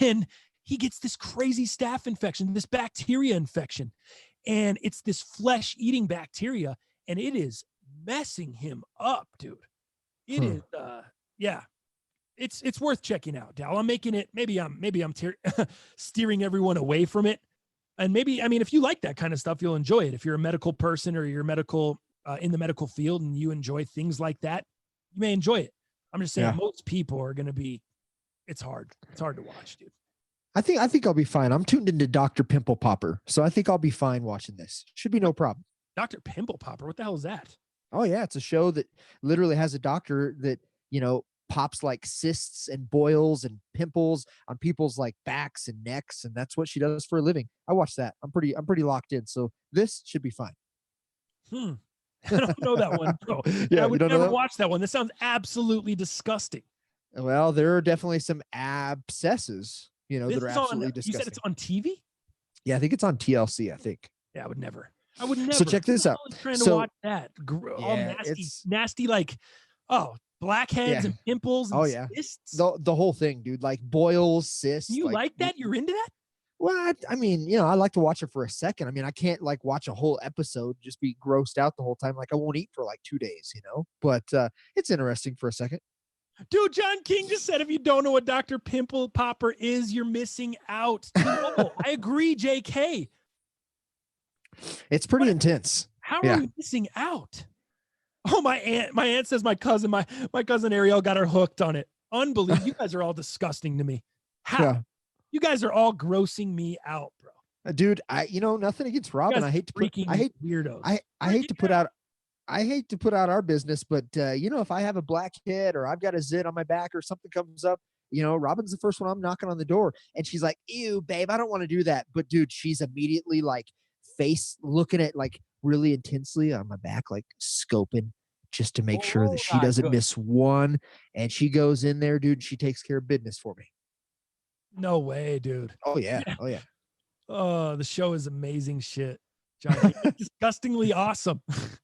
and he gets this crazy staph infection, this bacteria infection, and it's this flesh-eating bacteria, and it is messing him up, dude. It is, it's worth checking out, Dal. I'm making it. Maybe I'm steering everyone away from it, and maybe, I mean, if you like that kind of stuff, you'll enjoy it. If you're a medical person or you're medical in the medical field and you enjoy things like that, you may enjoy it. I'm just saying, most people are going to be. It's hard. It's hard to watch, dude. I think I'll be fine. I'm tuned into Dr. Pimple Popper, so I think I'll be fine watching this. Should be no problem. Dr. Pimple Popper, what the hell is that? Oh yeah, it's a show that literally has a doctor that, pops like cysts and boils and pimples on people's like backs and necks, and that's what she does for a living. I watch that. I'm pretty locked in. So this should be fine. I don't know that one, bro. Yeah, I would never watch that one. This sounds absolutely disgusting. Well, there are definitely some abscesses, that are absolutely disgusting. You said it's on TV? Yeah, I think it's on TLC, I think. Yeah, I would never. So check this out. Trying to watch that. All nasty, like, blackheads and pimples. And cysts. The whole thing, dude. Like boils, cysts. You like that? You're into that? Well, I mean, I like to watch it for a second. I mean, I can't like watch a whole episode, just be grossed out the whole time. Like I won't eat for like 2 days, but it's interesting for a second. Dude, John King just said, if you don't know what Dr. Pimple Popper is, you're missing out. I agree, JK. It's pretty intense. How are we missing out? Oh, my aunt says my cousin Ariel got her hooked on it. Unbelievable. You guys are all disgusting to me. How? Yeah. You guys are all grossing me out, bro. Dude, nothing against Robin. I hate to put weirdos. I hate to put out our business, but if I have a blackhead or I've got a zit on my back or something comes up, Robin's the first one I'm knocking on the door, and she's like, "Ew, babe, I don't want to do that." But dude, she's immediately like face looking at like really intensely on my back, like scoping just to make sure that she doesn't miss one. And she goes in there, dude. She takes care of business for me. No way, dude. Oh yeah. Oh yeah. Oh, the show is amazing shit. John, disgustingly awesome.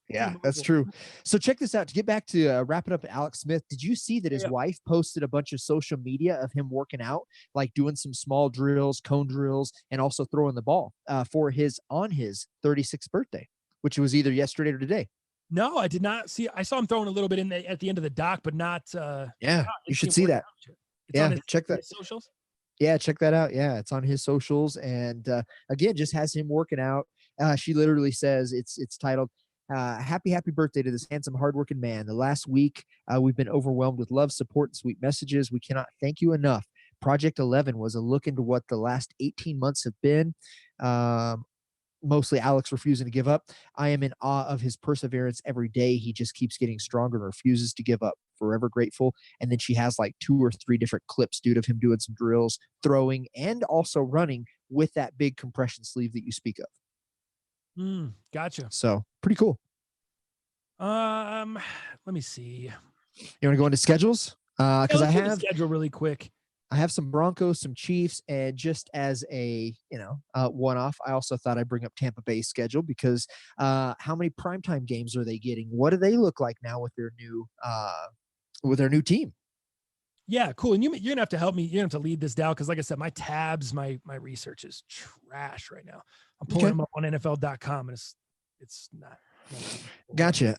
Yeah, that's true. So check this out. To get back to wrapping up Alex Smith, did you see that his wife posted a bunch of social media of him working out, like doing some small drills, cone drills, and also throwing the ball on his 36th birthday, which was either yesterday or today? No, I did not see. I saw him throwing a little bit at the end of the doc, but not. You should see that. Check that. Socials. Yeah, check that out. Yeah, it's on his socials, and again, just has him working out. She literally says it's titled happy birthday to this handsome, hardworking man. The last week we've been overwhelmed with love, support, and sweet messages. We cannot thank you enough. Project 11 was a look into what the last 18 months have been. Mostly Alex refusing to give up. I am in awe of his perseverance every day. He just keeps getting stronger and refuses to give up. Forever grateful. And then she has like 2 or 3 different clips, dude, of him doing some drills, throwing, and also running with that big compression sleeve that you speak of. Gotcha. So pretty cool. Let me see. You want to go into schedules? Because I have schedule really quick. I have some Broncos, some Chiefs, and just as a one-off, I also thought I'd bring up Tampa Bay's schedule because how many primetime games are they getting? What do they look like now with their new team? Yeah, cool. And you're gonna have to help me. You're gonna have to lead this down because, like I said, my tabs, my research is trash right now. I'm pulling them up on NFL.com, and it's not. Gotcha.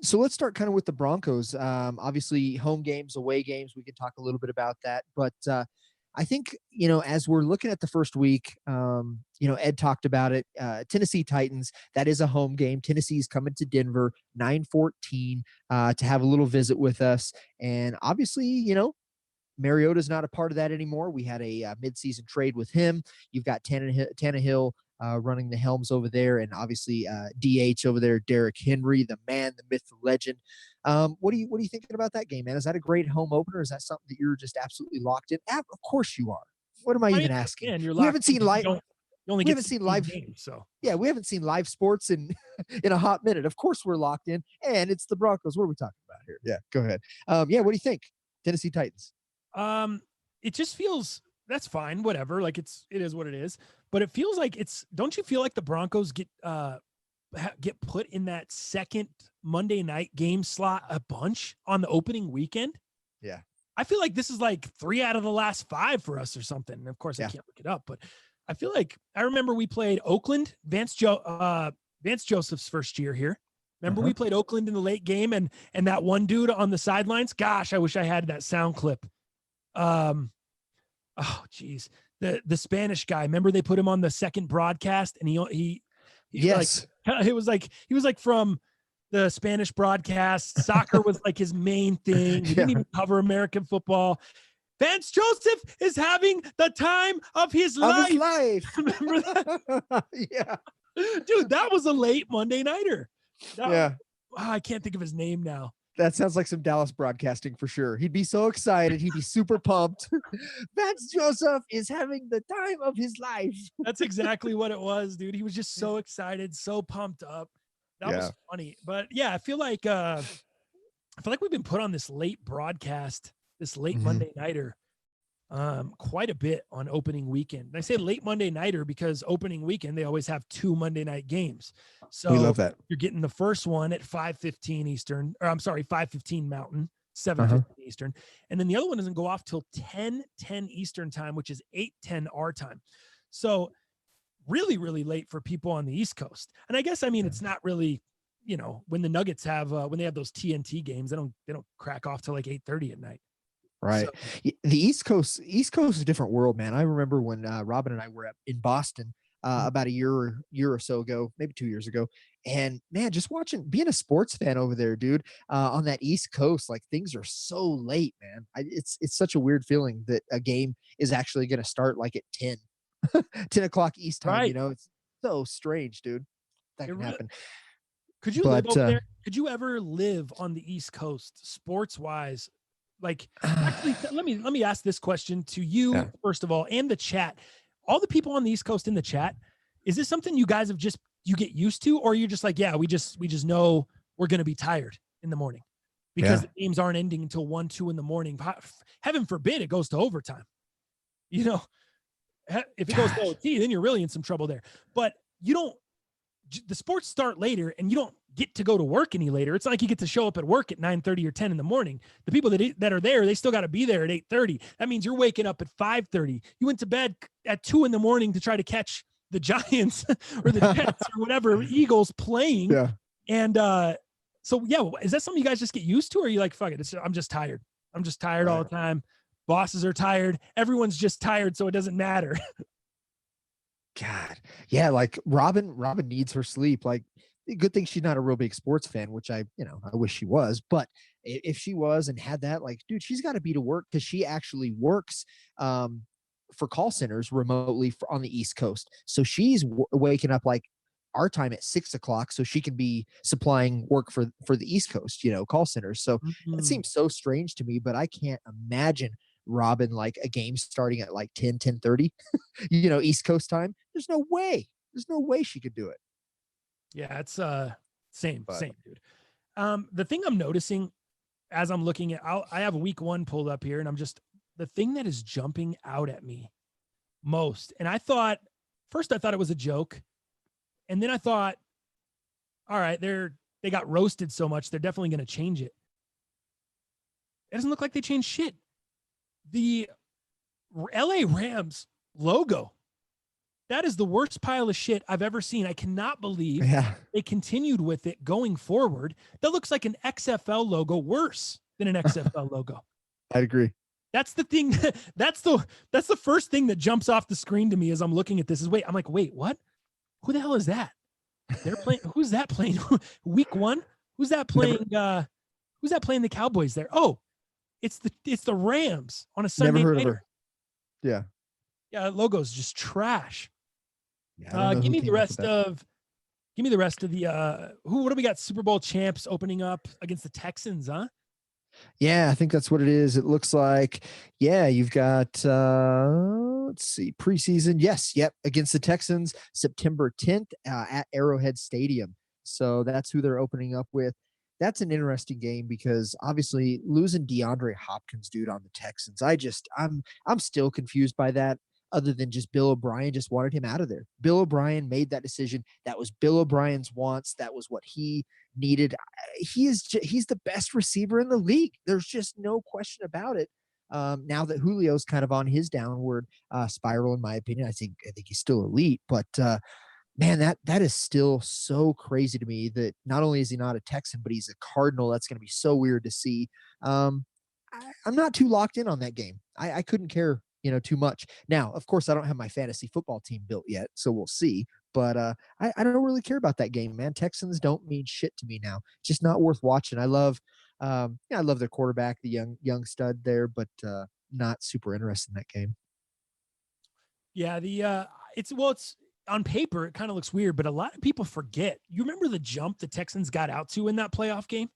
So let's start kind of with the Broncos. Obviously, home games, away games. We can talk a little bit about that, but I think as we're looking at the first week, Ed talked about it. Tennessee Titans. That is a home game. Tennessee's coming to Denver, 9:14, to have a little visit with us, and obviously, Mariota's not a part of that anymore. We had a midseason trade with him. You've got Tannehill running the helms over there, and obviously DH over there, Derrick Henry, the man, the myth, the legend. What are you thinking about that game, man? Is that a great home opener? Is that something that you're just absolutely locked in? Of course you are. What am I even asking? Man, you're we haven't seen live. You only we get haven't seen live games, so yeah, we haven't seen live sports in a hot minute. Of course we're locked in, and it's the Broncos. What are we talking about here? Yeah, go ahead. What do you think? Tennessee Titans. It just feels that's fine, whatever. Like it is what it is. But it feels like don't you feel like the Broncos get put in that second Monday night game slot a bunch on the opening weekend? Yeah. I feel like this is like 3 out of the last 5 for us or something. And of course I can't look it up, but I feel like I remember we played Oakland, Vance Joseph's first year here. Remember we played Oakland in the late game and that one dude on the sidelines. Gosh, I wish I had that sound clip. Oh geez. The Spanish guy. Remember they put him on the second broadcast and he yes. He was like from the Spanish broadcast. Soccer was like his main thing. He didn't even cover American football. Vance Joseph is having the time of his life. Remember that? Yeah. Dude, that was a late Monday nighter. Yeah. I can't think of his name now. That sounds like some Dallas broadcasting for sure. He'd be so excited. He'd be super pumped. Vance Joseph is having the time of his life. That's exactly what it was, dude. He was just so excited, so pumped up. That was funny. But yeah, I feel like we've been put on this late broadcast, this late Monday nighter, quite a bit on opening weekend. And I say late Monday nighter because opening weekend, they always have 2 Monday night games. So we love that. You're getting the first one at 5:15 Eastern, or I'm sorry, 5:15 Mountain, 7:15 Eastern. And then the other one doesn't go off till 10:10 Eastern time, which is 8:10 our time. So really, really late for people on the East Coast. And I guess, it's not really, when the Nuggets have, when they have those TNT games, they don't crack off till like 8:30 at night. Right. So, the East Coast is a different world, man. I remember when Robin and I were in Boston about a year or so ago, maybe 2 years ago. And man, just being a sports fan over there, dude, on that East Coast, like things are so late, man. It's such a weird feeling that a game is actually going to start like at 10 o'clock East time. Right. It's so strange, dude. That can happen. Could you live over there? Could you ever live on the East Coast sports wise? Like, actually, let me ask this question to you first of all, and the chat. All the people on the East Coast in the chat, is this something you guys you get used to, or you're just like, yeah, we just know we're going to be tired in the morning because the games aren't ending until 1, 2 in the morning. Heaven forbid it goes to overtime. If it goes to OT, then you're really in some trouble there. But the sports start later and you don't get to go to work any later. It's not like you get to show up at work at 9:30 or 10 in the morning. The people that are there, they still got to be there at 8:30. That means you're waking up at 5:30. You went to bed at 2 in the morning to try to catch the Giants or the Jets or whatever Eagles playing. Yeah. And so is that something you guys just get used to, or are you like, fuck it, I'm just tired. I'm just tired all the time. Bosses are tired. Everyone's just tired, so it doesn't matter. God. Yeah, like Robin needs her sleep. Like, good thing she's not a real big sports fan, which I wish she was. But if she was and had that, like, dude, she's got to be to work because she actually works for call centers remotely on the East Coast. So she's waking up like our time at 6 o'clock so she can be supplying work for the East Coast, call centers. So it seems so strange to me, but I can't imagine Robin like a game starting at like 10:30, East Coast time. There's no way she could do it. Yeah, it's same, dude. The thing I'm noticing as I'm looking at, I have week 1 pulled up here, and the thing that is jumping out at me most, and I thought it was a joke, and then I thought, all right, they got roasted so much, they're definitely going to change it. It doesn't look like they changed shit. the LA Rams logo. That is the worst pile of shit I've ever seen. I cannot believe they continued with it going forward. That looks like an XFL logo worse than an XFL logo. I'd agree. That's the thing. That's the first thing that jumps off the screen to me as I'm looking at this is wait, what? Who the hell is that? They're playing. Who's that playing? Week 1? Who's that playing? Who's that playing the Cowboys there? Oh, it's the Rams on a Sunday Never heard nighter. of her. Yeah. Yeah, logo's just trash. Yeah, give me the rest of the what do we got? Super Bowl champs opening up against the Texans, huh? Yeah, I think that's what it is. It looks like, you've got let's see, preseason. Yes, yep, against the Texans, September 10th at Arrowhead Stadium. So that's who they're opening up with. That's an interesting game because obviously losing DeAndre Hopkins, dude, on the Texans. I'm still confused by that. Other than just Bill O'Brien just wanted him out of there. Bill O'Brien made that decision. That was Bill O'Brien's wants. That was what he needed. He's the best receiver in the league. There's just no question about it. Now that Julio's kind of on his downward spiral, in my opinion, I think he's still elite. But man, that is still so crazy to me that not only is he not a Texan, but he's a Cardinal. That's going to be so weird to see. I'm not too locked in on that game. I couldn't care too much. Now, of course, I don't have my fantasy football team built yet, so we'll see. But I don't really care about that game, man. Texans don't mean shit to me now. It's just not worth watching. I love their quarterback, the young stud there, but not super interested in that game. Yeah, it's on paper, it kind of looks weird, but a lot of people forget. You remember the jump the Texans got out to in that playoff game?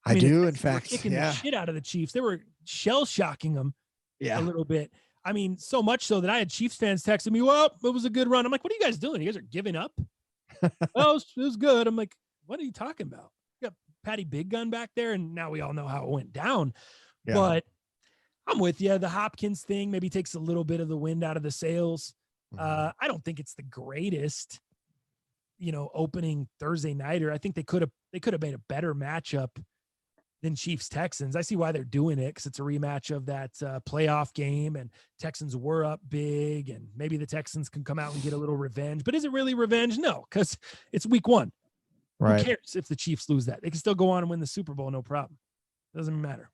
I do, in fact. Kicking the shit out of the Chiefs. They were shell shocking them a little bit. I mean, so much so that I had Chiefs fans texting me, well, it was a good run. I'm like, what are you guys doing? You guys are giving up? Oh, it was good. I'm like, what are you talking about? You got Patty Big Gun back there, and now we all know how it went down. Yeah. But I'm with you. The Hopkins thing maybe takes a little bit of the wind out of the sails. I don't think it's the greatest, opening Thursday nighter. I think they could have made a better matchup than Chiefs Texans. I see why they're doing it because it's a rematch of that playoff game, and Texans were up big, and maybe the Texans can come out and get a little revenge. But is it really revenge? No, because it's week 1. Right. Who cares if the Chiefs lose that? They can still go on and win the Super Bowl, no problem. Doesn't matter.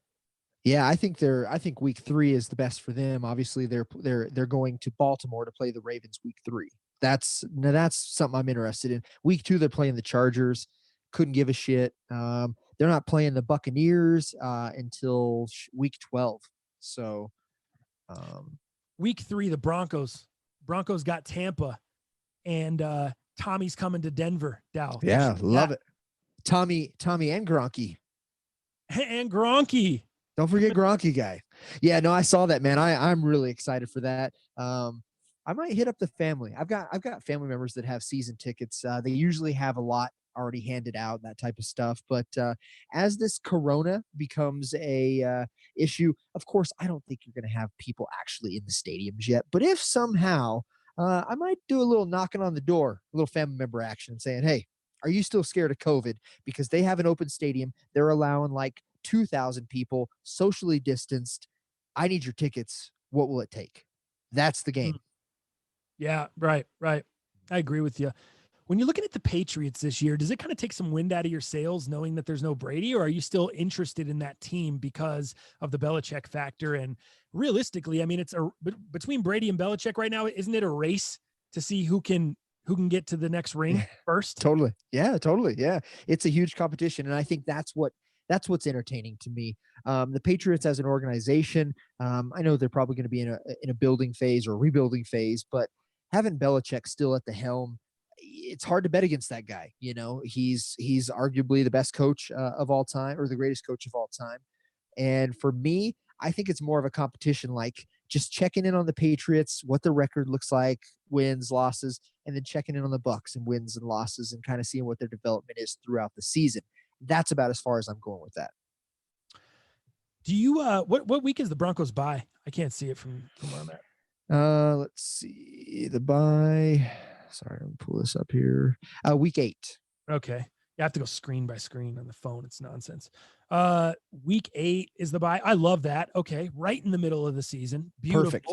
Yeah, I think week 3 is the best for them. Obviously, they're going to Baltimore to play the Ravens week 3. That's something I'm interested in. Week 2, they're playing the Chargers. Couldn't give a shit. They're not playing the Buccaneers until week 12. So week 3, the Broncos got Tampa, and Tommy's coming to Denver. Dow. Yeah, love it. Tommy and Gronky. And Gronky. Don't forget Gronky guy. Yeah, no, I saw that, man. I'm really excited for that. I might hit up the family. I've got family members that have season tickets. They usually have a lot already handed out, that type of stuff. But as this Corona becomes a issue, of course, I don't think you're going to have people actually in the stadiums yet. But if somehow, I might do a little knocking on the door, a little family member action, saying, hey, are you still scared of COVID? Because they have an open stadium. They're allowing like 2,000 people, socially distanced. I need your tickets. What will it take? That's the game. Yeah, right. I agree with you. When you're looking at the Patriots this year, does it kind of take some wind out of your sails knowing that there's no Brady, or are you still interested in that team because of the Belichick factor? And realistically, I mean, it's between Brady and Belichick right now, isn't it a race to see who can get to the next ring first? Totally. Yeah, totally. Yeah. It's a huge competition. And I think that's what's entertaining to me. The Patriots as an organization, I know they're probably going to be in a building phase or rebuilding phase, but having Belichick still at the helm, it's hard to bet against that guy. He's arguably the best coach of all time, or the greatest coach of all time. And for me, I think it's more of a competition, like just checking in on the Patriots, what the record looks like, wins, losses, and then checking in on the Bucs and wins and losses, and kind of seeing what their development is throughout the season. That's about as far as I'm going with that. Do you what week is the Broncos bye? I can't see it from where I'm at. Let's see the bye. Sorry, I'm gonna pull this up here. Week 8. Okay. You have to go screen by screen on the phone. It's nonsense. Week 8 is the bye. I love that. Okay, right in the middle of the season. Beautiful. Perfect.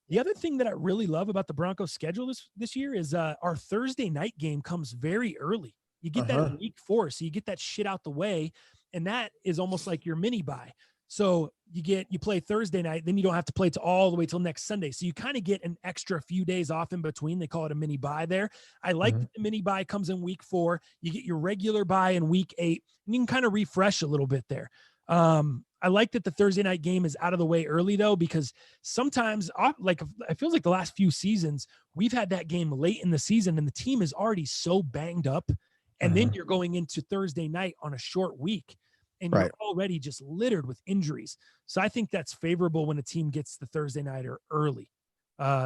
The other thing that I really love about the Broncos schedule this year is our Thursday night game comes very early. You get that in week 4, so you get that shit out the way, and that is almost like your mini bye. So you play Thursday night, then you don't have to play all the way till next Sunday. So you kind of get an extra few days off in between. They call it a mini bye there. I like that the mini bye comes in week 4. You get your regular bye in week 8, and you can kind of refresh a little bit there. I like that the Thursday night game is out of the way early though, because sometimes it feels like the last few seasons we've had that game late in the season and the team is already so banged up. And then you're going into Thursday night on a short week and you're already just littered with injuries. So I think that's favorable when a team gets the Thursday nighter early.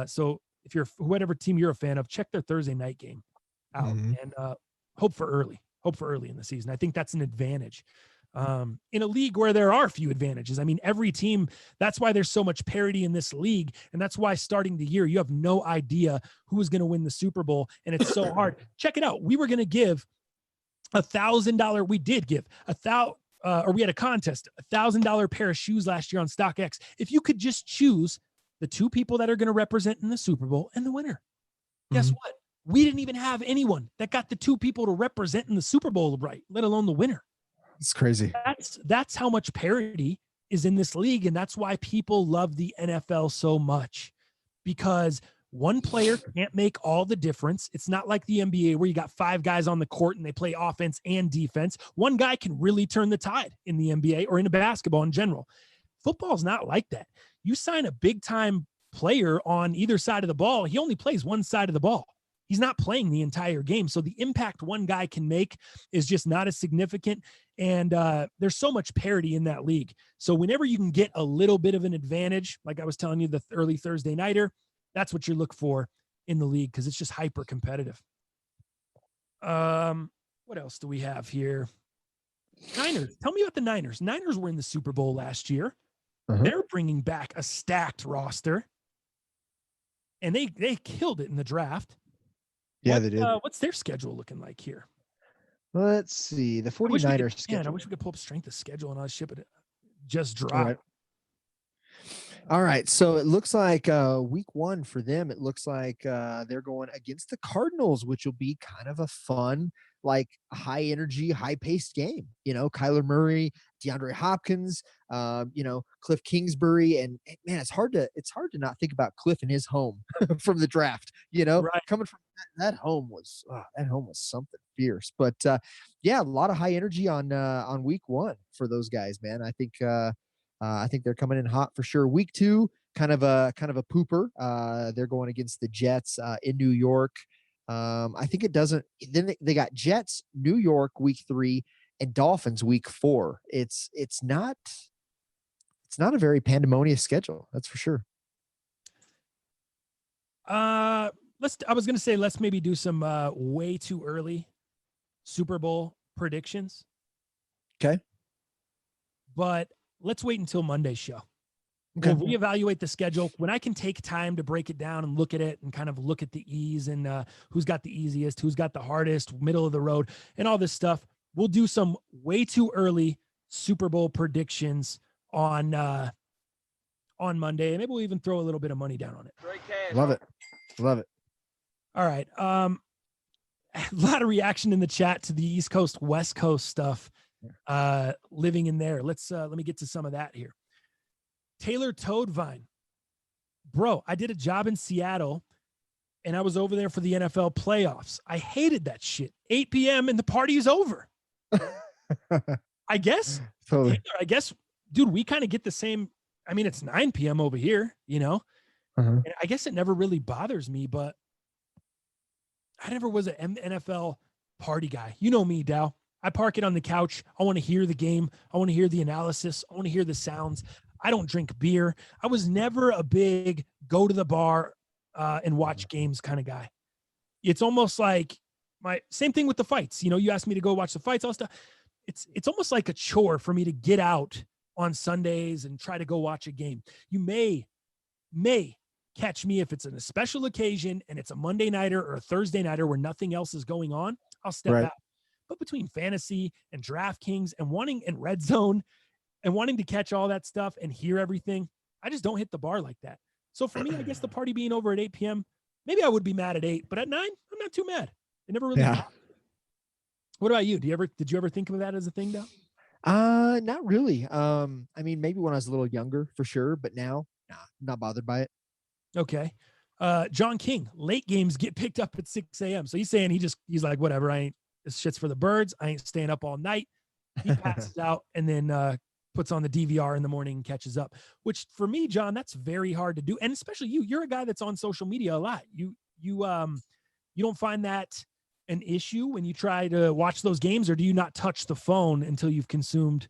So if you're whatever team you're a fan of, check their Thursday night game out and hope for early in the season. I think that's an advantage. In a league where there are few advantages. I mean, every team, that's why there's so much parity in this league. And that's why starting the year, you have no idea who is going to win the Super Bowl. And it's so hard. Check it out. We were going to give $1,000. We did give we had a contest, $1,000 pair of shoes last year on StockX. If you could just choose the 2 people that are going to represent in the Super Bowl and the winner, guess what? We didn't even have anyone that got the 2 people to represent in the Super Bowl right, let alone the winner. It's crazy. That's how much parity is in this league. And that's why people love the NFL so much, because one player can't make all the difference. It's not like the NBA where you got 5 guys on the court and they play offense and defense. One guy can really turn the tide in the NBA or in basketball in general. Football's not like that. You sign a big time player on either side of the ball. He only plays one side of the ball. He's not playing the entire game. So the impact one guy can make is just not as significant. And there's so much parity in that league. So whenever you can get a little bit of an advantage, like I was telling you, the early Thursday nighter, that's what you look for in the league because it's just hyper competitive. What else do we have here? Niners. Tell me about the Niners. Niners were in the Super Bowl last year. They're bringing back a stacked roster. And they killed it in the draft. Yeah, they did. What's their schedule looking like here? Let's see. The 49ers schedule. I wish we could pull up strength of schedule and I'll ship it. Just drop. All right. So it looks like week 1 for them, it looks like they're going against the Cardinals, which will be kind of a fun, like high energy, high paced game. You know, Kyler Murray, DeAndre Hopkins, Cliff Kingsbury. And man, it's hard to not think about Cliff and his home from the draft, coming from that home was something fierce. But yeah, a lot of high energy on week 1 for those guys, man. I think they're coming in hot for sure. Week 2, kind of a pooper. They're going against the Jets in New York. I think it doesn't. Then they got Jets, New York week 3, and Dolphins week 4. It's not a very pandemonious schedule. That's for sure. I was going to say, let's maybe do some way too early Super Bowl predictions. Okay. But let's wait until Monday's show. Okay. We'll reevaluate the schedule when I can take time to break it down and look at it and kind of look at the ease and who's got the easiest, who's got the hardest, middle of the road, and all this stuff. We'll do some way too early Super Bowl predictions on Monday, and maybe we'll even throw a little bit of money down on it. Love it. All right. A lot of reaction in the chat to the East Coast, West Coast stuff. Living in there. Let me get to some of that here. Taylor Toadvine. Bro, I did a job in Seattle and I was over there for the NFL playoffs. I hated that shit. 8 p.m. and the party is over. I guess. Totally. Taylor, I guess, dude, we kind of get the same. I mean, it's 9 p.m. over here, And I guess it never really bothers me, but I never was an NFL party guy. You know me, Dow. I park it on the couch. I want to hear the game. I want to hear the analysis. I want to hear the sounds. I don't drink beer. I was never a big go to the bar and watch games kind of guy. It's almost like my same thing with the fights. You asked me to go watch the fights, all stuff. It's almost like a chore for me to get out on Sundays and try to go watch a game. You may catch me if it's in a special occasion and it's a Monday nighter or a Thursday nighter where nothing else is going on. I'll step out. But between fantasy and DraftKings and Red Zone and wanting to catch all that stuff and hear everything, I just don't hit the bar like that. So for me, I guess the party being over at 8 p.m., maybe I would be mad at 8, but at 9, I'm not too mad. It never really. Yeah. What about you? Did you ever think of that as a thing, though? Not really. I mean, maybe when I was a little younger for sure, but now, nah, I'm not bothered by it. Okay. John King, late games get picked up at 6 a.m. So he's saying he's like, whatever, this shit's for the birds. I ain't staying up all night. He passes out and then puts on the DVR in the morning and catches up, which for me, John, that's very hard to do. And especially you're a guy that's on social media a lot. You don't find that an issue when you try to watch those games, or do you not touch the phone until you've consumed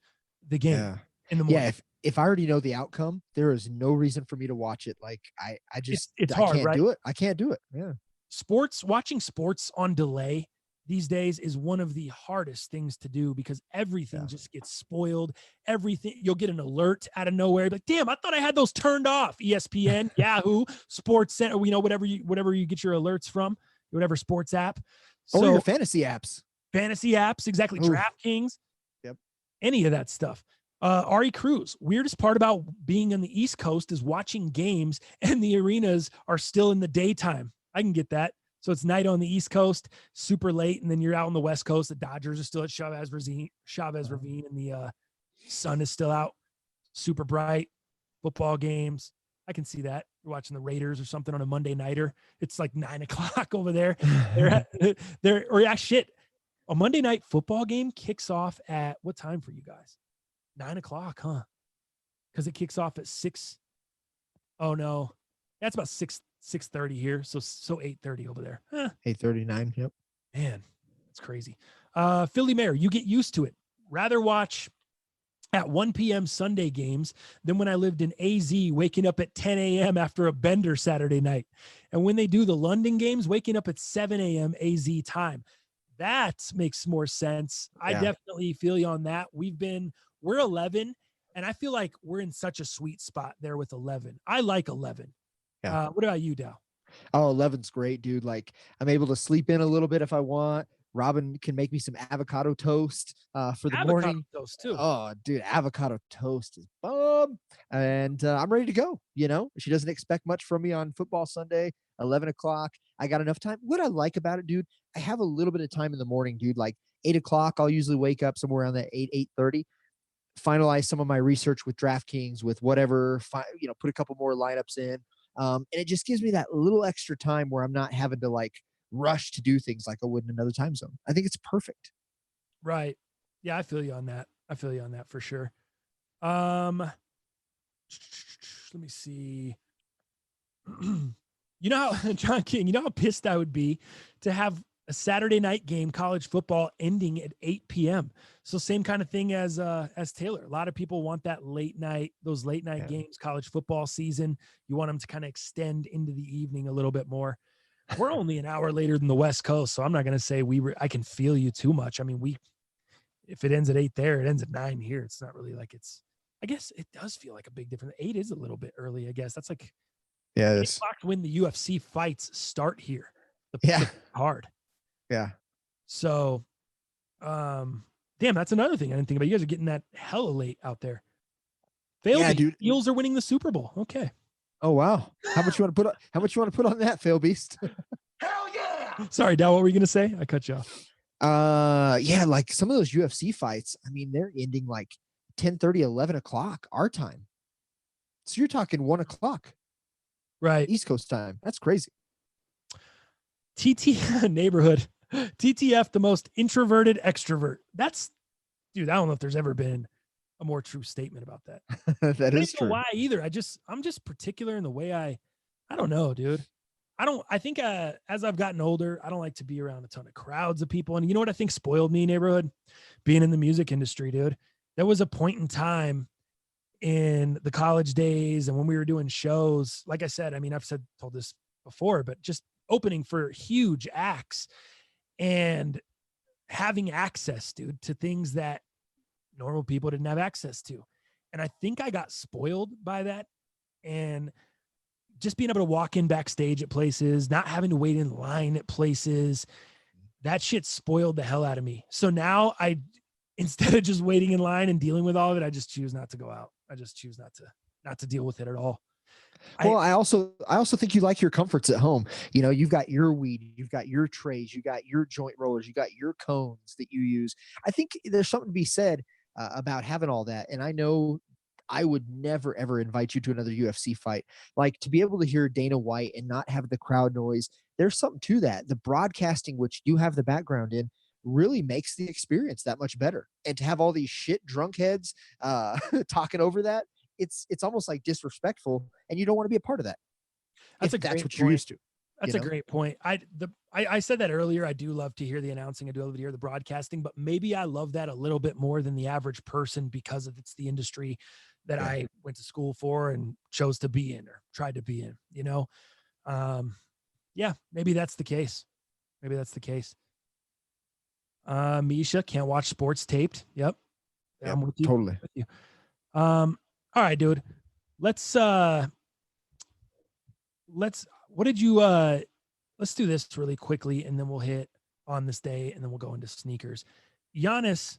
the game in the morning? Yeah. If I already know the outcome, there is no reason for me to watch it. Like it's hard, can't do it. I can't do it. Yeah. Watching sports on delay these days is one of the hardest things to do because everything just gets spoiled. Everything, you'll get an alert out of nowhere. Like, damn, I thought I had those turned off. ESPN, Yahoo, Sports Center, whatever you get your alerts from, whatever sports app. So your fantasy apps, exactly. Ooh. DraftKings, yep. Any of that stuff. Ari Cruz, weirdest part about being on the East Coast is watching games and the arenas are still in the daytime. I can get that. So it's night on the East Coast, super late, and then you're out on the West Coast. The Dodgers are still at Chavez Ravine, and the sun is still out, super bright. Football games, I can see that. You're watching the Raiders or something on a Monday nighter. It's like 9 o'clock over there. A Monday night football game kicks off at what time for you guys? 9 o'clock, huh? Because it kicks off at 6. Oh no, that's about 6:30 here. So 8:30 over there. 8:39. Yep. Man, that's crazy. Philly Mayor, you get used to it. Rather watch at 1 p.m. Sunday games than when I lived in AZ, waking up at 10 a.m. after a bender Saturday night. And when they do the London games, waking up at 7 a.m. AZ time. That makes more sense. I definitely feel you on that. We're 11, and I feel like we're in such a sweet spot there with 11. I like 11. Yeah. What about you, Dow? Oh, 11's great, dude. Like, I'm able to sleep in a little bit if I want. Robin can make me some avocado toast for the morning. Toast too. Oh, dude, avocado toast is bomb. And I'm ready to go. She doesn't expect much from me on football Sunday, 11 o'clock. I got enough time. What I like about it, dude, I have a little bit of time in the morning, dude. Like 8 o'clock, I'll usually wake up somewhere around that 8:30. Finalize some of my research with DraftKings, with whatever, put a couple more lineups in. And it just gives me that little extra time where I'm not having to like rush to do things like I would in another time zone. I think it's perfect. Right. Yeah, I feel you on that. For sure. Let me see. John King, how pissed I would be to have a Saturday night game, college football, ending at 8 p.m. So same kind of thing as Taylor. A lot of people want that those late night games, college football season. You want them to kind of extend into the evening a little bit more. We're only an hour later than the West Coast, so I'm not going to say I can feel you too much. I mean, if it ends at 8 there, it ends at 9 here. It's not really like I guess it does feel like a big difference. 8 is a little bit early, I guess. That's like 8 o'clock when the UFC fights start here. The hard. Yeah. So, damn, that's another thing I didn't think about. You guys are getting that hella late out there. Dude. Eagles are winning the Super Bowl. Okay. Oh wow. How much you want to put on that, Fail Beast? Hell yeah! Sorry, Dal, what were you gonna say? I cut you off. Like some of those UFC fights, I mean, they're ending like 10:30, 11 o'clock our time. So you're talking 1 o'clock. Right. East Coast time. That's crazy. TT neighborhood. TTF, the most introverted extrovert. Dude, I don't know if there's ever been a more true statement about that. That is true. Why either? I'm just particular in the way I don't know, dude. I think as I've gotten older, I don't like to be around a ton of crowds of people. And you know what I think spoiled me, neighborhood? Being in the music industry, dude. There was a point in time in the college days and when we were doing shows, like I said, I mean, I've told this before, but just opening for huge acts and having access, dude, to things that normal people didn't have access to. And I think I got spoiled by that. And just being able to walk in backstage at places, not having to wait in line at places, that shit spoiled the hell out of me. So now instead of just waiting in line and dealing with all of it, I just choose not to go out. I just choose not to deal with it at all. Well, I also think you like your comforts at home. You know, you've got your weed, you've got your trays, you got your joint rollers, you got your cones that you use. I think there's something to be said about having all that. And I know I would never ever invite you to another UFC fight. Like, to be able to hear Dana White and not have the crowd noise, there's something to that. The broadcasting, which you have the background in, really makes the experience that much better. And to have all these shit drunk heads talking over that, it's almost like disrespectful, and you don't want to be a part of that. That's That's what you're used to. That's a great point. I said that earlier. I do love to hear the announcing. I do love to hear the broadcasting, but maybe I love that a little bit more than the average person because it's the industry that I went to school for and chose to be in or tried to be in, you know? Yeah, maybe that's the case. Misha can't watch sports taped. Yep. Yeah, I'm with you. totally. With you. All right, dude. Let's do this really quickly and then we'll hit on this day and then we'll go into sneakers. Giannis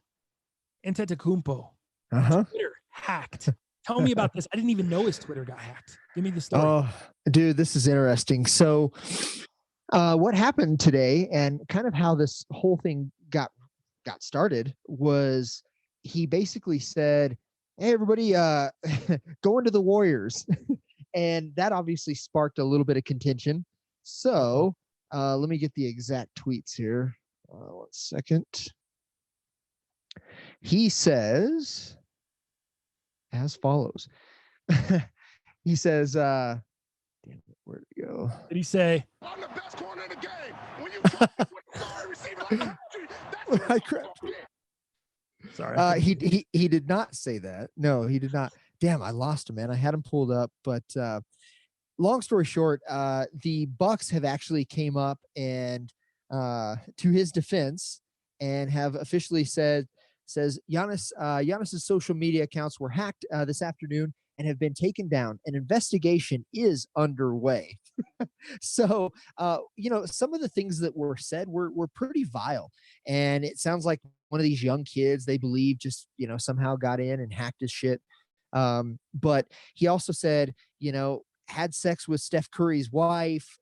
Antetokounmpo, Twitter hacked. Tell me about this. I didn't even know his Twitter got hacked. Give me the story. Oh, dude, this is interesting. So what happened today and kind of how this whole thing got started was he basically said, "Hey, everybody, go into the Warriors." And that obviously sparked a little bit of contention. So let me get the exact tweets here. 1 second. He says as follows. He says, damn it, where'd it go? Did he say, I'm the best corner in the game. When you try to put the guard receiver like that, I crept. Sorry. He did not say that. No, he did not. Damn, I lost him, man. I had him pulled up, but long story short, the Bucks have actually came up and to his defense and have officially says Giannis's social media accounts were hacked this afternoon and have been taken down. An investigation is underway. So, some of the things that were said were pretty vile. And it sounds like one of these young kids, they believe just, somehow got in and hacked his shit. But he also said, had sex with Steph Curry's wife.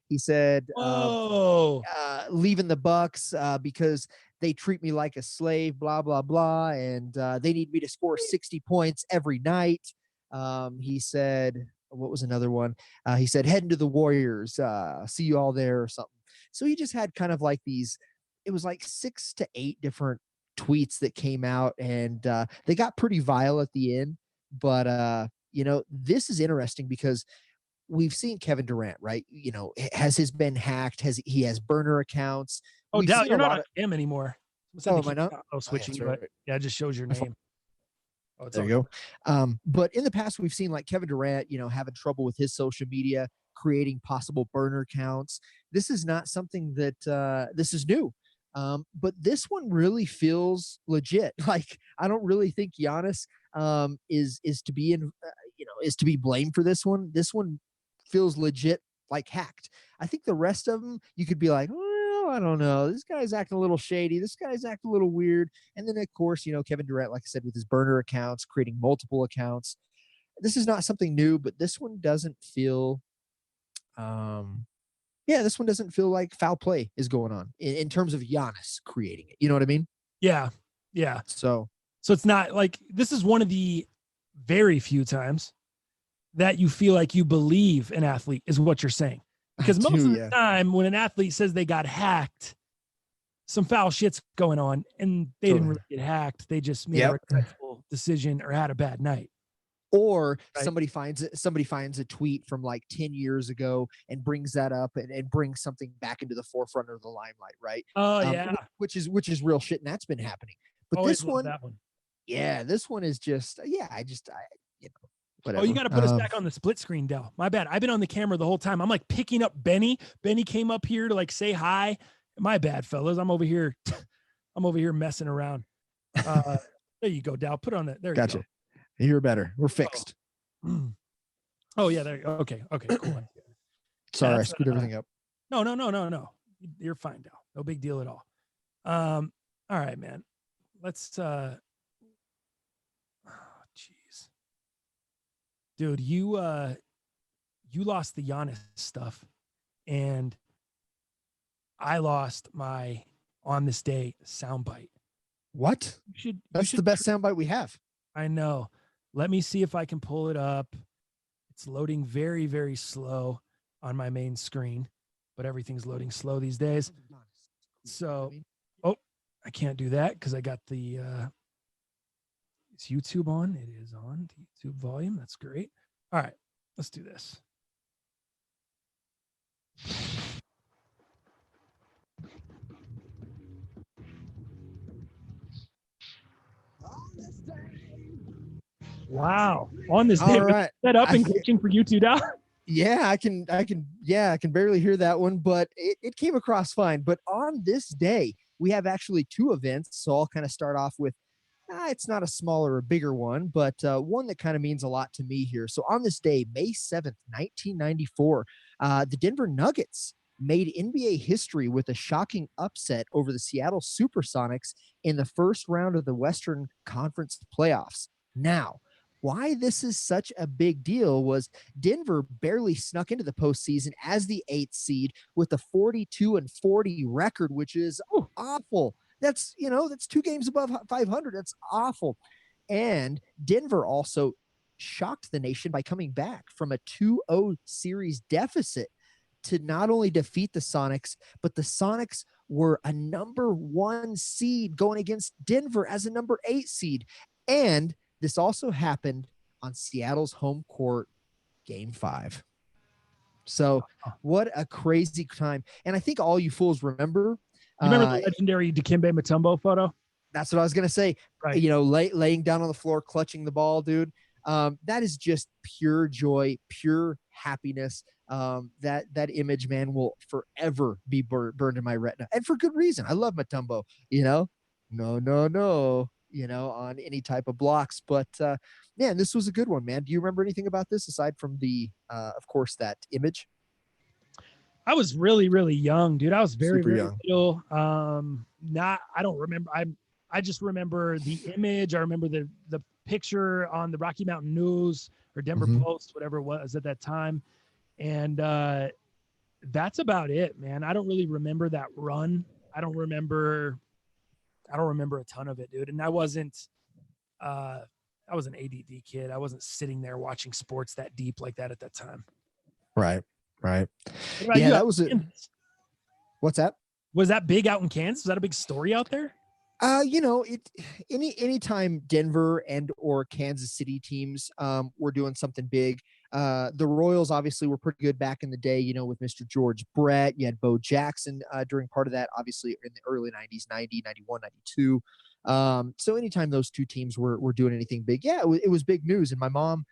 He said, leaving the Bucks because they treat me like a slave, blah, blah, blah. And they need me to score 60 points every night. He said, what was another one? He said, heading to the Warriors, see you all there or something. So he just had kind of like these, it was like 6 to 8 different tweets that came out, and they got pretty vile at the end. But, this is interesting because we've seen Kevin Durant, right? Has his been hacked? He has burner accounts? Oh, Dal, you're not on him anymore. Oh, am I not? Switching, yeah, right. But yeah, it just shows your name. Oh, there you go. But in the past, we've seen like Kevin Durant, having trouble with his social media, creating possible burner accounts. This is not something that this is new. But this one really feels legit. Like, I don't really think Giannis is to be is to be blamed for this one. This one feels legit, like hacked. I think the rest of them, you could be like, well, I don't know. This guy's acting a little shady. This guy's acting a little weird. And then, of course, Kevin Durant, like I said, with his burner accounts, creating multiple accounts. This is not something new, but this one doesn't feel, this one doesn't feel like foul play is going on in terms of Giannis creating it. You know what I mean? Yeah. Yeah. So it's not like, this is one of the very few times that you feel like you believe an athlete is what you're saying. Because most of the time when an athlete says they got hacked, some foul shit's going on and they didn't really get hacked. They just made a regretful decision or had a bad night. Or somebody finds a tweet from like 10 years ago and brings that up and brings something back into the forefront of the limelight, right? Oh, yeah. Which is real shit, and that's been happening. But Always this one, that one. Yeah, this one is just, whatever. Oh, you got to put us back on the split screen, Del. My bad. I've been on the camera the whole time. I'm like picking up Benny. Benny came up here to like say hi. My bad, fellas. I'm over here messing around. There you go, Del. Put it on that. There Gotcha. You go. You're better. We're fixed. Oh yeah, there. Okay, cool. Sorry, I screwed everything up. No. You're fine, Del. No big deal at all. All right, man. Let's jeez. Dude, you lost the Giannis stuff, and I lost my on this day soundbite. What? That's the best soundbite we have. I know. Let me see if I can pull it up. It's loading very, very slow on my main screen, but everything's loading slow these days. So, I can't do that because I got the it's YouTube on. It is on the YouTube volume. That's great. All right, let's do this. Wow. On this day, all right. Set up and coaching for YouTube now. Yeah, I can barely hear that one, but it came across fine. But on this day, we have actually two events. So I'll kind of start off with, it's not a smaller or bigger one, but one that kind of means a lot to me here. So on this day, May 7th, 1994, the Denver Nuggets made NBA history with a shocking upset over the Seattle Supersonics in the first round of the Western Conference playoffs. Now, why this is such a big deal was Denver barely snuck into the postseason as the 8th seed with a 42-40 record, which is awful. That's 2 games above 500. That's awful. And Denver also shocked the nation by coming back from a 2-0 series deficit to not only defeat the Sonics, but the Sonics were a number 1 seed going against Denver as a number 8 seed. And this also happened on Seattle's home court, Game 5. So what a crazy time. And I think all you fools remember. You remember the legendary Dikembe Mutombo photo? That's what I was going to say. Right. Laying down on the floor, clutching the ball, dude. That is just pure joy, pure happiness. That image, man, will forever be burned in my retina. And for good reason. I love Mutombo, no. On any type of blocks. But man, this was a good one, man. Do you remember anything about this aside from the, of course, that image? I was really, really young, dude. I was very, Super very young. little. I don't remember. I just remember the image. I remember the picture on the Rocky Mountain News or Denver Post, whatever it was at that time. And that's about it, man. I don't really remember that run. I don't remember a ton of it, dude. And I wasn't an ADD kid. I wasn't sitting there watching sports that deep like that at that time. Right. Yeah, that was it. What's that? Was that big out in Kansas? Was that a big story out there? Anytime Denver and or Kansas City teams were doing something big, the Royals obviously were pretty good back in the day, with Mr. George Brett. You had Bo Jackson during part of that, obviously in the early 90s, 90, 91, 92. So anytime those two teams were doing anything big, it was big news. And my mom,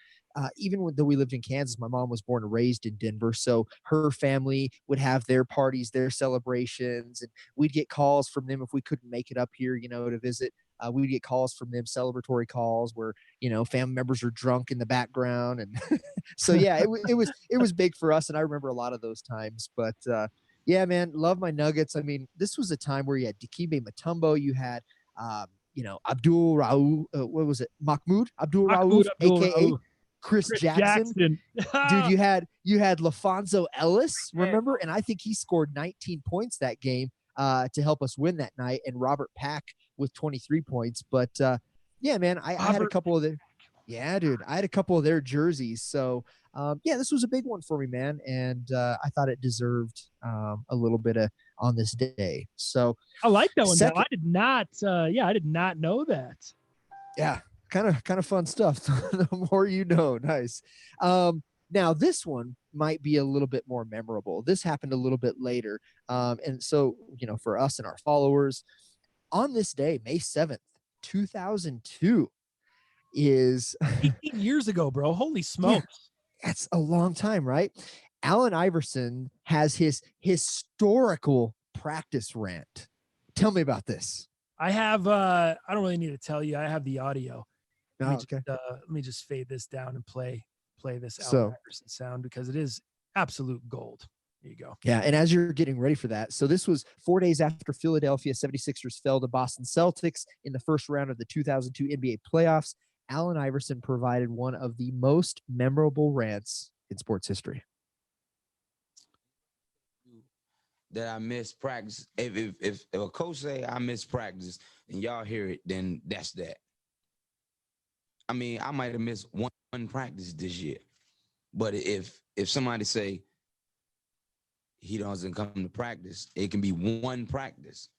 even though we lived in Kansas, my mom was born and raised in Denver. So her family would have their parties, their celebrations, and we'd get calls from them if we couldn't make it up here, to visit. We'd get calls from them, celebratory calls where, family members are drunk in the background. And so, yeah, it was big for us. And I remember a lot of those times, but, yeah, man, love my Nuggets. I mean, this was a time where you had Dikembe Mutombo, you had, Abdul Rauf, what was it? Mahmoud Abdul Rauf, aka Chris Jackson. Dude, you had LaFonso Ellis, remember? And I think he scored 19 points that game to help us win that night, and Robert Pack with 23 points. But yeah, man, I had a couple of their I had a couple of their jerseys. So this was a big one for me, man. And I thought it deserved a little bit of on this day. So I like that one. I did not know that. Yeah. Kind of fun stuff. The more you know. Nice. Now this one might be a little bit more memorable. This happened a little bit later. And so, for us and our followers, on this day, May 7th, 2002 is 18 years ago, bro. Holy smokes. Yeah, that's a long time, right? Allen Iverson has his historical practice rant. Tell me about this. I have I don't really need to tell you. I have the audio. Let me just fade this down and play this Allen Iverson sound because it is absolute gold. There you go. Yeah, and as you're getting ready for that, so this was 4 days after Philadelphia 76ers fell to Boston Celtics in the first round of the 2002 NBA playoffs. Allen Iverson provided one of the most memorable rants in sports history. That I miss practice. If a coach say I miss practice and y'all hear it, then that's that. I mean, I might have missed one practice this year, but if somebody say he doesn't come to practice, it can be one practice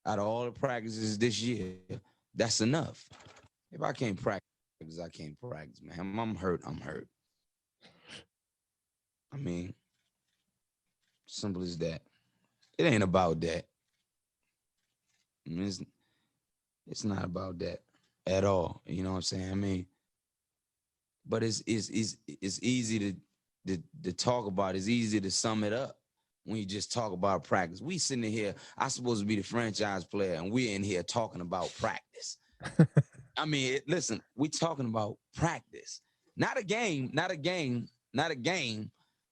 out of all the practices this year. That's enough. If I can't practice, I can't practice, man. I'm hurt. I'm hurt. I mean, simple as that. It ain't about that. I mean, it's not about that at all. You know what I'm saying? I mean, but it's easy to talk about. It's easy to sum it up when you just talk about practice. We sitting here, I'm supposed to be the franchise player, and we're in here talking about practice. I mean, listen, we're talking about practice. Not a game.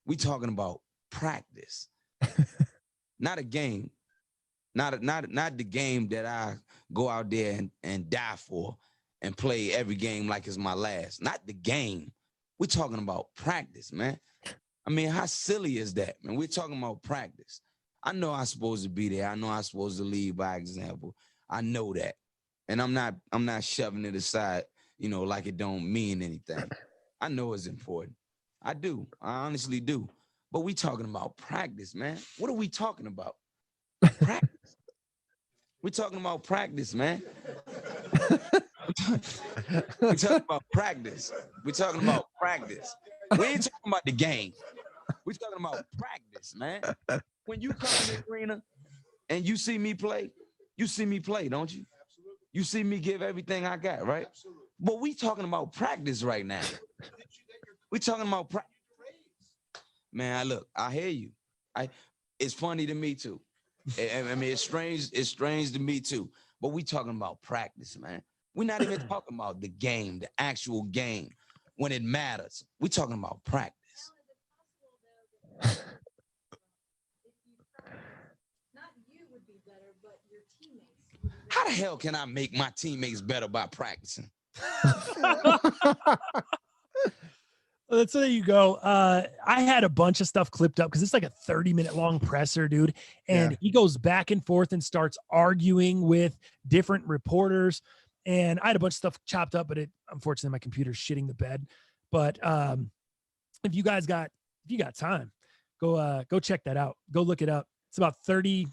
We talking about practice. Not a game. Not the game that I go out there and die for and play every game like it's my last. Not the game. We're talking about practice, man. I mean, how silly is that, man? We're talking about practice. I know I'm supposed to be there. I know I'm supposed to lead by example. I know that. And I'm not shoving it aside, like it don't mean anything. I know it's important. I do. I honestly do. But we talking about practice, man. What are we talking about? Practice. We're talking about practice, man. We're talking about practice. We're talking about practice. We ain't talking about the game. We're talking about practice, man. When you come in the arena and you see me play, don't you? You see me give everything I got, right? But we talking about practice right now. We talking about practice. Man, look, I hear you. It's funny to me too. I mean, it's strange to me too. But we talking about practice, man. We're not even talking about the game, the actual game, when it matters. We're talking about practice. How the hell can I make my teammates better by practicing? So there you go. I had a bunch of stuff clipped up because it's like a 30-minute long presser, dude. And he goes back and forth and starts arguing with different reporters. And I had a bunch of stuff chopped up, but unfortunately my computer's shitting the bed. But if you got time, go check that out. Go look it up. It's about 30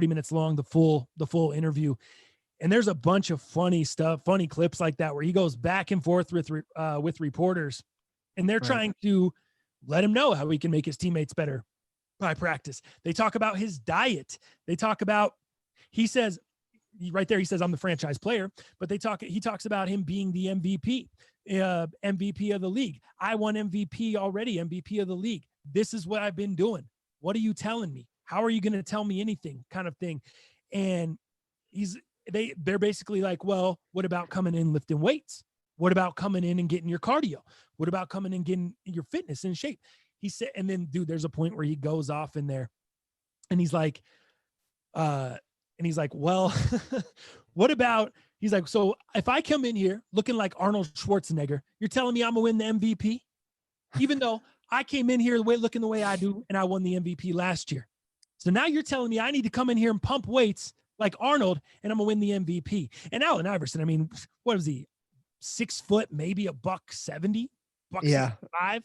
minutes long, the full interview. And there's a bunch of funny clips like that where he goes back and forth with reporters. And they're trying to let him know how he can make his teammates better by practice. They talk about his diet. They talk about, he says, right there, he says, I'm the franchise player, but he talks about him being the MVP of the league. I won MVP already, MVP of the league. This is what I've been doing. What are you telling me? How are you going to tell me anything, kind of thing? And they're basically like, well, what about coming in lifting weights? What about coming in and getting your cardio? What about coming and getting your fitness in shape? He said, and then, dude, there's a point where he goes off in there and he's like, well, what about, he's like, so if I come in here looking like Arnold Schwarzenegger, you're telling me I'm gonna win the MVP? Even though I came in here looking the way I do and I won the MVP last year. So now you're telling me I need to come in here and pump weights like Arnold and I'm gonna win the MVP. And Allen Iverson, I mean, what was he? 6 foot, maybe $170, $165,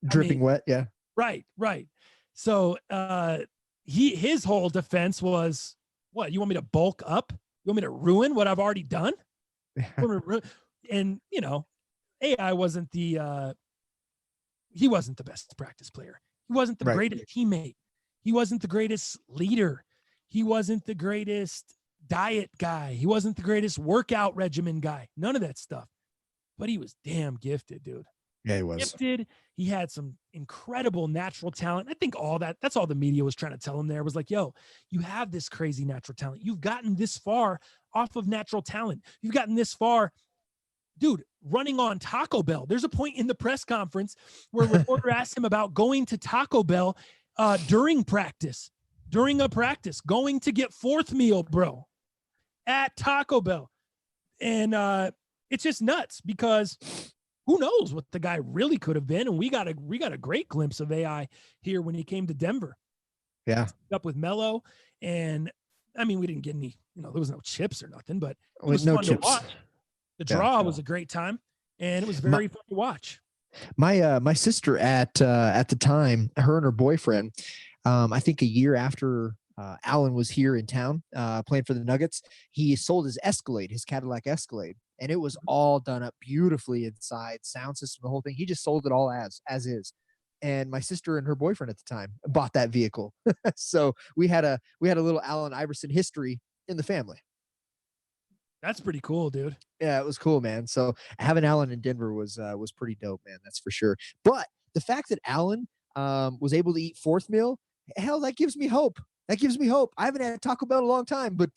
dripping wet. Yeah. Right. So his whole defense was, what, you want me to bulk up? You want me to ruin what I've already done? And AI wasn't he wasn't the best practice player. He wasn't the greatest teammate. He wasn't the greatest leader. He wasn't the greatest diet guy. He wasn't the greatest workout regimen guy. None of that stuff. But he was damn gifted, dude. Yeah, he was. Gifted. He had some incredible natural talent. I think that's all the media was trying to tell him there was like, yo, you have this crazy natural talent. You've gotten this far off of natural talent. You've gotten this far, dude, running on Taco Bell. There's a point in the press conference where a reporter asked him about going to Taco Bell during a practice, going to get fourth meal, bro, at Taco Bell. And it's just nuts because who knows what the guy really could have been. And we got a great glimpse of AI here when he came to Denver. Yeah. Up with Mello. And I mean, we didn't get any, there was no chips or nothing, but it was no fun chips. to watch. The draw was a great time, and it was very fun to watch. My sister at the time, her and her boyfriend, I think a year after Allen was here in town playing for the Nuggets, he sold his Escalade, his Cadillac Escalade, and it was all done up beautifully inside, sound system, the whole thing. He just sold it all as is. And my sister and her boyfriend at the time bought that vehicle. So we had a little Allen Iverson history in the family. That's pretty cool, dude. Yeah, it was cool, man. So having Allen in Denver was pretty dope, man. That's for sure. But the fact that Allen was able to eat fourth meal, hell, that gives me hope. That gives me hope. I haven't had Taco Bell in a long time, but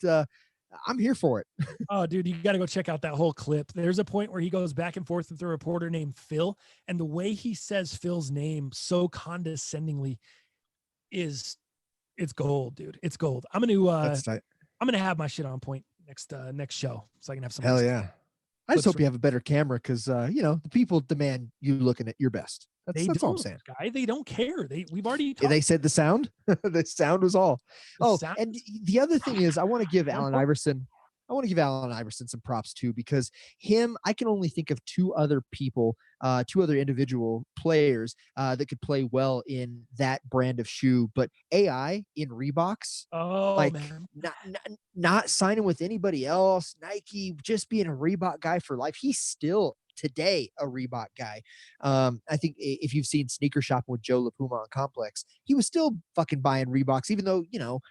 I'm here for it. Oh, dude, you got to go check out that whole clip. There's a point where he goes back and forth with a reporter named Phil, and the way he says Phil's name so condescendingly it's gold, dude. It's gold. I'm gonna have my shit on point next show, so I can have some. Hell yeah! I just hope you have a better camera because the people demand you looking at your best. That's all I'm saying. Guy, they don't care. We've already. They said the sound. The sound was all. And the other thing is, I want to give Allen Iverson some props too, because I can only think of two other individual players that could play well in that brand of shoe. But AI in Reeboks, man. not signing with anybody else, Nike, just being a Reebok guy for life. He's still today a Reebok guy. I think if you've seen Sneaker Shopping with Joe LaPuma on Complex, he was still fucking buying Reeboks, even though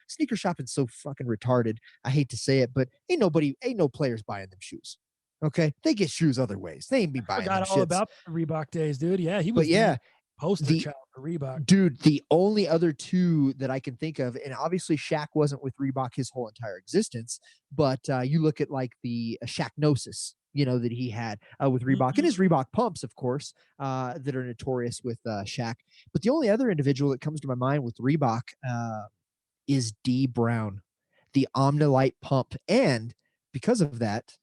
sneaker shopping's so fucking retarded. I hate to say it, but ain't no players buying them shoes. Okay, they get shoes other ways. They ain't be buying. Forgot all about the Reebok days, dude. Yeah, he was. But yeah, poster child for Reebok, dude. The only other two that I can think of, and obviously Shaq wasn't with Reebok his whole entire existence, but you look at like the Shaqnosis, that he had with Reebok, and his Reebok pumps, of course, that are notorious with Shaq. But the only other individual that comes to my mind with Reebok is D Brown, the Omnilite pump. And because of that,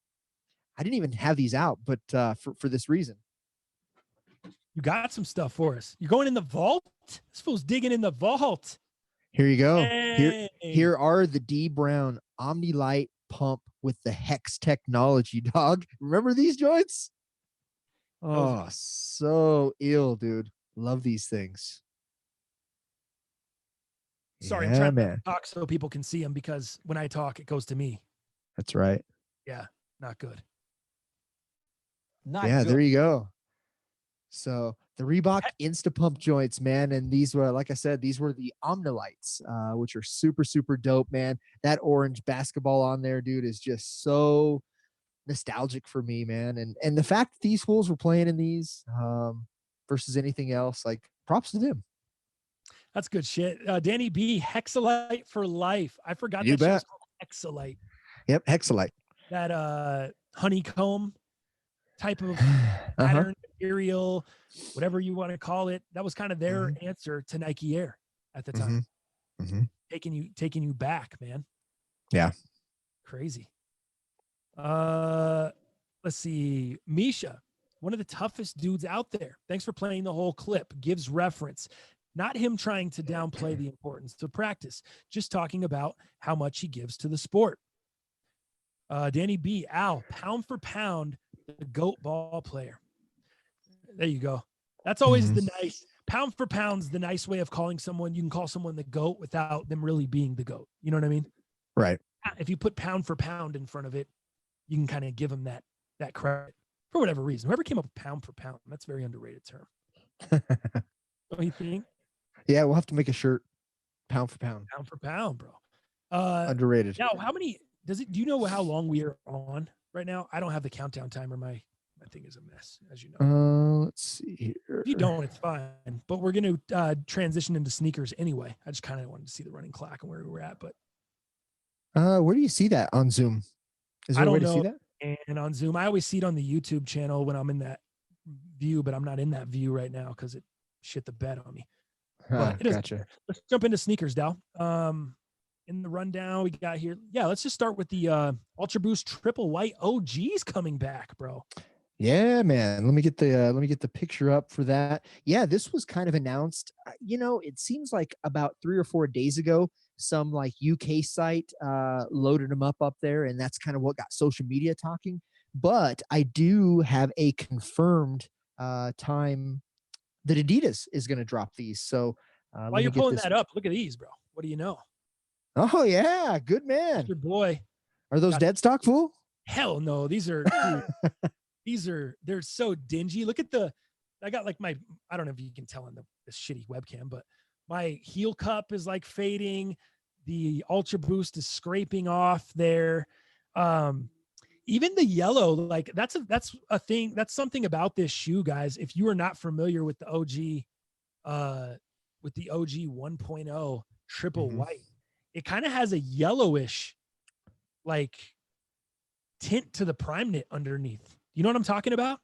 I didn't even have these out, but for this reason. You got some stuff for us. You're going in the vault? This fool's digging in the vault. Here you go. Hey. Here are the D Brown Omnilite pump with the Hex technology, dog. Remember these joints? Oh, so ill, dude. Love these things. Sorry, I'm trying to talk so people can see them, because when I talk, it goes to me. That's right. Yeah, not good. There you go. So the Reebok Insta Pump joints, man. And these were, like I said, these were the Omnilites, which are super, super dope, man. That orange basketball on there, dude, is just so nostalgic for me, man. And the fact that these fools were playing in these versus anything else, like, props to them. That's good shit. Danny B, Hexalite for life. I forgot that shit was called Hexalite. Yep, Hexalite. That honeycomb type of pattern, material, whatever you want to call it. That was kind of their answer to Nike Air at the time. Taking you back, man. Yeah. Crazy. Let's see. Misha, one of the toughest dudes out there. Thanks for playing the whole clip. Gives reference. Not him trying to downplay the importance of practice, just talking about how much he gives to the sport. Danny B, Al, pound for pound, the GOAT ball player. There you go. That's always the nice pound for pound's the nice way of calling someone. You can call someone the GOAT without them really being the GOAT. You know what I mean? Right. If you put pound for pound in front of it, you can kind of give them that credit for whatever reason. Whoever came up with pound for pound, that's a very underrated term. Don't you think? Yeah, we'll have to make a shirt. Pound for pound. Pound for pound, bro. Underrated. Now, do you know how long we are on right now? I don't have the countdown timer. My thing is a mess, as you know. Let's see here. If you don't, it's fine. But we're going to transition into sneakers anyway. I just kind of wanted to see the running clock and where we were at. But where do you see that on Zoom? Is there a way to see that? And on Zoom, I always see it on the YouTube channel when I'm in that view, but I'm not in that view right now because it shit the bed on me. but it doesn't Gotcha. matter. Let's jump into sneakers, Dal. In the rundown we got here. Yeah, let's just start with the Ultra Boost Triple White OGs coming back, bro. Yeah, man. Let me get the picture up for that. Yeah, this was kind of announced. It seems like about 3 or 4 days ago, some like UK site loaded them up there, and that's kind of what got social media talking. But I do have a confirmed time that Adidas is going to drop these. So While let me you're get pulling this. that up, look at these, bro. What do you know? Oh yeah, good man. Your boy. Are those Got- dead stock, fool? Hell no. These are dude, they're so dingy. Look at I got like I don't know if you can tell on this shitty webcam, but my heel cup is like fading. The Ultra Boost is scraping off there. Even the yellow, like that's a thing. That's something about this shoe, guys. If you are not familiar with the OG, with the OG 1.0 triple white, it kind of has a yellowish like tint to the prime knit underneath. You know what I'm talking about?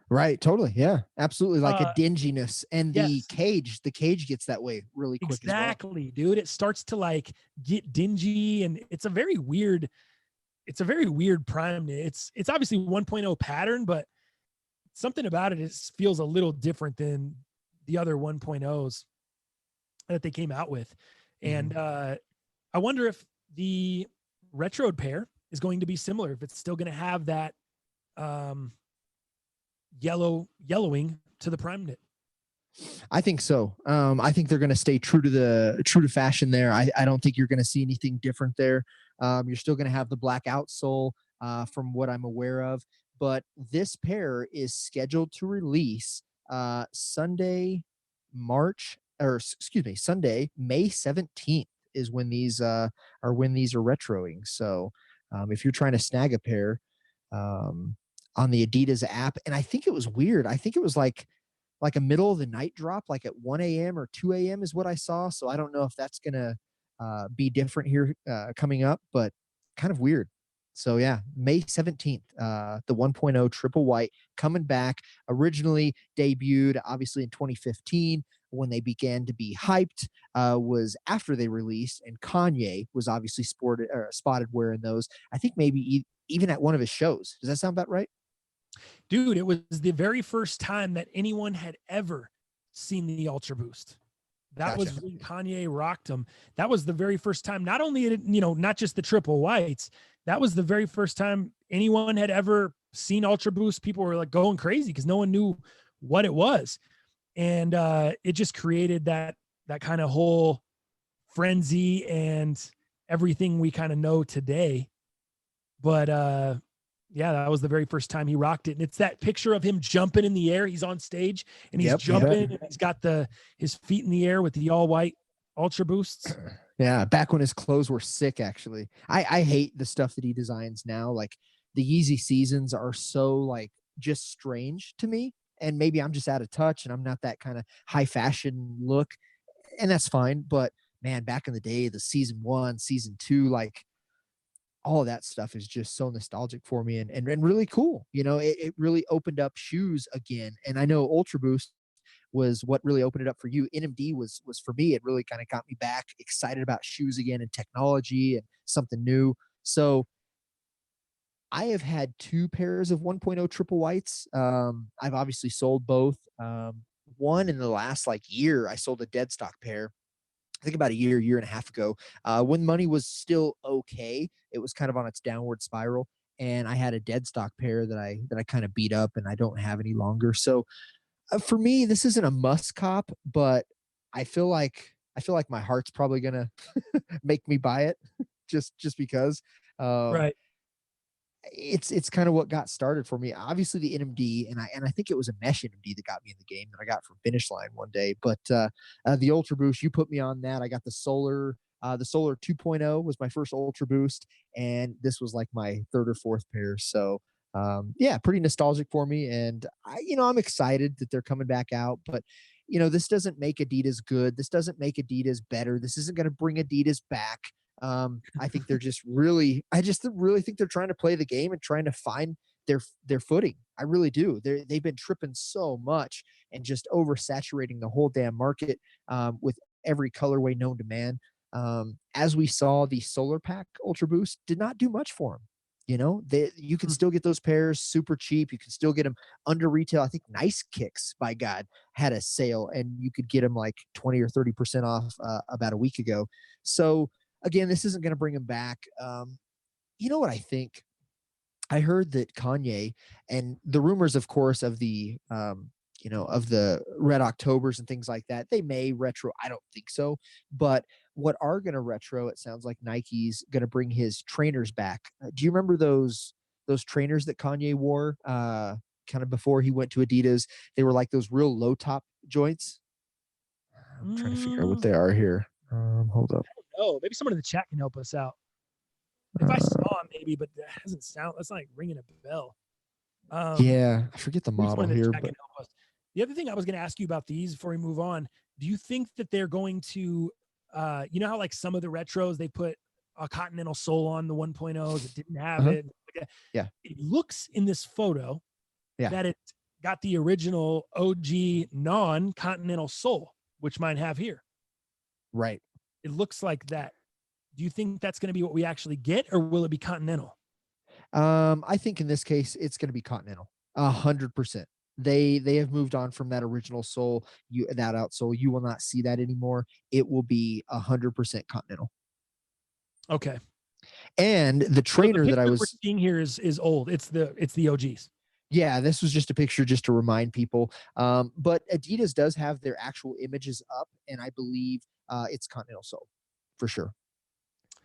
Right, totally. Yeah, absolutely. Like a dinginess, and yes. the cage gets that way really quick. Exactly, dude. It starts to like get dingy, and it's a very weird prime knit. It's obviously 1.0 pattern, but something about it feels a little different than the other 1.0s that they came out with. And I wonder if the retroed pair is going to be similar, if it's still going to have that yellowing to the prime knit. I think so. I think they're going to stay true to fashion there. I don't think you're going to see anything different there. You're still going to have the black outsole from what I'm aware of, but this pair is scheduled to release Sunday, May 17th is when these are retroing. So if you're trying to snag a pair on the Adidas app, and I think it was weird. I think it was like a middle of the night drop, like at 1 a.m. or 2 a.m. is what I saw. So I don't know if that's going to be different here coming up, but kind of weird. So yeah, May 17th, the 1.0 triple white coming back. Originally debuted obviously in 2015 when they began to be hyped, was after they released, and Kanye was obviously spotted wearing those. I think maybe even at one of his shows. Does that sound about right? Dude, it was the very first time that anyone had ever seen the Ultra Boost. That was when Kanye rocked them. That was the very first time, not only, not just the triple whites, that was the very first time anyone had ever seen Ultra Boost. People were like going crazy because no one knew what it was. And it just created that kind of whole frenzy and everything we kind of know today. But yeah, that was the very first time he rocked it. And it's that picture of him jumping in the air. He's on stage and he's jumping and he's got his feet in the air with the all white Ultra Boosts. Yeah, back when his clothes were sick, actually. I hate the stuff that he designs now. Like the Yeezy seasons are so like just strange to me. And maybe I'm just out of touch and I'm not that kind of high fashion look. And that's fine. But man, back in the day, the season 1, season 2, like all of that stuff is just so nostalgic for me and really cool. It really opened up shoes again. And I know Ultra Boost was what really opened it up for you. NMD was for me. It really kind of got me back excited about shoes again and technology and something new. So I have had 2 pairs of 1.0 triple whites. I've obviously sold both. One in the last year, I sold a dead stock pair. I think about a year and a half ago, when money was still okay. It was kind of on its downward spiral, and I had a dead stock pair that I kind of beat up, and I don't have any longer. So for me, this isn't a must cop, but I feel like my heart's probably gonna make me buy it just because. Right. It's kind of what got started for me. Obviously the NMD, and I think it was a mesh NMD that got me in the game that I got from Finish Line one day. But the Ultra Boost, you put me on that. I got the Solar 2.0 was my first Ultra Boost, and this was like my 3rd or 4th pair. So yeah, pretty nostalgic for me, and I'm excited that they're coming back out. But this doesn't make Adidas good. This doesn't make Adidas better. This isn't going to bring Adidas back. I think they're just really, I just really think they're trying to play the game and trying to find their footing. I really do. They've been tripping so much and just oversaturating the whole damn market with every colorway known to man. As we saw, the Solar Pack Ultra Boost did not do much for them. You can still get those pairs super cheap. You can still get them under retail. I think Nice Kicks, by God, had a sale and you could get them like 20 or 30% off about a week ago. So again, this isn't going to bring them back. You know what I think? I heard that Kanye and the rumors, of course, of the of the Red Octobers and things like that, they may retro. I don't think so, but what are going to retro? It sounds like Nike's going to bring his trainers back. Do you remember those trainers that Kanye wore kind of before he went to Adidas? They were like those real low top joints. I'm trying to figure out what they are here. Hold up. Oh, maybe someone in the chat can help us out. If I saw him, maybe, but that doesn't sound. That's not like ringing a bell. Yeah, I forget the model here, but the other thing I was going to ask you about these before we move on, do you think that they're going to, you know how like some of the retros, they put a Continental sole on the 1.0s that didn't have it? Yeah. It looks in this photo that it got the original OG non-Continental sole, which mine have here. Right. It looks like that. Do you think that's going to be what we actually get, or will it be Continental? I think in this case, it's going to be Continental. 100%. They have moved on from that original sole, that outsole. You will not see that anymore. It will be 100% Continental. Okay. And the trainer that I was seeing here is old. It's the OGs. Yeah, this was just a picture just to remind people. But Adidas does have their actual images up, and I believe it's Continental sole for sure.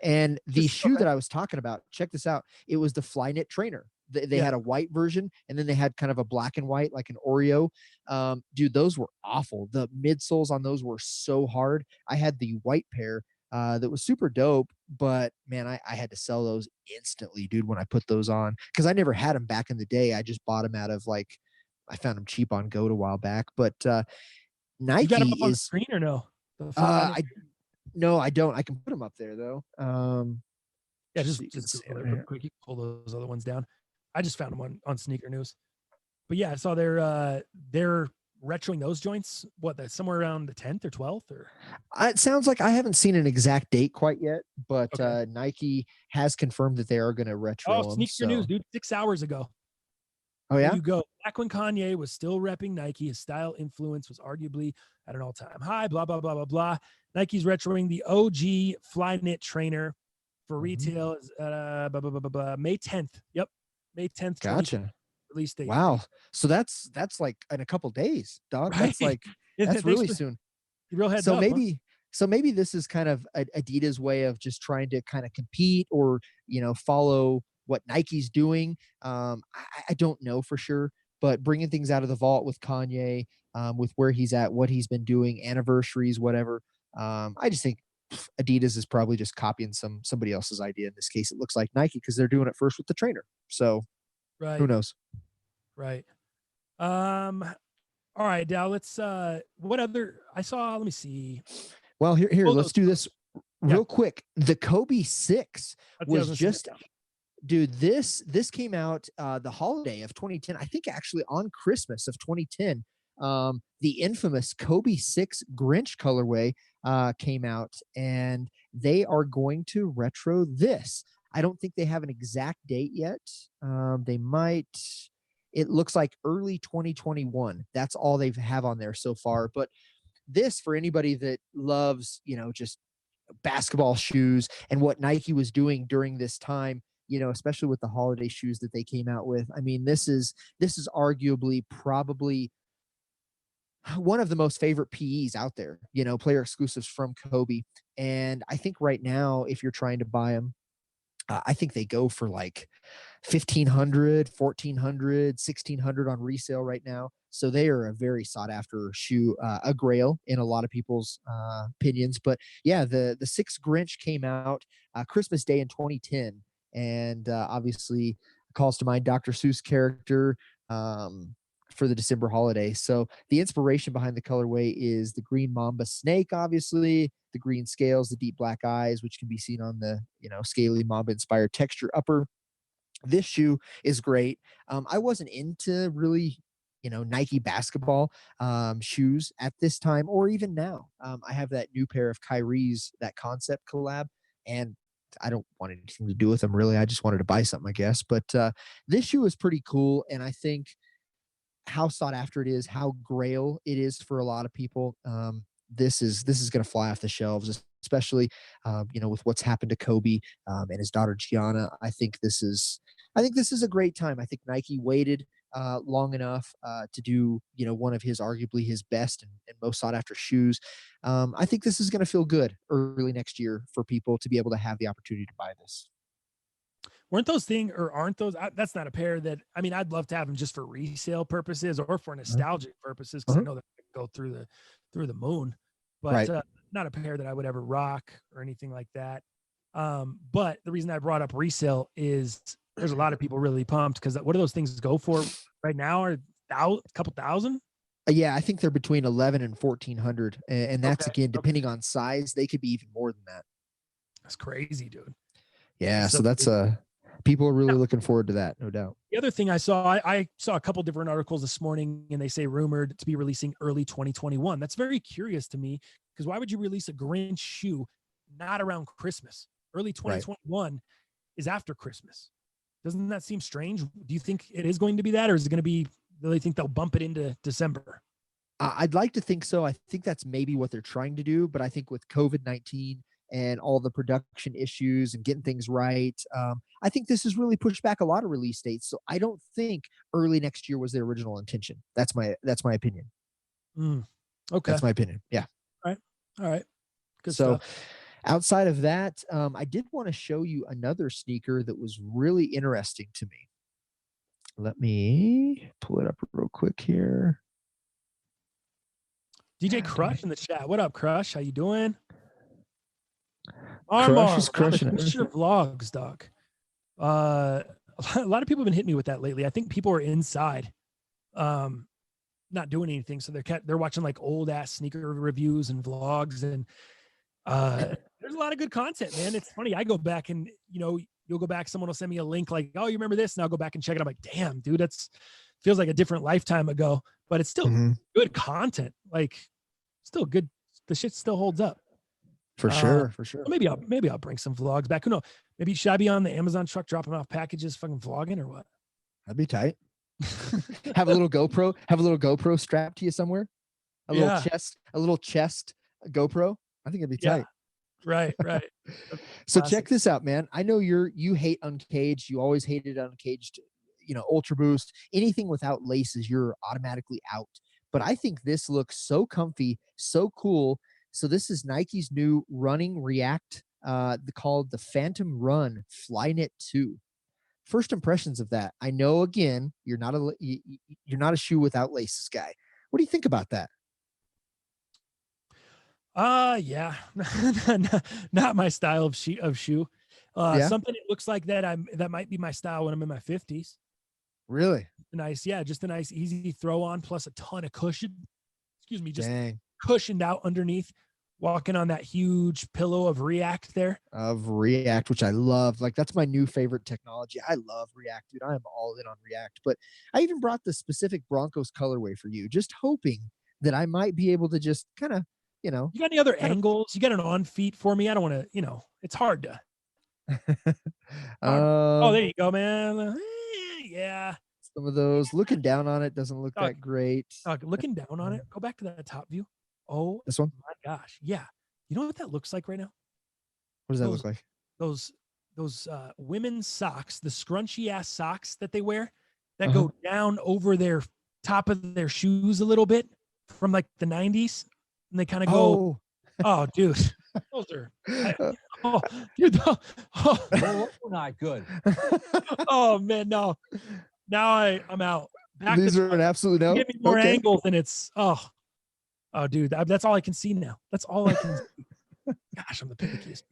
And the shoe that I was talking about, check this out. It was the Flyknit trainer. They had a white version, and then they had kind of a black and white, like an Oreo. Dude, those were awful. The midsoles on those were so hard. I had the white pair that was super dope, but man, I had to sell those instantly, dude, when I put those on, because I never had them back in the day. I just bought them out of like, I found them cheap on Goat a while back. But Nike you got them up on the is screen or no? No, I don't. I can put them up there though. Yeah, just go there real quick. You can pull those other ones down. I just found them on Sneaker News. But yeah, I saw they're retroing those joints. What, that's somewhere around the 10th or 12th, or? It sounds like I haven't seen an exact date quite yet, but Nike has confirmed that they are going to retro them. Sneaker News, dude, 6 hours ago. Oh yeah, there you go. Back when Kanye was still repping Nike, his style influence was arguably at an all-time high. Blah blah blah blah blah. Nike's retroing the OG Flyknit trainer for retail. May 10th. Yep, May 10th. Gotcha. Release date. Wow. So that's like in a couple days, dog. Right. That's like that's really soon. Real heads so up, maybe so maybe this is kind of Adidas' way of just trying to kind of compete or follow what Nike's doing. I don't know for sure, but bringing things out of the vault with Kanye, with where he's at, what he's been doing, anniversaries, whatever. I just think Adidas is probably just copying somebody else's idea. In this case, it looks like Nike because they're doing it first with the trainer. So who knows? Right. All right, Dal, let's what other I saw, let me see. Well, here, let's do this real quick. The Kobe 6 was just dude, this came out the holiday of 2010. I think actually on Christmas of 2010. The infamous Kobe 6 Grinch colorway came out, and they are going to retro this. I don't think they have an exact date yet. They might. It looks like early 2021. That's all they have on there so far. But this, for anybody that loves, just basketball shoes and what Nike was doing during this time, especially with the holiday shoes that they came out with. I mean, this is arguably probably one of the most favorite PEs out there, player exclusives from Kobe. And I think right now, if you're trying to buy them, I think they go for like $1,500, $1,400, $1,600 on resale right now. So they are a very sought after shoe, a grail in a lot of people's opinions. But yeah, the 6 Grinch came out Christmas Day in 2010. And obviously calls to mind Dr. Seuss character for the December holiday. So the inspiration behind the colorway is the green mamba snake, obviously, the green scales, the deep black eyes, which can be seen on the, scaly mamba inspired texture upper. This shoe is great. I wasn't into really, Nike basketball shoes at this time or even now. I have that new pair of Kyrie's, that concept collab, and I don't want anything to do with them really. I just wanted to buy something, I guess. But this shoe is pretty cool, and I think how sought after it is, how grail it is for a lot of people. This is going to fly off the shelves, especially with what's happened to Kobe and his daughter Gianna. I think this is a great time. I think Nike waited long enough to do one of arguably his best and most sought after shoes. I think this is going to feel good early next year for people to be able to have the opportunity to buy this. Weren't those things, or aren't those? That's not a pair that, I mean, I'd love to have them just for resale purposes or for nostalgic purposes, because I know that they go through the moon, but Right. Not a pair that I would ever rock or anything like that. But the reason I brought up resale is there's a lot of people really pumped because what do those things go for right now? Are a couple thousand? Yeah, I think they're between 11 and 1400, and that's Okay. again depending on size. They could be even more than that. That's crazy, dude. Yeah, so that's people are really looking forward to that, no doubt. The other thing I saw a couple different articles this morning, and they say rumored to be releasing early 2021. That's very curious to me, because why would you release a Grinch shoe not around Christmas? Early 2021 is after Christmas. Doesn't that seem strange? Do you think it is going to be that, or is it going to be, do they think they'll bump it into December? I'd like to think so. I think that's maybe what they're trying to do, but I think with COVID-19 and all the production issues and getting things right, I think this has really pushed back a lot of release dates. So I don't think early next year was their original intention. That's my opinion. Okay. That's my opinion. Yeah. All right. Good So stuff. outside of that, I did want to show you another sneaker that was really interesting to me. Let me pull it up real quick here. DJ Crush in the chat. What up, Crush? How you doing? Crush is crushing it. Your vlogs, Doc. A lot of people have been hitting me with that lately. I think people are inside, not doing anything, so they're watching like old ass sneaker reviews and vlogs, and there's a lot of good content, man. It's funny. I go back and you'll go back. Someone will send me a link like, "Oh, you remember this?" And I'll go back and check it. I'm like, "Damn, dude, that's feels like a different lifetime ago," but it's still good content. Like, still good. The shit still holds up. For sure. Maybe I'll bring some vlogs back. Who knows? Maybe should I be on the Amazon truck dropping off packages, fucking vlogging, or what? That'd be tight. Have a little GoPro strapped to you somewhere. A little chest GoPro. I think it'd be tight. Right. So check this out, man. I know you hate Uncaged. You always hated Uncaged. Ultra Boost, anything without laces, you're automatically out. But I think this looks so comfy, so cool. So this is Nike's new running React, called the Phantom Run Flyknit 2. First impressions of that. I know, again, you're not a shoe without laces guy. What do you think about that? Yeah, not my style of shoe. Something that looks like that might be my style when I'm in my 50s. Really? Nice. Yeah. Just a nice, easy throw on, plus a ton of cushion. Excuse me. Just Dang. Cushioned out underneath, walking on that huge pillow of React there. Of React, which I love. Like, that's my new favorite technology. I love React, dude. I am all in on React. But I even brought the specific Broncos colorway for you, just hoping that I might be able to just kind of, You got any other angles? You got an on feet for me? I don't want to, it's hard to. Oh, there you go, man. Yeah. Some of those looking down on it doesn't look that great. Looking down on it. Go back to that top view. Oh, this one? My gosh. Yeah. You know what that looks like right now? What does that look like? Those women's socks, the scrunchy ass socks that they wear that go down over their top of their shoes a little bit from like the 90s. And they kind of go, oh, dude, those are, not good. Oh man, no. Now I'm out. These are an absolute no. Give me more angles, and it's dude, that's all I can see now. That's all I can see. Gosh, I'm the pickiest.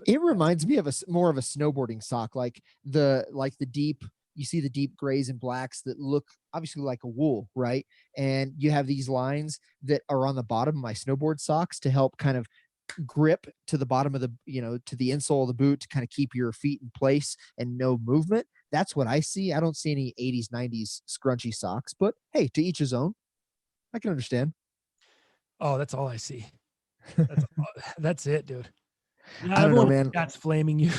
It reminds me of more of a snowboarding sock, like the deep. You see the deep grays and blacks that look obviously like a wool, right? And you have these lines that are on the bottom of my snowboard socks to help kind of grip to the bottom of the, to the insole of the boot to kind of keep your feet in place and no movement. That's what I see. I don't see any 80s, 90s scrunchy socks, but hey, to each his own. I can understand. Oh, that's all I see. That's it, dude. Yeah, I don't know, everyone man. that's flaming you.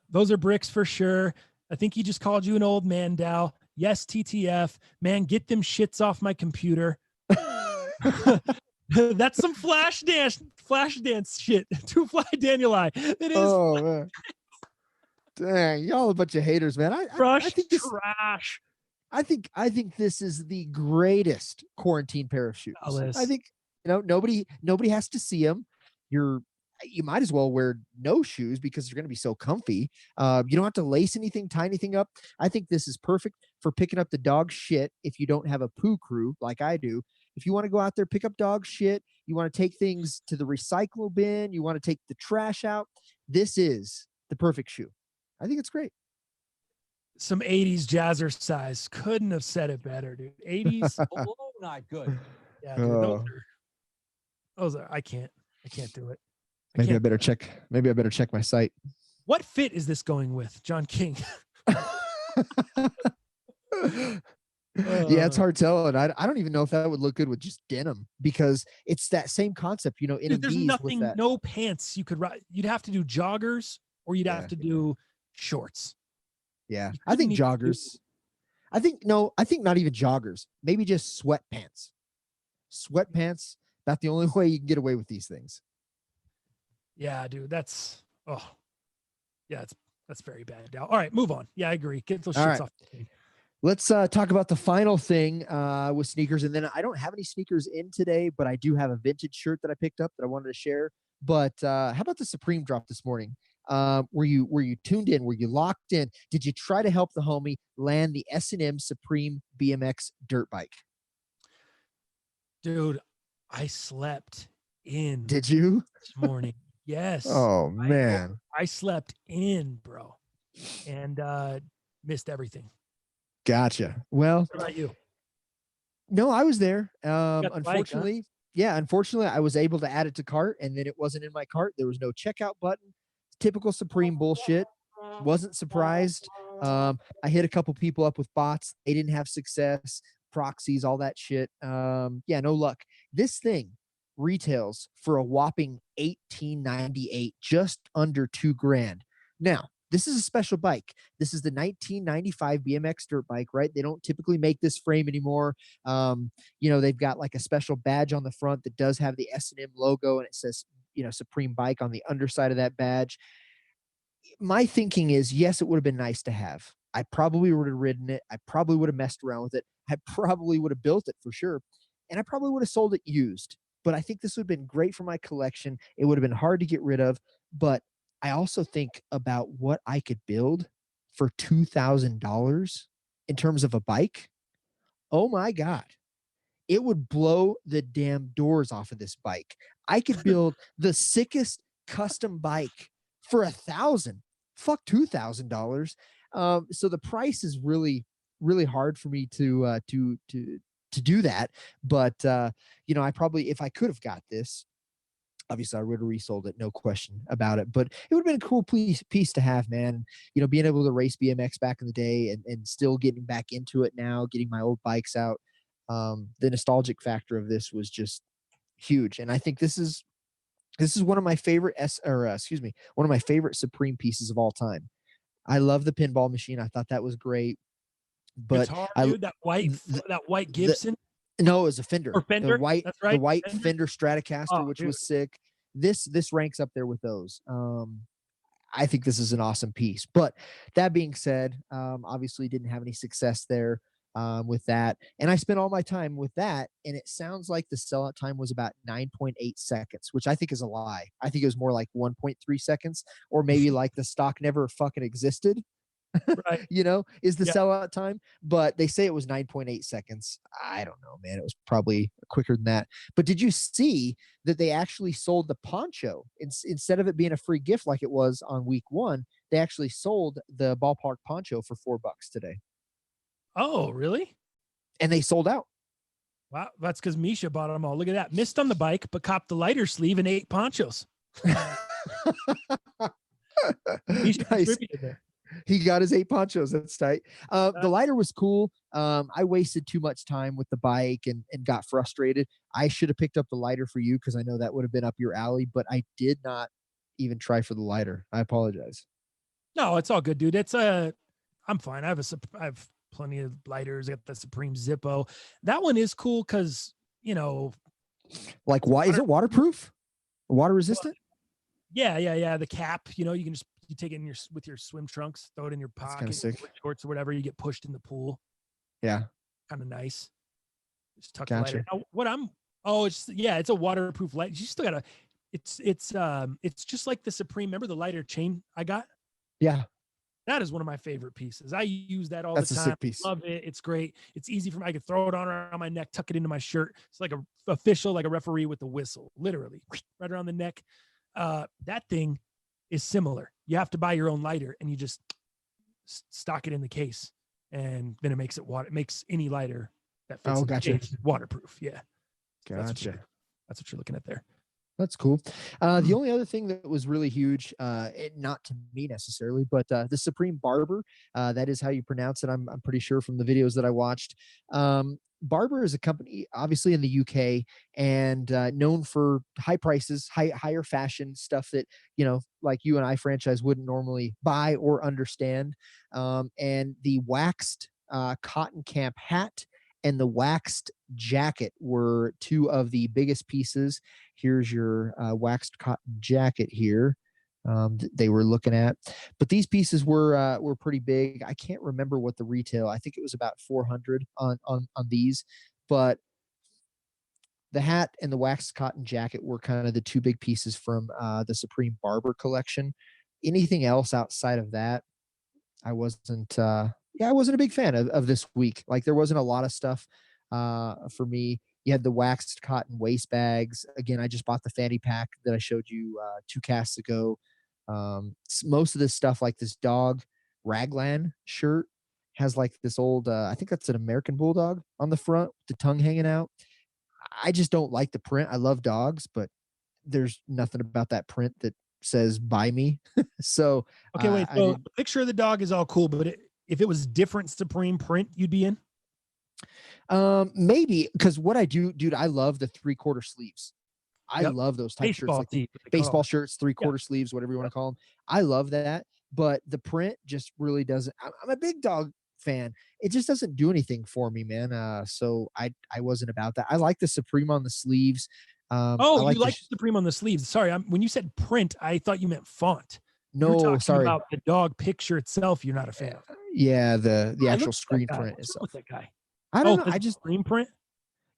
Those are bricks for sure. I think he just called you an old man, Dow. Yes, TTF. Man, get them shits off my computer. That's some flash dance shit. Two fly Danieli. It is Oh man. Dang, y'all a bunch of haters, man. I crushed think this trash. I think this is the greatest quarantine pair of shoes. Alice. I think nobody has to see them. You might as well wear no shoes because they're going to be so comfy. You don't have to lace anything, tie anything up. I think this is perfect for picking up the dog shit if you don't have a poo crew like I do. If you want to go out there, pick up dog shit, you want to take things to the recycle bin, you want to take the trash out, this is the perfect shoe. I think it's great. Some 80s jazzercise. Couldn't have said it better, dude. 80s. Oh, not good. Yeah, dude. Those are I can't do it. Maybe I better check my site. What fit is this going with, John King? Yeah, it's hard telling. I don't even know if that would look good with just denim because it's that same concept, you know. Dude, there's nothing, no pants you could ride. You'd have to do joggers or you'd have to do shorts. Yeah, I think joggers. I think not even joggers. Maybe just sweatpants. Sweatpants. About the only way you can get away with these things. Yeah, dude, that's very bad. All right, move on. Yeah, I agree. Get those shits off. Let's talk about the final thing with sneakers. And then I don't have any sneakers in today, but I do have a vintage shirt that I picked up that I wanted to share. But how about the Supreme drop this morning? Were you tuned in? Were you locked in? Did you try to help the homie land the S&M Supreme BMX dirt bike? Dude, I slept in. Did you? This morning. Yes. Oh, man. I slept in, bro, and missed everything. Gotcha. Well, what about you? No, I was there. Unfortunately, bike, huh? Unfortunately, I was able to add it to cart, and then it wasn't in my cart. There was no checkout button. Typical Supreme bullshit. Wasn't surprised. I hit a couple people up with bots. They didn't have success. Proxies, all that shit. No luck. This thing retails for a whopping $18.98, just under $2,000. Now, this is a special bike. This is the 1995 BMX dirt bike, right? They don't typically make this frame anymore. They've got like a special badge on the front that does have the S&M logo, and it says, Supreme Bike on the underside of that badge. My thinking is, yes, it would have been nice to have. I probably would have ridden it. I probably would have messed around with it. I probably would have built it for sure. And I probably would have sold it used. But I think this would have been great for my collection. It would have been hard to get rid of. But I also think about what I could build for $2,000 in terms of a bike. Oh my God. It would blow the damn doors off of this bike. I could build the sickest custom bike for $1,000. Fuck $2,000. So the price is really, really hard for me to do that. But I probably, if I could have got this, obviously I would have resold it, no question about it. But it would have been a cool piece to have, man. Being able to race BMX back in the day and still getting back into it now, getting my old bikes out. The nostalgic factor of this was just huge. And I think this is one of my favorite one of my favorite Supreme pieces of all time. I love the pinball machine. I thought that was great. But guitar, dude, that white Gibson. No, it was a Fender. Or Fender. The white Fender Stratocaster, which was sick. This ranks up there with those. I think this is an awesome piece. But that being said, obviously didn't have any success there with that. And I spent all my time with that, and it sounds like the sellout time was about 9.8 seconds, which I think is a lie. I think it was more like 1.3 seconds, or maybe like the stock never fucking existed. Right. Is the sellout time, but they say it was 9.8 seconds. I don't know, man. It was probably quicker than that. But did you see that they actually sold the poncho instead of it being a free gift like it was on week 1? They actually sold the ballpark poncho for $4 today. Oh, really? And they sold out. Wow, that's because Misha bought them all. Look at that. Missed on the bike, but copped the lighter sleeve and 8 ponchos. Misha Nice. contributed there. He got his 8 ponchos. That's tight. The lighter was cool. I wasted too much time with the bike and got frustrated. I should have picked up the lighter for you because I know that would have been up your alley, but I did not even try for the lighter. I apologize. No, it's all good, dude. I'm fine. I have plenty of lighters. I got the Supreme Zippo. That one is cool because, Like, why is it waterproof? Water resistant? Yeah. The cap, you can you take it with your swim trunks, throw it in your That's pocket, kinda sick. shorts or whatever. You get pushed in the pool. Yeah. Kind of nice. Just tuck the Gotcha. lighter. It's a waterproof light. You still gotta. It's just like the Supreme. Remember the lighter chain I got? Yeah. That is one of my favorite pieces. I use that all That's the a time. sick piece. Love it. It's great. It's easy for me. I can throw it on around my neck, tuck it into my shirt. It's like a official, like a referee with a whistle, literally right around the neck. That thing is similar. You have to buy your own lighter and you just stock it in the case, and then it makes any lighter that fits in the case waterproof. Yeah. Gotcha. That's what you're looking at there. That's cool. The only other thing that was really huge, not to me necessarily, but the Supreme Barber, that is how you pronounce it. I'm pretty sure from the videos that I watched. Barber is a company, obviously in the UK, and known for high prices, higher fashion stuff that like you and I franchise wouldn't normally buy or understand. And the waxed cotton camp hat and the waxed jacket were two of the biggest pieces. Here's your waxed cotton jacket here. They were looking at, but these pieces were pretty big. I can't remember what the retail. I think it was about 400 on these, but the hat and the waxed cotton jacket were kind of the two big pieces from the Supreme Barber collection. Anything else outside of that, I wasn't. I wasn't a big fan of this week. Like there wasn't a lot of stuff for me. You had the waxed cotton waist bags. Again, I just bought the fanny pack that I showed you 2 casts ago. Most of this stuff, like this dog raglan shirt, has like this old, I think that's an American Bulldog on the front with the tongue hanging out. I just don't like the print. I love dogs, but there's nothing about that print that says buy me. So, okay, wait. So the picture of the dog is all cool, but if it was different Supreme print, you'd be in? Maybe because what I do, dude, I love the 3/4 sleeves. I love those type shirts, like baseball shirts, 3/4 sleeves, whatever you want to call them. I love that, but the print just really doesn't. I'm a big dog fan. It just doesn't do anything for me, man. So I wasn't about that. I like the Supreme on the sleeves. I like the Supreme on the sleeves. Sorry, when you said print, I thought you meant font. No, sorry. About the dog picture itself, you're not a fan of. Yeah, the actual screen print itself. What's that guy? I don't know. I just screen print.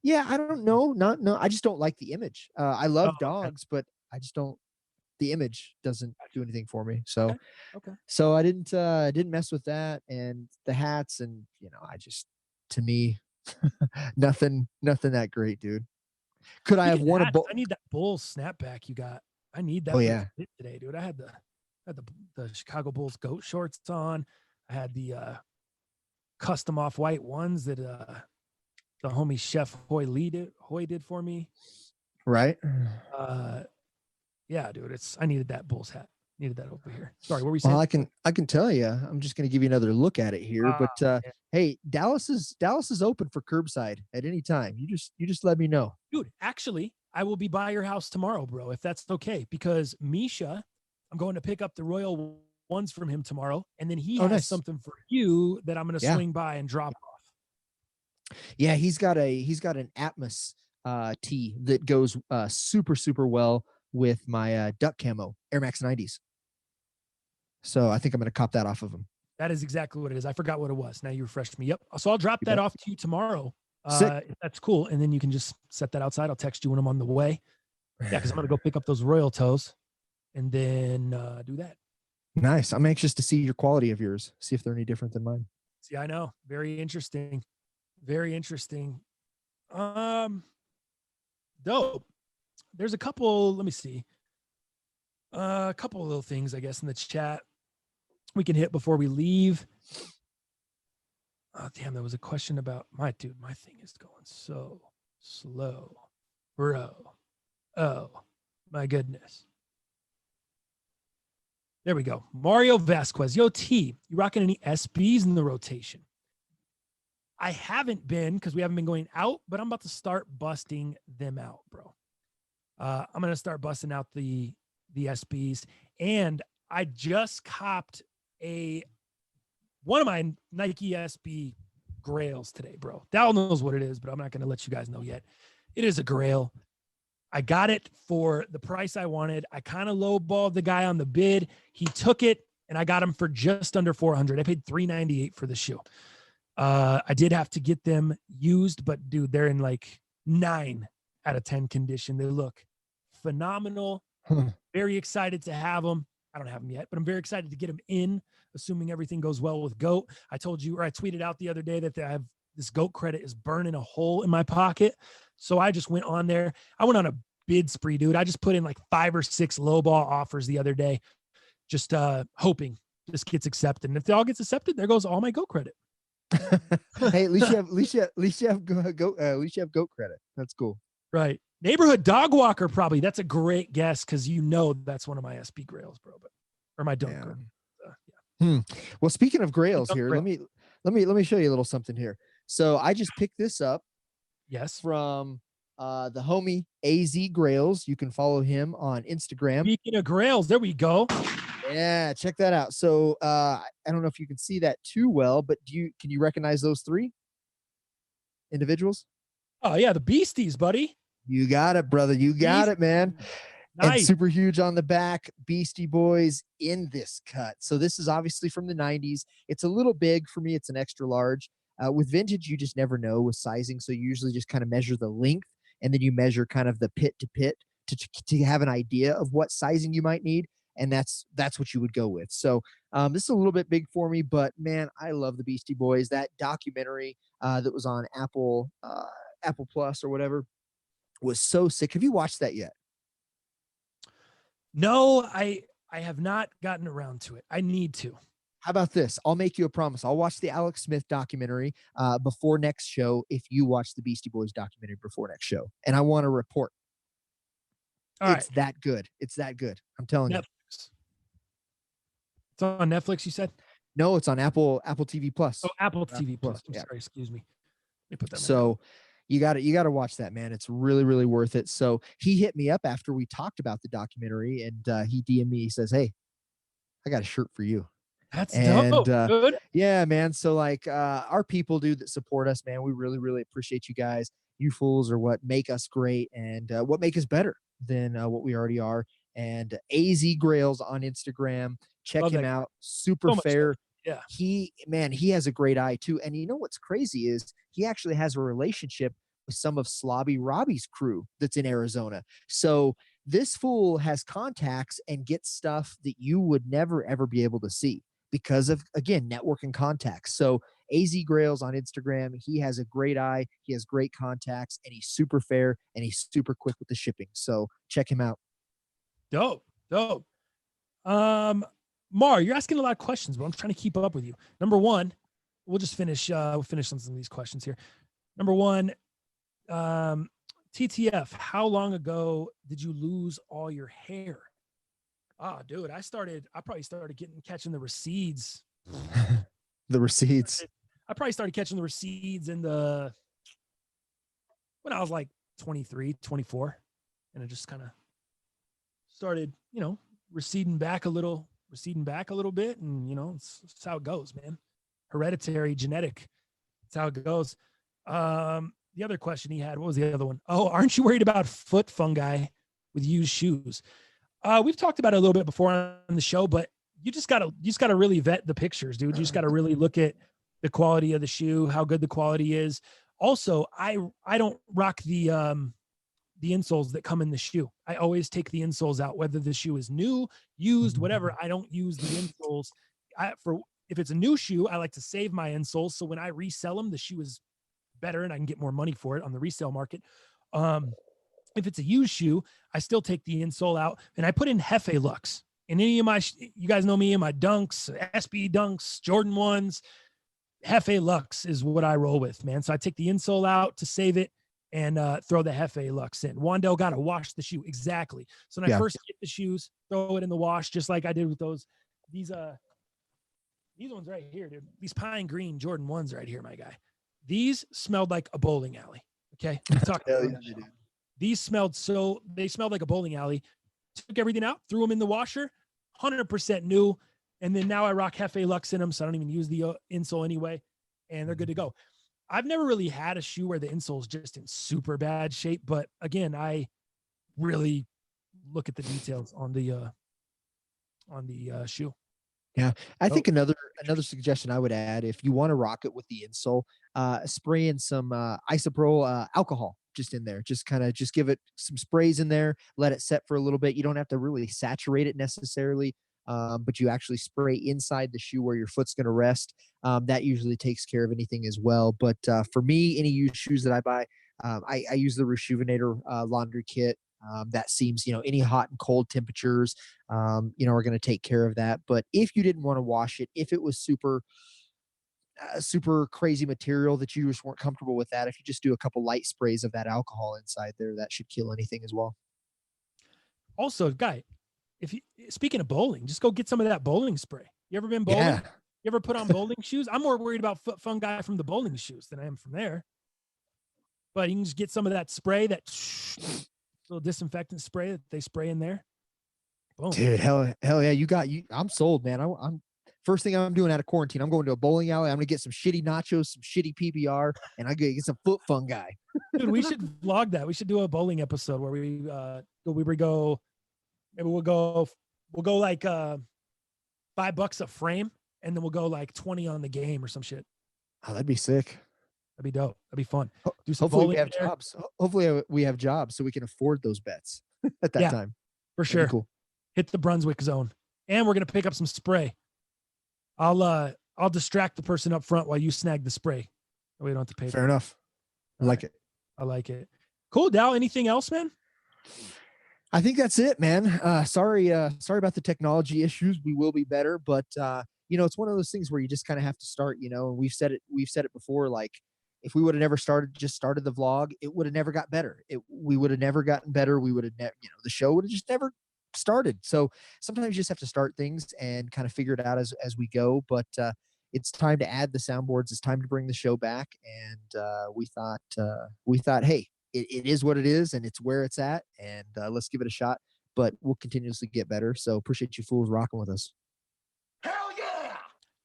Yeah, I don't know. No, I just don't like the image. I love dogs, but I just don't. The image doesn't do anything for me. So, so I didn't mess with that, and the hats, and to me, nothing that great, dude. Could I have won a bull? I need that bull snapback you got. I need that. Oh yeah, today, dude. I had the Chicago Bulls goat shorts on. I had the custom off-white ones that the homie Chef Hoy did for me. Right. Yeah, dude. I needed that Bulls hat. Needed that over here. Sorry, what were we saying? Well, I can tell you. I'm just going to give you another look at it here. But hey, Dallas is open for curbside at any time. You just let me know, dude. Actually, I will be by your house tomorrow, bro, if that's okay. Because Misha, I'm going to pick up the Royal ones from him tomorrow, and then he has something for you that I'm going to swing by and drop off. Yeah, he's got an Atmos tee that goes super well with my duck camo Air Max 90s. So I think I'm going to cop that off of him. That is exactly what it is. I forgot what it was. Now you refreshed me. Yep. So I'll drop that off to you tomorrow. If that's cool. And then you can just set that outside. I'll text you when I'm on the way. Yeah, because I'm going to go pick up those Royal toes and then do that. Nice. I'm anxious to see your quality of yours. See if they're any different than mine. See, I know. Very interesting. Very interesting. Dope. There's a couple, let me see. A couple of little things, I guess, in the chat we can hit before we leave. Oh, damn, there was a question about my thing is going so slow. Bro. Oh, my goodness. There we go. Mario Vasquez. Yo, T, you rocking any SBs in the rotation? I haven't been because we haven't been going out, but I'm about to start busting them out, bro. I'm going to start busting out the SBs. And I just copped one of my Nike SB grails today, bro. Dal knows what it is, but I'm not going to let you guys know yet. It is a grail. I got it for the price I wanted. I kind of lowballed the guy on the bid. He took it, and I got him for just under $400. I paid $398 for the shoe. I did have to get them used, but dude, they're in like 9 out of 10 condition. They look phenomenal. Very excited to have them. I don't have them yet, but I'm very excited to get them in, assuming everything goes well with GOAT. I told you, or I tweeted out the other day that I have this GOAT credit is burning a hole in my pocket. So I just went on there. I went on a bid spree, dude. I just put in like 5 or 6 lowball offers the other day, just hoping this gets accepted. And if it all gets accepted, there goes all my GOAT credit. Hey, at least you have GOAT credit. That's cool. Right. Neighborhood dog walker, probably. That's a great guess because that's one of my SB grails, bro. Or my dunker. Yeah. Well, speaking of grails here, let me show you a little something here. So I just picked this up. Yes. From the homie AZ Grails. You can follow him on Instagram. Speaking of grails, there we go. Yeah, check that out. So I don't know if you can see that too well, but can you recognize those 3 individuals? Oh yeah, the Beasties, buddy. You got it, brother. You got it, man. Nice. And super huge on the back, Beastie Boys in this cut. So this is obviously from the 90s. It's a little big for me. It's an extra large. With vintage, you just never know with sizing. So you usually just kind of measure the length, and then you measure kind of the pit to pit to have an idea of what sizing you might need. And that's what you would go with. So this is a little bit big for me, but man, I love the Beastie Boys. That documentary that was on Apple Plus or whatever was so sick. Have you watched that yet? No, I have not gotten around to it. I need to. How about this? I'll make you a promise. I'll watch the Alex Smith documentary before next show if you watch the Beastie Boys documentary before next show. And I want to report. It's that good. It's that good. I'm telling you. It's on Netflix, you said? No, it's on Apple TV Plus. Oh, Apple TV Plus. I'm sorry, excuse me. Let me put that. So you got to watch that, man. It's really, really worth it. So he hit me up after we talked about the documentary, and he DM'd me. He says, "Hey, I got a shirt for you." That's dope. Good. Yeah, man. So like our people, dude, that support us, man, we really, really appreciate you guys. You fools are what make us great and what make us better than what we already are. And AZ Grails on Instagram. Check him out. Super fair. Yeah. He has a great eye too. And you know what's crazy is he actually has a relationship with some of Slobby Robbie's crew that's in Arizona. So this fool has contacts and gets stuff that you would never, ever be able to see because of, again, network and contacts. So AZ Grails on Instagram, he has a great eye. He has great contacts, and he's super fair, and he's super quick with the shipping. So check him out. Dope. Mar, you're asking a lot of questions, but I'm trying to keep up with you. Number one, we'll finish on some of these questions here. Number one, TTF, how long ago did you lose all your hair? Dude, I probably started catching the recedes. The recedes. I probably started catching the recedes when I was like 23, 24. And it just kind of started, receding back a little bit. And, it's how it goes, man. Hereditary, genetic. That's how it goes. The other question he had, what was the other one? Oh, aren't you worried about foot fungi with used shoes? We've talked about it a little bit before on the show, but you just gotta really vet the pictures, dude. You just gotta really look at the quality of the shoe, how good the quality is. Also, I don't rock the insoles that come in the shoe. I always take the insoles out, whether the shoe is new, used, whatever. I don't use the insoles. If it's a new shoe, I like to save my insoles. So when I resell them, the shoe is better and I can get more money for it on the resale market. If it's a used shoe, I still take the insole out and I put in Hefe Lux. And any of you guys know me and my dunks, SB dunks, Jordan 1s, Hefe Lux is what I roll with, man. So I take the insole out to save it and throw the Hefe Lux in. Wandell got to wash the shoe. Exactly. So when I first get the shoes, throw it in the wash, just like I did with these ones right here, dude. These pine green Jordan 1s right here, my guy. These smelled like a bowling alley. Okay. These smelled like a bowling alley. Took everything out, threw them in the washer, 100% new. And then now I rock Hefe Lux in them, so I don't even use the insole anyway, and they're good to go. I've never really had a shoe where the insole is just in super bad shape, but again, I really look at the details on the shoe. Yeah, I think another suggestion I would add, if you want to rock it with the insole, spray in some isopropyl alcohol just in there. Just give it some sprays in there, let it set for a little bit. You don't have to really saturate it necessarily, but you actually spray inside the shoe where your foot's going to rest. That usually takes care of anything as well. But for me, any used shoes that I buy, I use the Rejuvenator laundry kit. That seems, any hot and cold temperatures, are going to take care of that. But if you didn't want to wash it, if it was super crazy material that you just weren't comfortable with that, if you just do a couple light sprays of that alcohol inside there, that should kill anything as well. Also, guy, speaking of bowling, just go get some of that bowling spray. You ever been bowling? Yeah. You ever put on bowling shoes? I'm more worried about foot fungi from the bowling shoes than I am from there. But you can just get some of that spray, that little disinfectant spray that they spray in there. Boom. Dude, hell yeah, I'm sold, man. I'm first thing I'm doing out of quarantine, I'm going to a bowling alley. I'm gonna get some shitty nachos, some shitty PBR, and I get some foot fungi. Dude, we should vlog that. We should do a bowling episode where we go. Maybe we'll go like $5 a frame, and then we'll go like 20 on the game or some shit. Oh, that'd be sick. That'd be dope. That'd be fun. Do some Hopefully we have there. jobs. Hopefully we have jobs so we can afford those bets at that time. For sure. Cool. Hit the Brunswick zone. And we're gonna pick up some spray. I'll distract the person up front while you snag the spray. We don't have to pay. Fair enough. I like it. I like it. Cool, Dow. Anything else, man? I think that's it, man. Sorry about the technology issues. We will be better, but it's one of those things where you just kind of have to start, and we've said it before, like if we would have never started the vlog, it would have never got better. We would have never gotten better. We would have never, the show would have just never started. So sometimes you just have to start things and kind of figure it out as we go. But it's time to add the soundboards. It's time to bring the show back. And we thought, hey, it is what it is, and it's where it's at, and let's give it a shot. But we'll continuously get better. So appreciate you fools rocking with us. Hell yeah!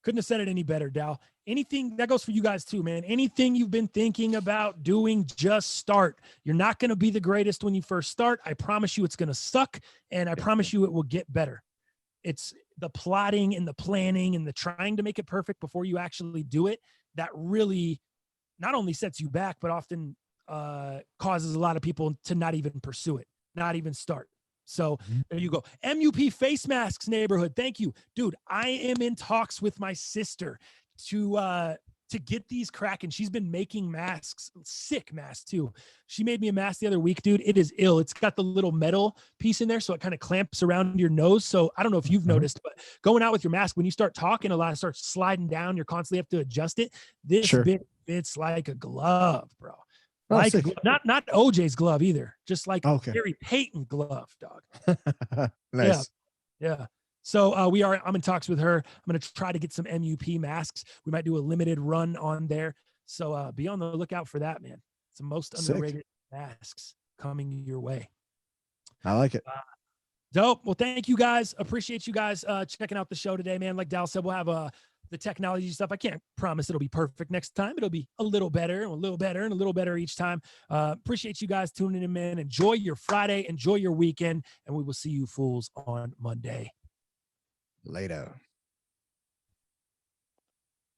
Couldn't have said it any better, Dow. Anything that goes for you guys too, man. Anything you've been thinking about doing, just start. You're not going to be the greatest when you first start. I promise you it's going to suck, and I promise you it will get better. It's the plotting and the planning and the trying to make it perfect before you actually do it that really not only sets you back, but often causes a lot of people to not even pursue it, not even start. So there you go. MUP face masks neighborhood. Thank you, dude. I am in talks with my sister to get these cracking. She's been making masks, sick masks too. She made me a mask the other week, dude. It is ill. It's got the little metal piece in there, so it kind of clamps around your nose. So I don't know if you've noticed, but going out with your mask, when you start talking a lot, it starts sliding down. You constantly have to adjust it. This bit fits like a glove, bro. Like not OJ's glove either, just like Gary Payton glove, dog. Nice. Yeah. So I'm in talks with her. I'm going to try to get some MUP masks. We might do a limited run on there. So be on the lookout for that, man. It's the most underrated masks coming your way. I like it. Dope. Well, thank you guys. Appreciate you guys checking out the show today, man. Like Dal said, we'll have the technology stuff. I can't promise it'll be perfect next time. It'll be a little better and a little better and a little better each time. Appreciate you guys tuning in, man. Enjoy your Friday. Enjoy your weekend. And we will see you fools on Monday. Later.